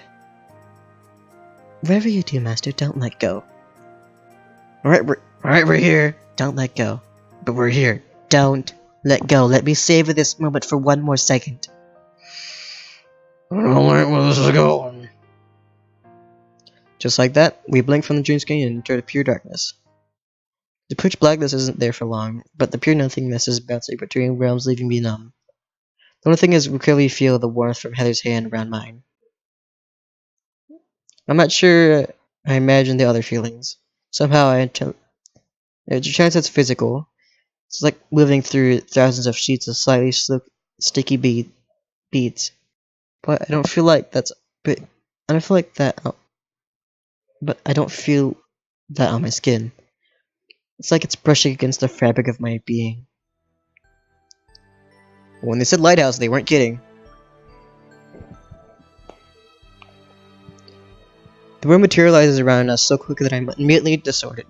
Whatever you do, Master, don't let go. Alright, we're here. Don't let go. But we're here. Don't let go. Let me savor this moment for one more second. I don't know where this is going. Just like that, we blink from the dreamscape and enter the pure darkness. The pitch blackness isn't there for long, but the pure nothingness is bouncing between realms, leaving me numb. The only thing is, we clearly feel the warmth from Heather's hand around mine. I'm not sure I imagine the other feelings. Somehow there's a chance it's physical. It's like living through thousands of sheets of slightly sticky beads. But I don't feel like that's. But I don't feel like that. But I don't feel that on my skin. It's like it's brushing against the fabric of my being. When they said lighthouse, they weren't kidding. The room materializes around us so quickly that I'm immediately disordered.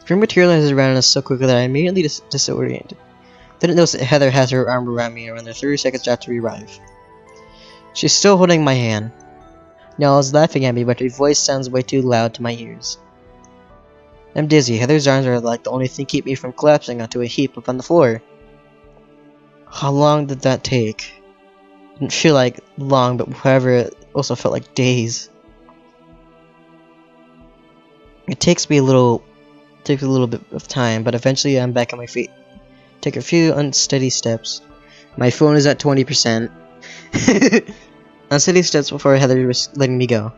The room materializes around us so quickly that I'm immediately disoriented. Didn't notice that Heather has her arm around me around the 30 seconds after we arrive. She's still holding my hand. Nyala's laughing at me, but her voice sounds way too loud to my ears. I'm dizzy. Heather's arms are like the only thing keep me from collapsing onto a heap up on the floor. How long did that take? Didn't feel like long, but however, it also felt like days. It takes a little bit of time, but eventually I'm back on my feet. Take a few unsteady steps. My phone is at 20%. Unsteady steps before Heather was letting me go.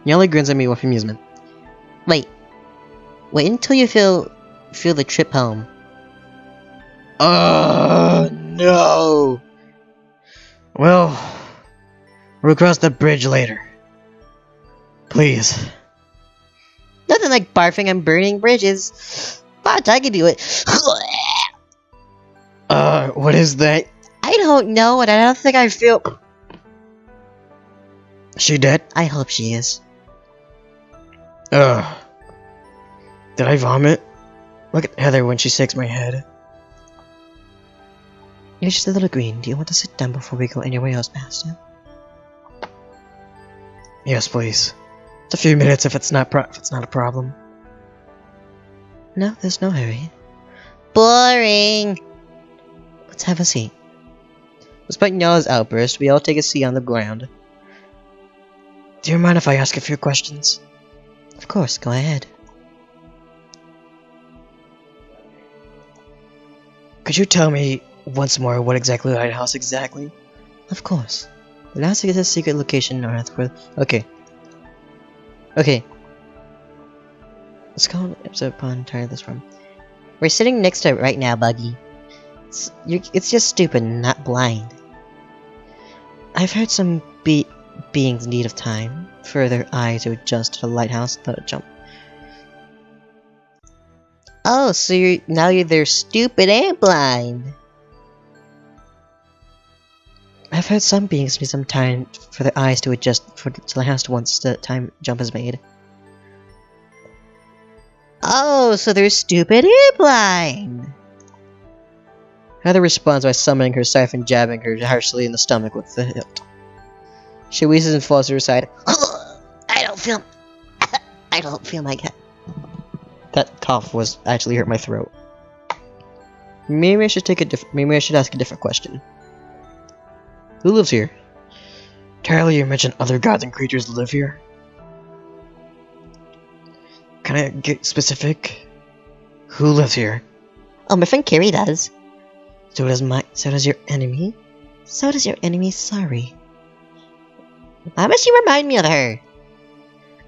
Nyala grins at me with amusement. Wait until you feel the trip home. No! Well, we'll cross the bridge later. Please. Nothing like barfing and burning bridges. But I can do it. What is that? I don't know, and I don't think I feel... She dead? I hope she is. Did I vomit? Look at Heather when she shakes my head. You're just a little green. Do you want to sit down before we go anywhere else, Master? Yes, please. It's a few minutes if it's not a problem. No, there's no hurry. Boring! Let's have a seat. Despite Nyala's outburst, we all take a seat on the ground. Do you mind if I ask a few questions? Of course, go ahead. Could you tell me once more what exactly the lighthouse exactly? Of course. The lighthouse is a secret location on Earth where... Okay. Let's call it episode upon entire this room. We're sitting next to it right now, Buggy. It's just stupid, not blind. I've heard some beings need of time for their eyes to adjust to the lighthouse without a jump. Oh, so you're they're stupid and blind. I've heard some beings need some time for their eyes to adjust to the house once the time jump is made. Oh, so they're stupid and blind. Heather responds by summoning her scythe and jabbing her harshly in the stomach with the hilt. She wheezes and falls to her side. I don't feel my cat. That cough was actually hurt my throat. Maybe I should ask a different question. Who lives here? Charlie, you mentioned other gods and creatures live here. Can I get specific? Who lives here? Oh, my friend Carrie does. So does your enemy? So does your enemy, sorry. Why must you remind me of her?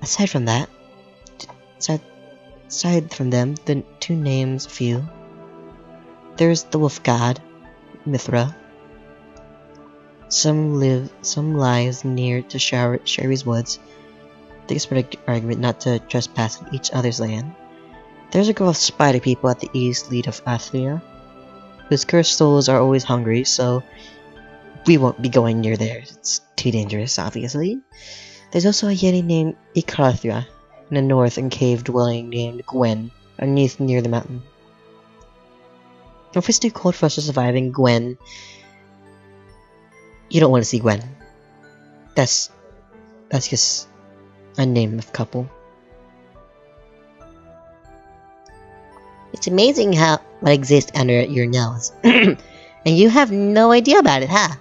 Aside from that, aside from them, the two names few. There's the wolf god, Mithra. Some lives near to Sherry's woods. They expect an argument not to trespass on each other's land. There's a group of spider people at the east lead of Aria, whose cursed souls are always hungry, so we won't be going near there. It's too dangerous, obviously. There's also a yeti named Ikarthia in the north and cave dwelling named Gwen underneath near the mountain. If it's too cold for us to survive in Gwen, you don't want to see Gwen. That's just a name of couple. It's amazing what exists under your nose. And you have no idea about it, huh?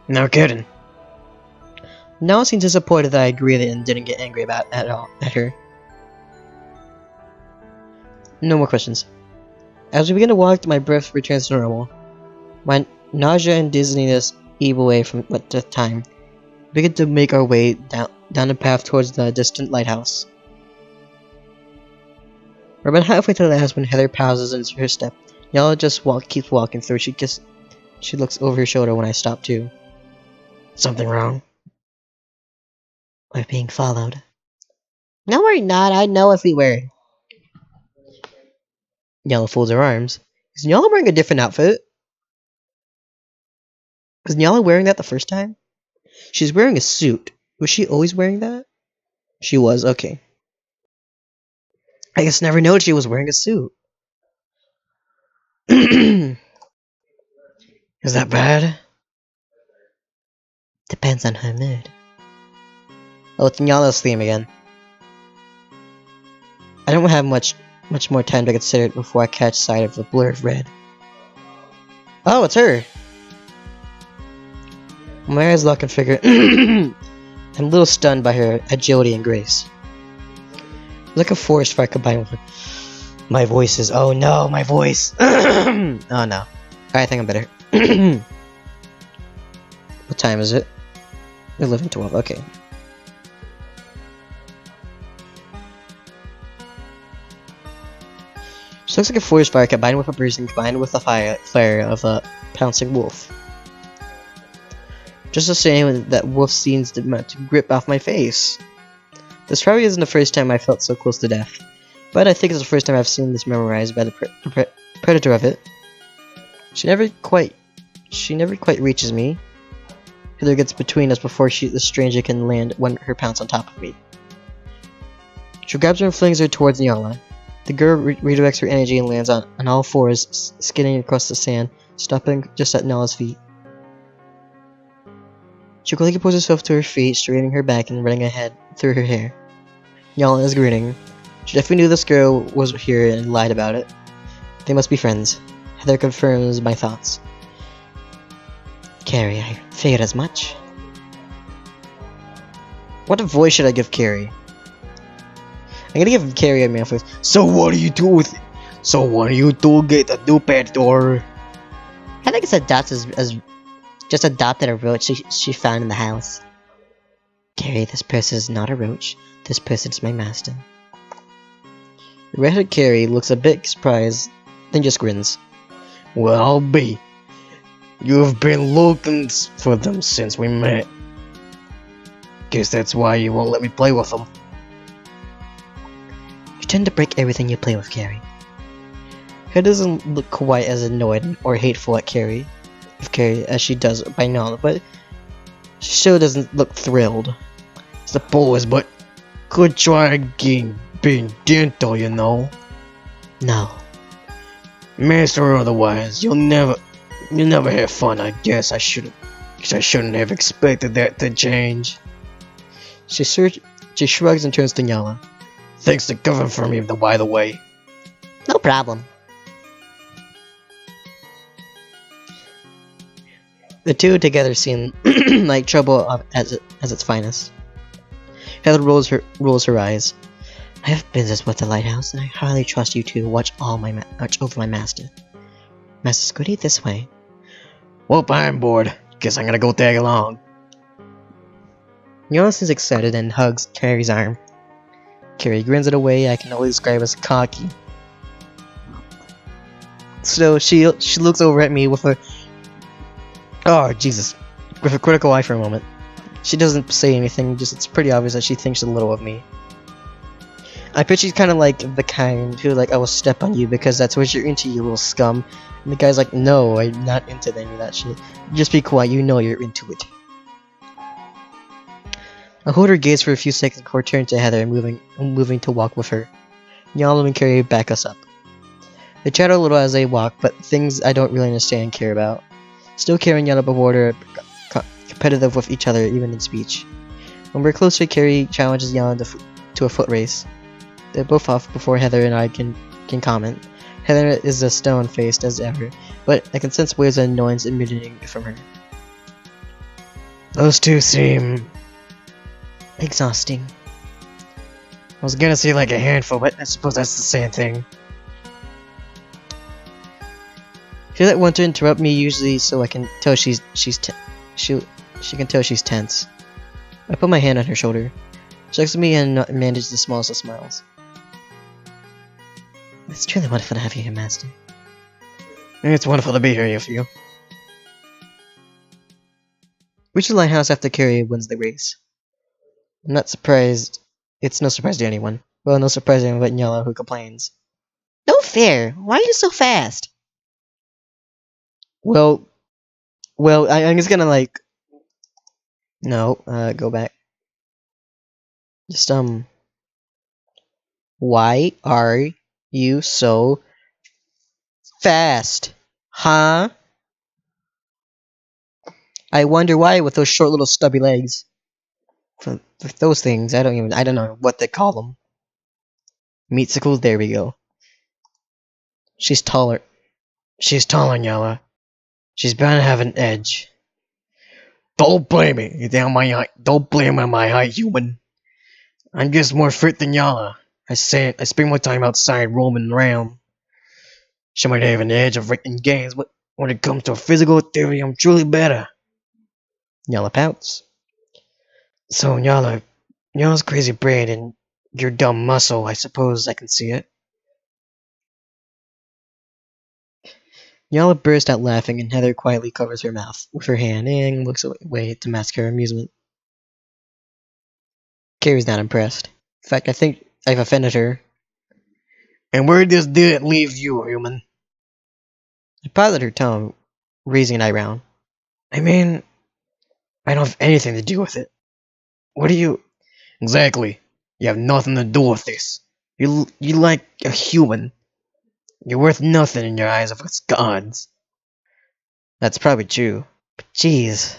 No kidding. Nyala seems disappointed that I agreed and didn't get angry at her. No more questions. As we begin to walk, my breath returns to normal. My nausea and dizziness ebb away from the time. We begin to make our way down the path towards the distant lighthouse. We're about halfway to the lighthouse when Heather pauses in her step. Nyala just keeps walking through. She looks over her shoulder when I stop too. Something wrong? We're being followed. No, we're not. I know if we were. Nyala folds her arms. Is Nyala wearing a different outfit? Was Nyala wearing that the first time? She's wearing a suit. Was she always wearing that? She was, okay. I guess never noticed she was wearing a suit. Is that bad? Depends on her mood. Oh, it's Nyala's theme again. I don't have much more time to consider it before I catch sight of a blur of red. Oh, it's her! My eyes lock and figure. I'm a little stunned by her agility and grace. It's like a forest fire combined with my voices. Oh no, my voice! Oh no. Alright, I think I'm better. What time is it? 11:12, okay. She looks like a forest fire combined with a person combined with the fire of a pouncing wolf. Just the same, that wolf seems to grip off my face. This probably isn't the first time I felt so close to death, but I think it's the first time I've seen this memorized by the predator of it. She never quite reaches me. Heather gets between us before the stranger can land her pounce on top of me. She grabs her and flings her towards Nyala. The girl redirects her energy and lands on all fours, skidding across the sand, stopping just at Nyala's feet. She quickly pulls herself to her feet, straightening her back and running ahead through her hair. Nyala is grinning. She definitely knew this girl was here and lied about it. They must be friends. Heather confirms my thoughts. Carrie, I figured as much. What voice should I give Carrie? I'm gonna give Carrie a man voice. So what do you do with it? So what do you do get a new pet or? I think it's just adopted a roach she found in the house. Carrie, this person is not a roach. This person is my master. Redhead Carrie looks a bit surprised, then just grins. Well, B, you've been looking for them since we met. Guess that's why you won't let me play with them. She tend to break everything you play with, Carrie. Heather doesn't look quite as annoyed or hateful at Carrie as she does by now, but she still doesn't look thrilled. Suppose, but could try again being gentle, you know. No. Master or otherwise, you'll never have fun. I guess I shouldn't have expected that to change. She shrugs and turns to Nyala. Thanks to cover for me, by the way. No problem. The two together seem like trouble as its finest. Heather rolls her eyes. I have business with the lighthouse, and I highly trust you to watch over my master. Master Squiddy, this way. Well, I'm bored. Guess I'm gonna go tag along. Nyala seems excited and hugs Carrie's arm. Carrie grins in a way I can only describe as cocky. So she looks over at me with a with a critical eye for a moment. She doesn't say anything, just it's pretty obvious that she thinks a little of me. I bet she's kind of like the kind who I will step on you because that's what you're into, you little scum. And the guy's like, no, I'm not into any of that shit. Just be quiet, you know you're into it. I hold her gaze for a few seconds before turning to Heather and moving to walk with her. Nyala and Carrie back us up. They chat a little as they walk, but things I don't really understand and care about. Still Carrie and Nyala before are competitive with each other, even in speech. When we're closer, Carrie challenges Nyala to a foot race. They're both off before Heather and I can comment. Heather is as stone-faced as ever, but I can sense waves of annoyance emanating from her. Those two seem exhausting. I was gonna say like a handful, but I suppose that's the same thing. She doesn't want to interrupt me usually, so I can tell she can tell she's tense. I put my hand on her shoulder. She looks at me and manages the smallest of smiles. It's truly wonderful to have you here, Master. It's wonderful to be here with you. Reach the lighthouse after Carrie wins the race. I'm not surprised. It's no surprise to anyone. Well, no surprise to anyone but Nyala, who complains. No fair! Why are you so fast? Well, I'm just gonna no, go back. Just, why are you so fast? Huh? I wonder why with those short little stubby legs. For those things, I don't know what they call them. Meatsicles, there we go. She's taller. She's taller, Nyala. She's bound to have an edge. Don't blame me. You're down my height. Don't blame me on my height, human. I'm just more fit than Nyala. I spend my time outside roaming around. She might have an edge of written games, but when it comes to physical theory, I'm truly better. Nyala pouts. So, Nyala's crazy brain and your dumb muscle, I suppose I can see it. Nyala burst out laughing, and Heather quietly covers her mouth with her hand and looks away to mask her amusement. Carrie's not impressed. In fact, I think I've offended her. And where does that leave you, human? I piloted her tone, raising an eyebrow. I mean, I don't have anything to do with it. What do you... Exactly. You have nothing to do with this. You like a human. You're worth nothing in your eyes of us gods. That's probably true. But jeez,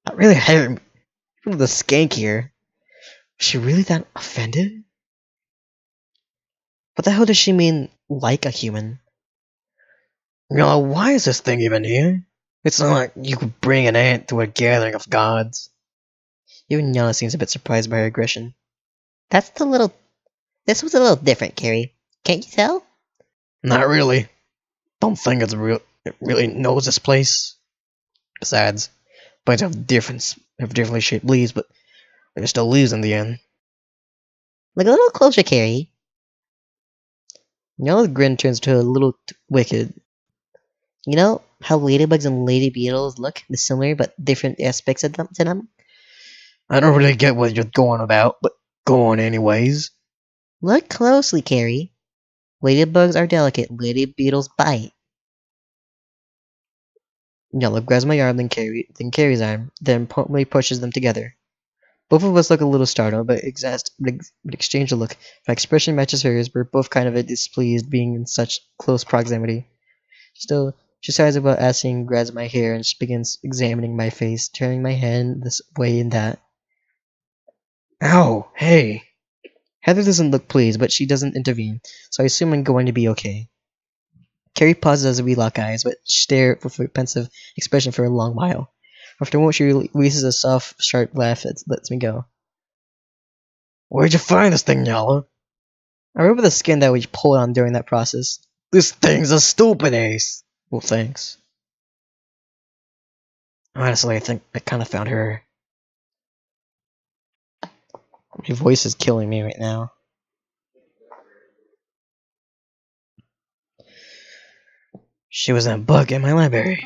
that really hurt me. Even the skank here. Was she really that offended? What the hell does she mean, like a human? Why is this thing even here? It's not like you could bring an ant to a gathering of gods. Even Nyala seems a bit surprised by her aggression. This was a little different, Carrie. Can't you tell? Not really. Don't think it really knows this place. Besides, plants have differently shaped leaves, but they're still leaves in the end. Look a little closer, Carrie. Nyala's grin turns to a little wicked. You know how ladybugs and lady beetles look similar but different aspects of them? I don't really get what you're going about, but go on anyways. Look closely, Carrie. Ladybugs are delicate. Lady beetles bite. Nyala grabs my arm, then Carrie's arm, then promptly pushes them together. Both of us look a little startled, but exchange a look. My expression matches hers. We're both kind of displeased being in such close proximity. Still, she sighs about asking, grabs my hair, and she begins examining my face, turning my head this way and that. Ow! Hey! Heather doesn't look pleased, but she doesn't intervene, so I assume I'm going to be okay. Carrie pauses as we lock eyes, but stare with a pensive expression for a long while. After a moment, she releases a soft, sharp laugh that lets me go. Where'd you find this thing, Nyala? I remember the skin that we pulled on during that process. This thing's a stupid ace! Well, thanks. Honestly, I think I kind of found her. My voice is killing me right now. She was in a book in my library.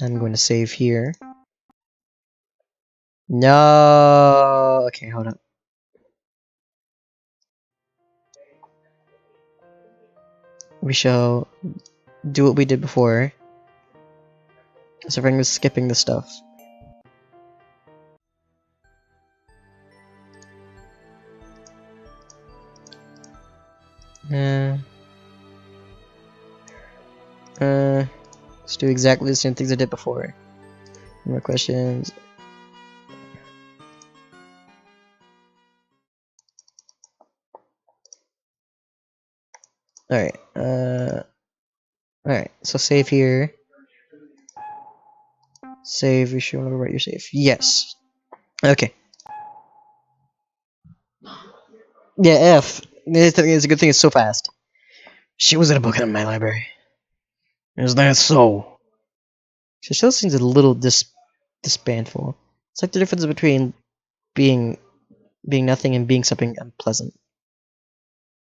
I'm going to save here. No. Okay, hold up. We shall do what we did before. So if I'm skipping the stuff. Let's do exactly the same things I did before. More questions. Alright, alright, so save here. Save, you sure want to write your save? Yes. Okay. Yeah, F. It's a good thing it's so fast. She was in a book in my library. Is that so? She still seems a little disbandful. It's like the difference between being nothing and being something unpleasant.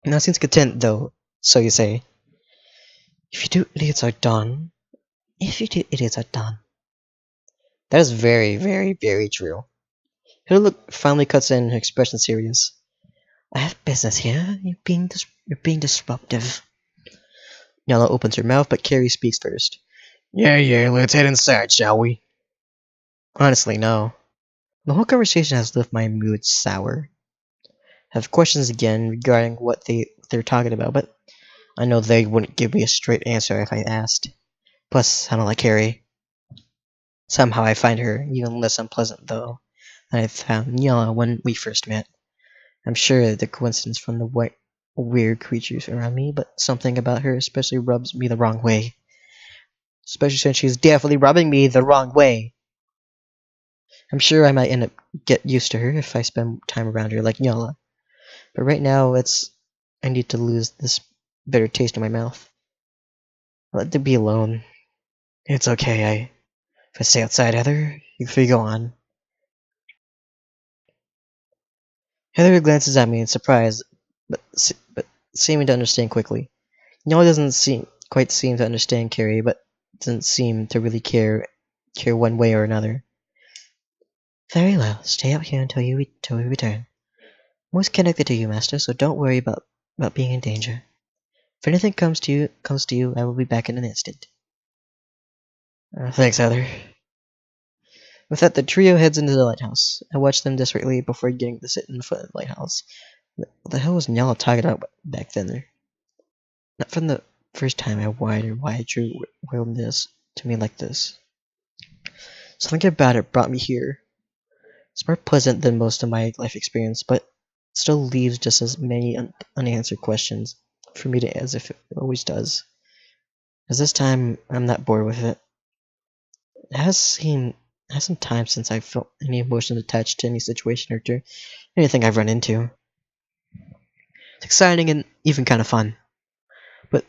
Now seems content though, so you say. If you do, idiots are done. If you do, idiots are done. That is very, very, very true. Her look finally cuts in, her expression serious. I have business here. You're being disruptive. Nyala opens her mouth, but Carrie speaks first. Yeah, let's head inside, shall we? Honestly, no. The whole conversation has left my mood sour. I have questions again regarding what they're talking about, but I know they wouldn't give me a straight answer if I asked. Plus, I don't like Carrie. Somehow I find her even less unpleasant, though, than I found Nyala when we first met. I'm sure the coincidence from the weird creatures around me, but something about her especially rubs me the wrong way. Especially since she's definitely rubbing me the wrong way. I'm sure I might end up get used to her if I spend time around her like Nyala. But right now, I need to lose this bitter taste in my mouth. Let them be alone. It's okay, if I stay outside, Heather, you three go on. Heather glances at me in surprise, but seeming to understand quickly. Nyala doesn't quite seem to understand Carrie, but doesn't seem to really care one way or another. Very well, stay out here until we return. Most connected to you, Master, so don't worry about being in danger. If anything comes to you, I will be back in an instant. Thanks, Heather. With that, the trio heads into the lighthouse. I watch them desperately before getting to sit in front of the lighthouse. What the hell was Nyala talking about back then? Not from the first time I wondered why it drew this to me like this. Something about it brought me here. It's more pleasant than most of my life experience, but still leaves just as many unanswered questions for me to as if it always does. As this time, I'm not bored with it. It has some time since I felt any emotions attached to any situation or to anything I've run into. It's exciting and even kind of fun, but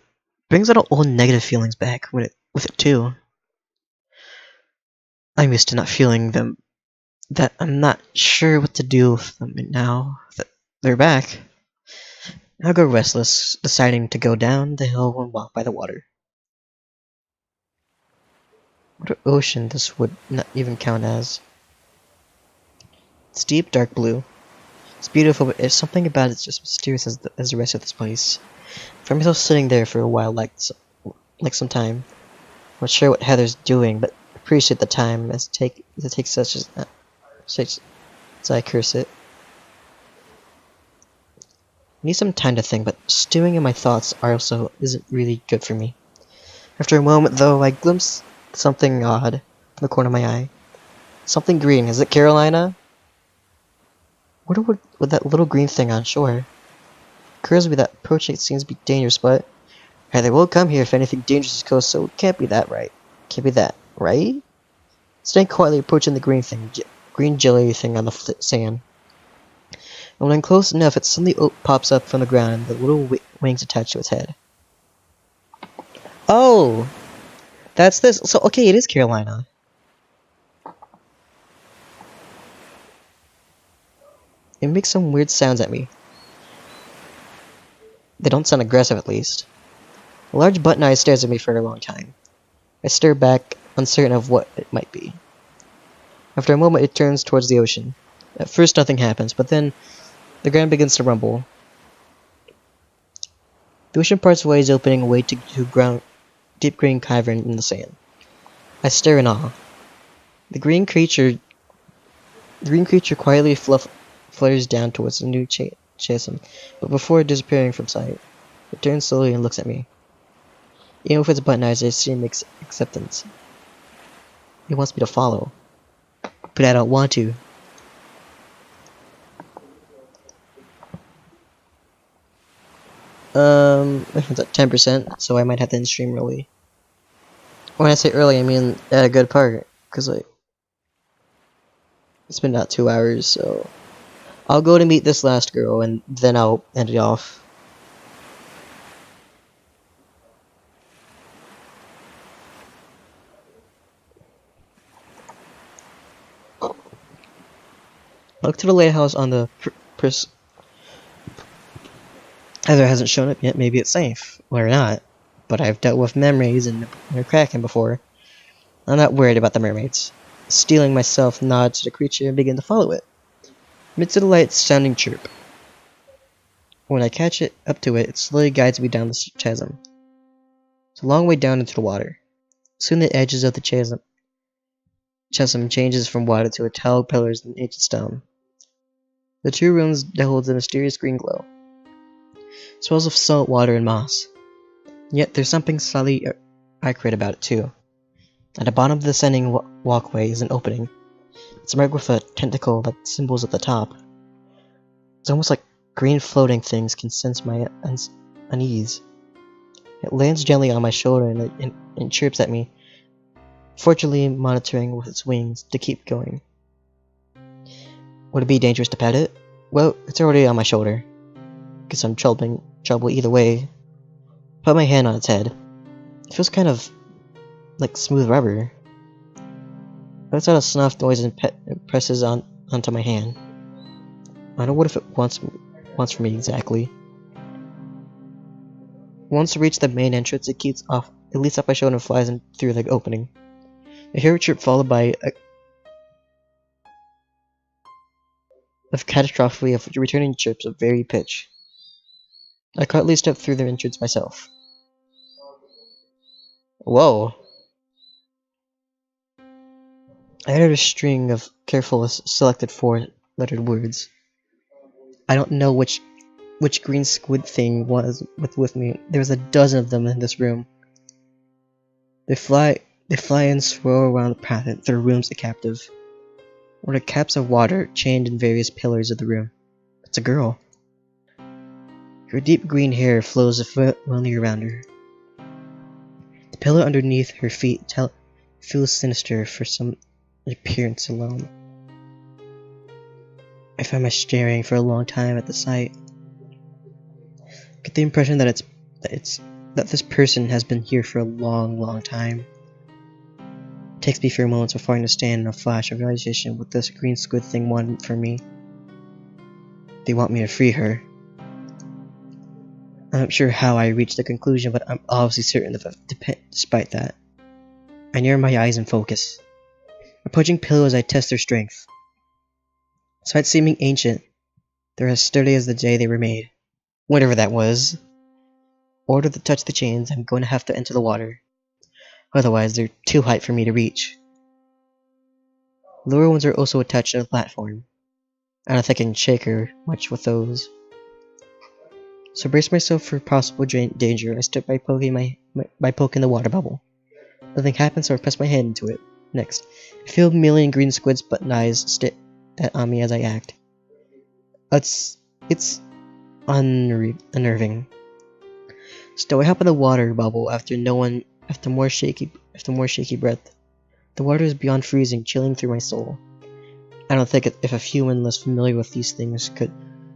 brings a lot of old negative feelings back with it too. I'm used to not feeling them. That I'm not sure what to do with them now that they're back. I go restless, deciding to go down the hill and walk by the water. What ocean this would not even count as. It's deep dark blue. It's beautiful, but there's something about it that's just mysterious as the rest of this place. I find myself sitting there for a while, like some time. I'm not sure what Heather's doing, but appreciate the time as it takes such as I curse it. I need some time to think, but stewing in my thoughts also isn't really good for me. After a moment, though, I glimpse something odd in the corner of my eye. Something green. Is it Carolina? What with that little green thing on shore? Occurs to me that approaching it seems to be dangerous, but hey, they will come here if anything dangerous is close, so it can't be that, right? Can't be that, right? Staying quietly approaching the green jelly thing on the sand. And when I'm close enough, it suddenly pops up from the ground and the little wings attached to its head. Oh! That's this. So, okay, it is Carolina. It makes some weird sounds at me. They don't sound aggressive, at least. A large button eye stares at me for a long time. I stare back, uncertain of what it might be. After a moment, it turns towards the ocean. At first, nothing happens, but then the ground begins to rumble. The ocean parts ways, opening away to deep green cavern in the sand. I stare in awe. The green creature quietly flutters down towards the new chasm, but before disappearing from sight, it turns slowly and looks at me. Even with its button eyes, I see acceptance. It wants me to follow, but I don't want to. It's at 10%, so I might have to end stream early. When I say early, I mean at a good part, because like it's been about 2 hours, so I'll go to meet this last girl and then I'll end it off. Look to the lighthouse on the Heather hasn't shown up yet. Maybe it's safe or not, but I've dealt with memories and they're cracking before. I'm not worried about the mermaids. Stealing myself, nod to the creature and begin to follow it. Amidst the light sounding chirp. When I catch it up to it, it slowly guides me down the chasm. It's a long way down into the water. Soon the edges of the chasm changes from water to a tall pillars and ancient stone. The two rooms that holds a mysterious green glow. It smells of salt water and moss. Yet there's something slightly accurate about it too. At the bottom of the ascending walkway is an opening. It's marked with a tentacle like symbols at the top. It's almost like green floating things can sense my unease. It lands gently on my shoulder and chirps at me, fortunately monitoring with its wings to keep going. Would it be dangerous to pet it? Well, it's already on my shoulder. Guess I'm trouble either way. Put my hand on its head. It feels kind of like smooth rubber. It lets out a snuff noise and presses onto my hand. I don't know what it wants from me exactly. Once I reach the main entrance, it leaps off my shoulder and flies in through the opening. I hear a chirp followed by catastrophically of returning chirps of varied pitch. I quietly step through the entrance myself. Whoa! I uttered a string of carefully selected 4-lettered words. I don't know which green squid thing was with me. There was a dozen of them in this room. They fly and swirl around the path in their rooms a captive. Or the caps of water chained in various pillars of the room. It's a girl. Her deep green hair flows fluently around her. The pillar underneath her feet feels sinister for some appearance alone. I find myself staring for a long time at the sight. I get the impression that this person has been here for a long, long time. It takes me a few moments before I understand in a flash of realization what this green squid thing wanted from me. They want me to free her. I'm not sure how I reached the conclusion, but I'm obviously certain of it despite that. I narrow my eyes and focus. Approaching pillows, I test their strength. Despite seeming ancient, They're as sturdy as the day they were made. Whatever that was. Order to touch the chains, I'm going to have to enter the water. Otherwise, they're too high for me to reach. Lower ones are also attached to the platform. I don't think I can shake her much with those. So brace myself for possible danger. I start by poking poking the water bubble. Nothing happens, so I press my hand into it. Next, I feel a million green squid's button eyes stare on me as I act. It's unnerving. Still, I hop in the water bubble after more shaky breath. The water is beyond freezing, chilling through my soul. I don't think if a human less familiar with these things could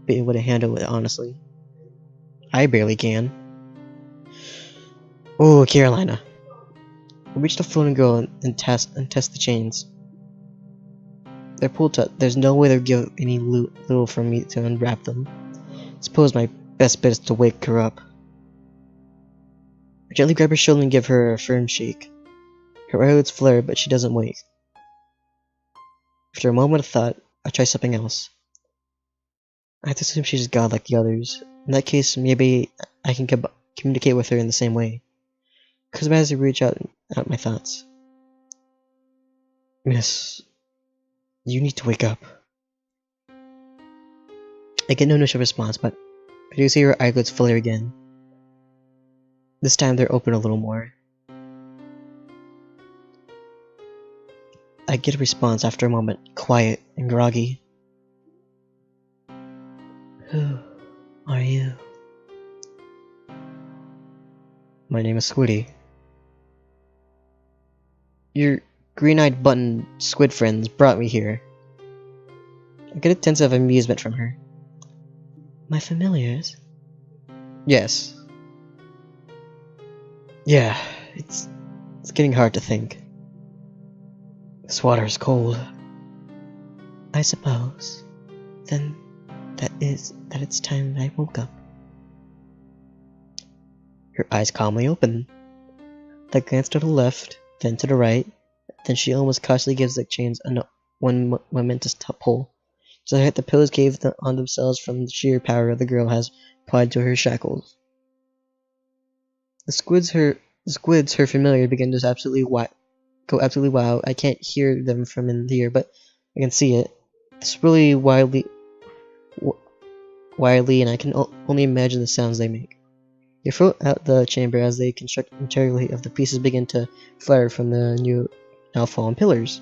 be able to handle it honestly. I barely can. Oh, Carolina. I reach the floating girl and test the chains. They're pulled tight. There's no way they'll give any little for me to unwrap them. Suppose my best bet is to wake her up. I gently grab her shoulder and give her a firm shake. Her eyelids flare, but she doesn't wake. After a moment of thought, I try something else. I have to assume she's God like the others. In that case, maybe I can communicate with her in the same way. Because as I reach out my thoughts. Miss, you need to wake up. I get no initial response, but I do see her eyelids flare again. This time they're open a little more. I get a response after a moment, quiet and groggy. Who are you? My name is Squiddy. Your green-eyed button squid friends brought me here. I get a sense of amusement from her. My familiars? Yes. Yeah, it's getting hard to think. This water is cold. I suppose. Then that it's time I woke up. Her eyes calmly open. I glance to the left, then to the right, then she almost cautiously gives the chains one momentous pull. So that the pillows cave on themselves from the sheer power the girl has applied to her shackles. The squids, her familiar, begin to go absolutely wild. I can't hear them from in here, but I can see it. It's really wildly, and I can only imagine the sounds they make. They float out the chamber as they construct entirely of the pieces begin to flare from the now fallen pillars.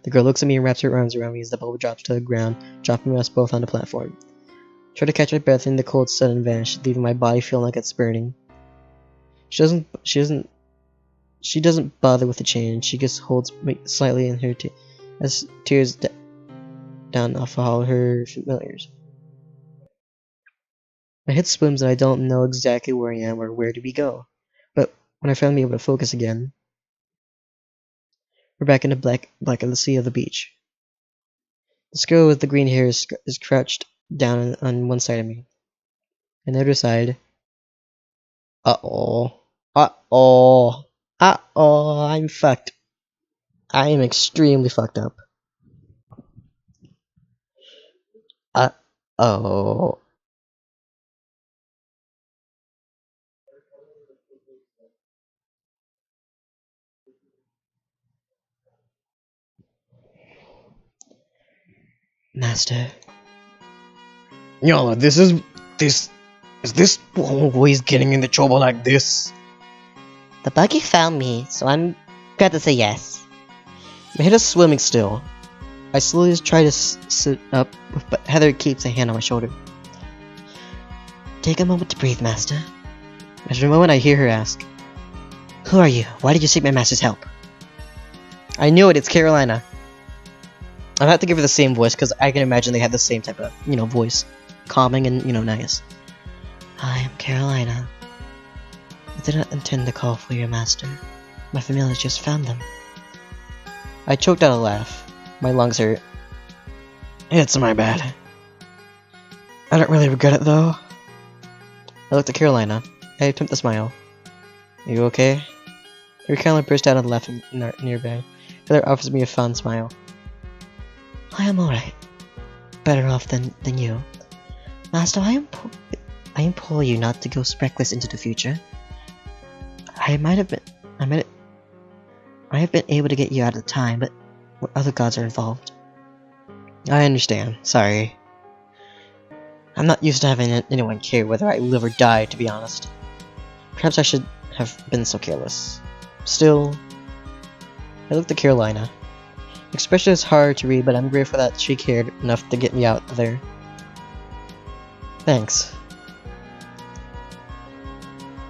The girl looks at me and wraps her arms around me as the bubble drops to the ground, dropping us both on the platform. I try to catch my breath and the cold sudden vanish, leaving my body feeling like it's burning. She doesn't bother with the chain. She just holds me slightly in her as tears down off all her familiars. My head swims and I don't know exactly where I am or where do we go. But when I finally able to focus again, we're back in the black of the sea of the beach. This girl with the green hair is crouched down on one side of me. On the other side, uh-oh, I'm fucked. I am extremely fucked up. Uh-oh. Master. Nyala, is this always getting into trouble like this? The buggy found me, so I'm got to say yes. My head is swimming still. I slowly try to sit up, but Heather keeps a hand on my shoulder. Take a moment to breathe, Master. After a moment, I hear her ask, Who are you? Why did you seek my master's help? I knew it, it's Carolina. I'll have to give her the same voice, because I can imagine they have the same type of, voice. Calming and, nice. I am Carolina. I did not intend to call for your master. My familiars just found them. I choked out a laugh. My lungs hurt. It's my bad. I don't really regret it, though. I looked at Carolina. I attempted to smile. Are you okay? Her Carolina burst out and laughed nearby. Heather offers me a fond smile. I am alright. better off than you. Master, I implore you not to go reckless into the future. I might have been able to get you out of time, but other gods are involved. I understand. Sorry. I'm not used to having anyone care whether I live or die, to be honest. Perhaps I should have been so careless. Still, I looked at Carolina. The expression is hard to read, but I'm grateful that she cared enough to get me out of there. Thanks.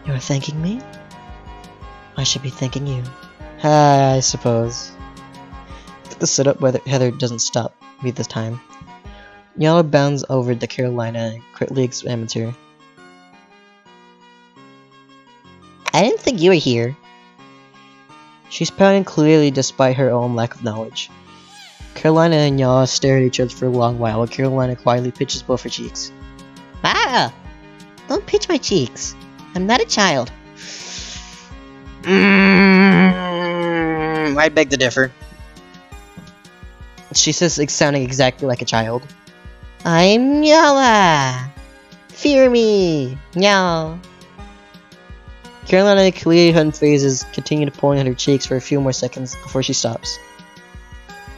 You're thanking me? I should be thanking you. I suppose. Get the setup whether Heather doesn't stop me this time. Nyala bounds over to Carolina and quickly examines her. I didn't think you were here. She's pouting clearly despite her own lack of knowledge. Carolina and Nyala stare at each other for a long while Carolina quietly pinches both her cheeks. Ah! Don't pinch my cheeks. I'm not a child. I beg to differ. She says, sounding exactly like a child. I'm Nyala! Fear me! Meow! Carolina clearly unfazed continued pulling at her cheeks for a few more seconds before she stops.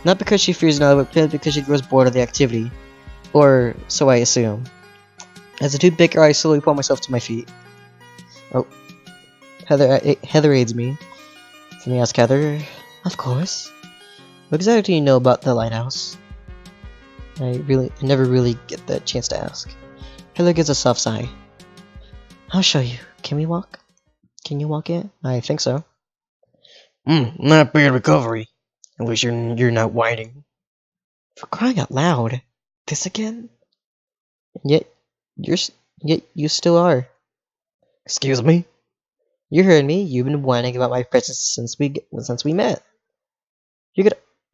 Not because she fears Nyala, but because she grows bored of the activity. Or so I assume. As the two bicker, I slowly pull myself to my feet. Oh. Heather aids me. Let me ask Heather. Of course. What exactly do you know about the lighthouse? I never really get the chance to ask. Heather gives a soft sigh. I'll show you. Can we walk? Can you walk it? I think so. Not bad recovery. At least you're not whining. For crying out loud. This again? Yet you still are. Excuse me? You heard me. You've been whining about my presence since we met. You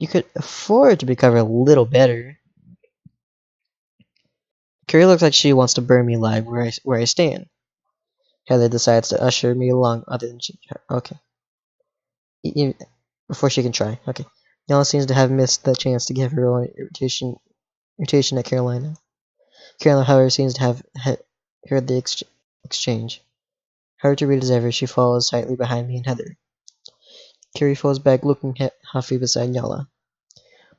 could afford to recover a little better. Carrie looks like she wants to burn me alive where I stand. Heather decides to usher me along. Okay. Before she can try. Okay. Nyala seems to have missed the chance to give her own irritation at Carolina. Carolina, however, seems to have heard the exchange. Hard to read as ever, she follows tightly behind me and Heather. Carrie falls back, looking huffy beside Nyala.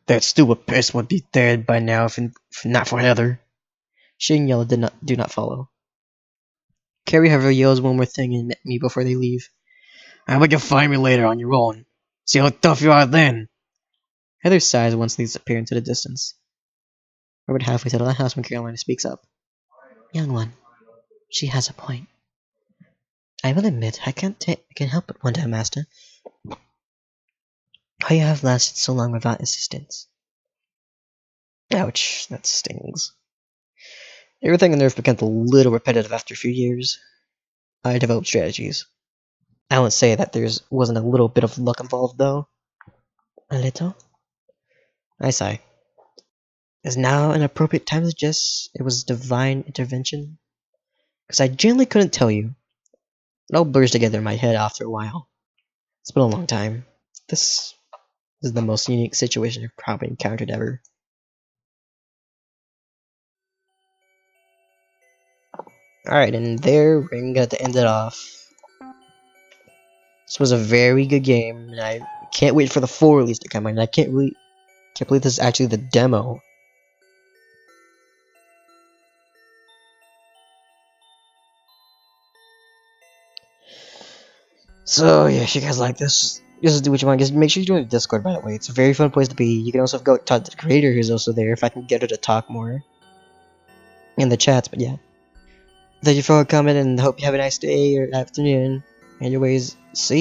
That stupid pest would be dead by now if not for Heather. She and Nyala do not follow. Carrie, however, yells one more thing and met me before they leave. I bet you'll find me later on your own. See how tough you are then. Heather sighs once they disappear into the distance. We're about halfway to the lighthouse when Carolina speaks up. Young one, she has a point. I will admit, I can't help but wonder, Master, how you have lasted so long without assistance. Ouch, that stings. Everything on Earth becomes a little repetitive after a few years. I developed strategies. I won't say that there wasn't a little bit of luck involved, though. A little? I sigh. Is now an appropriate time to suggest it was divine intervention? Because I genuinely couldn't tell you. It all blurs together in my head after a while. It's been a long time. This is the most unique situation I've probably encountered ever. Alright, and there we're going to end it off. This was a very good game, and I can't wait for the full release to come in. I can't believe this is actually the demo. So yeah, if you guys like this, just do what you want. Just make sure you join the Discord, by the way. It's a very fun place to be. You can also go talk to the creator who's also there if I can get her to talk more in the chats, but yeah. Thank you for coming and hope you have a nice day or afternoon. Anyways, see you.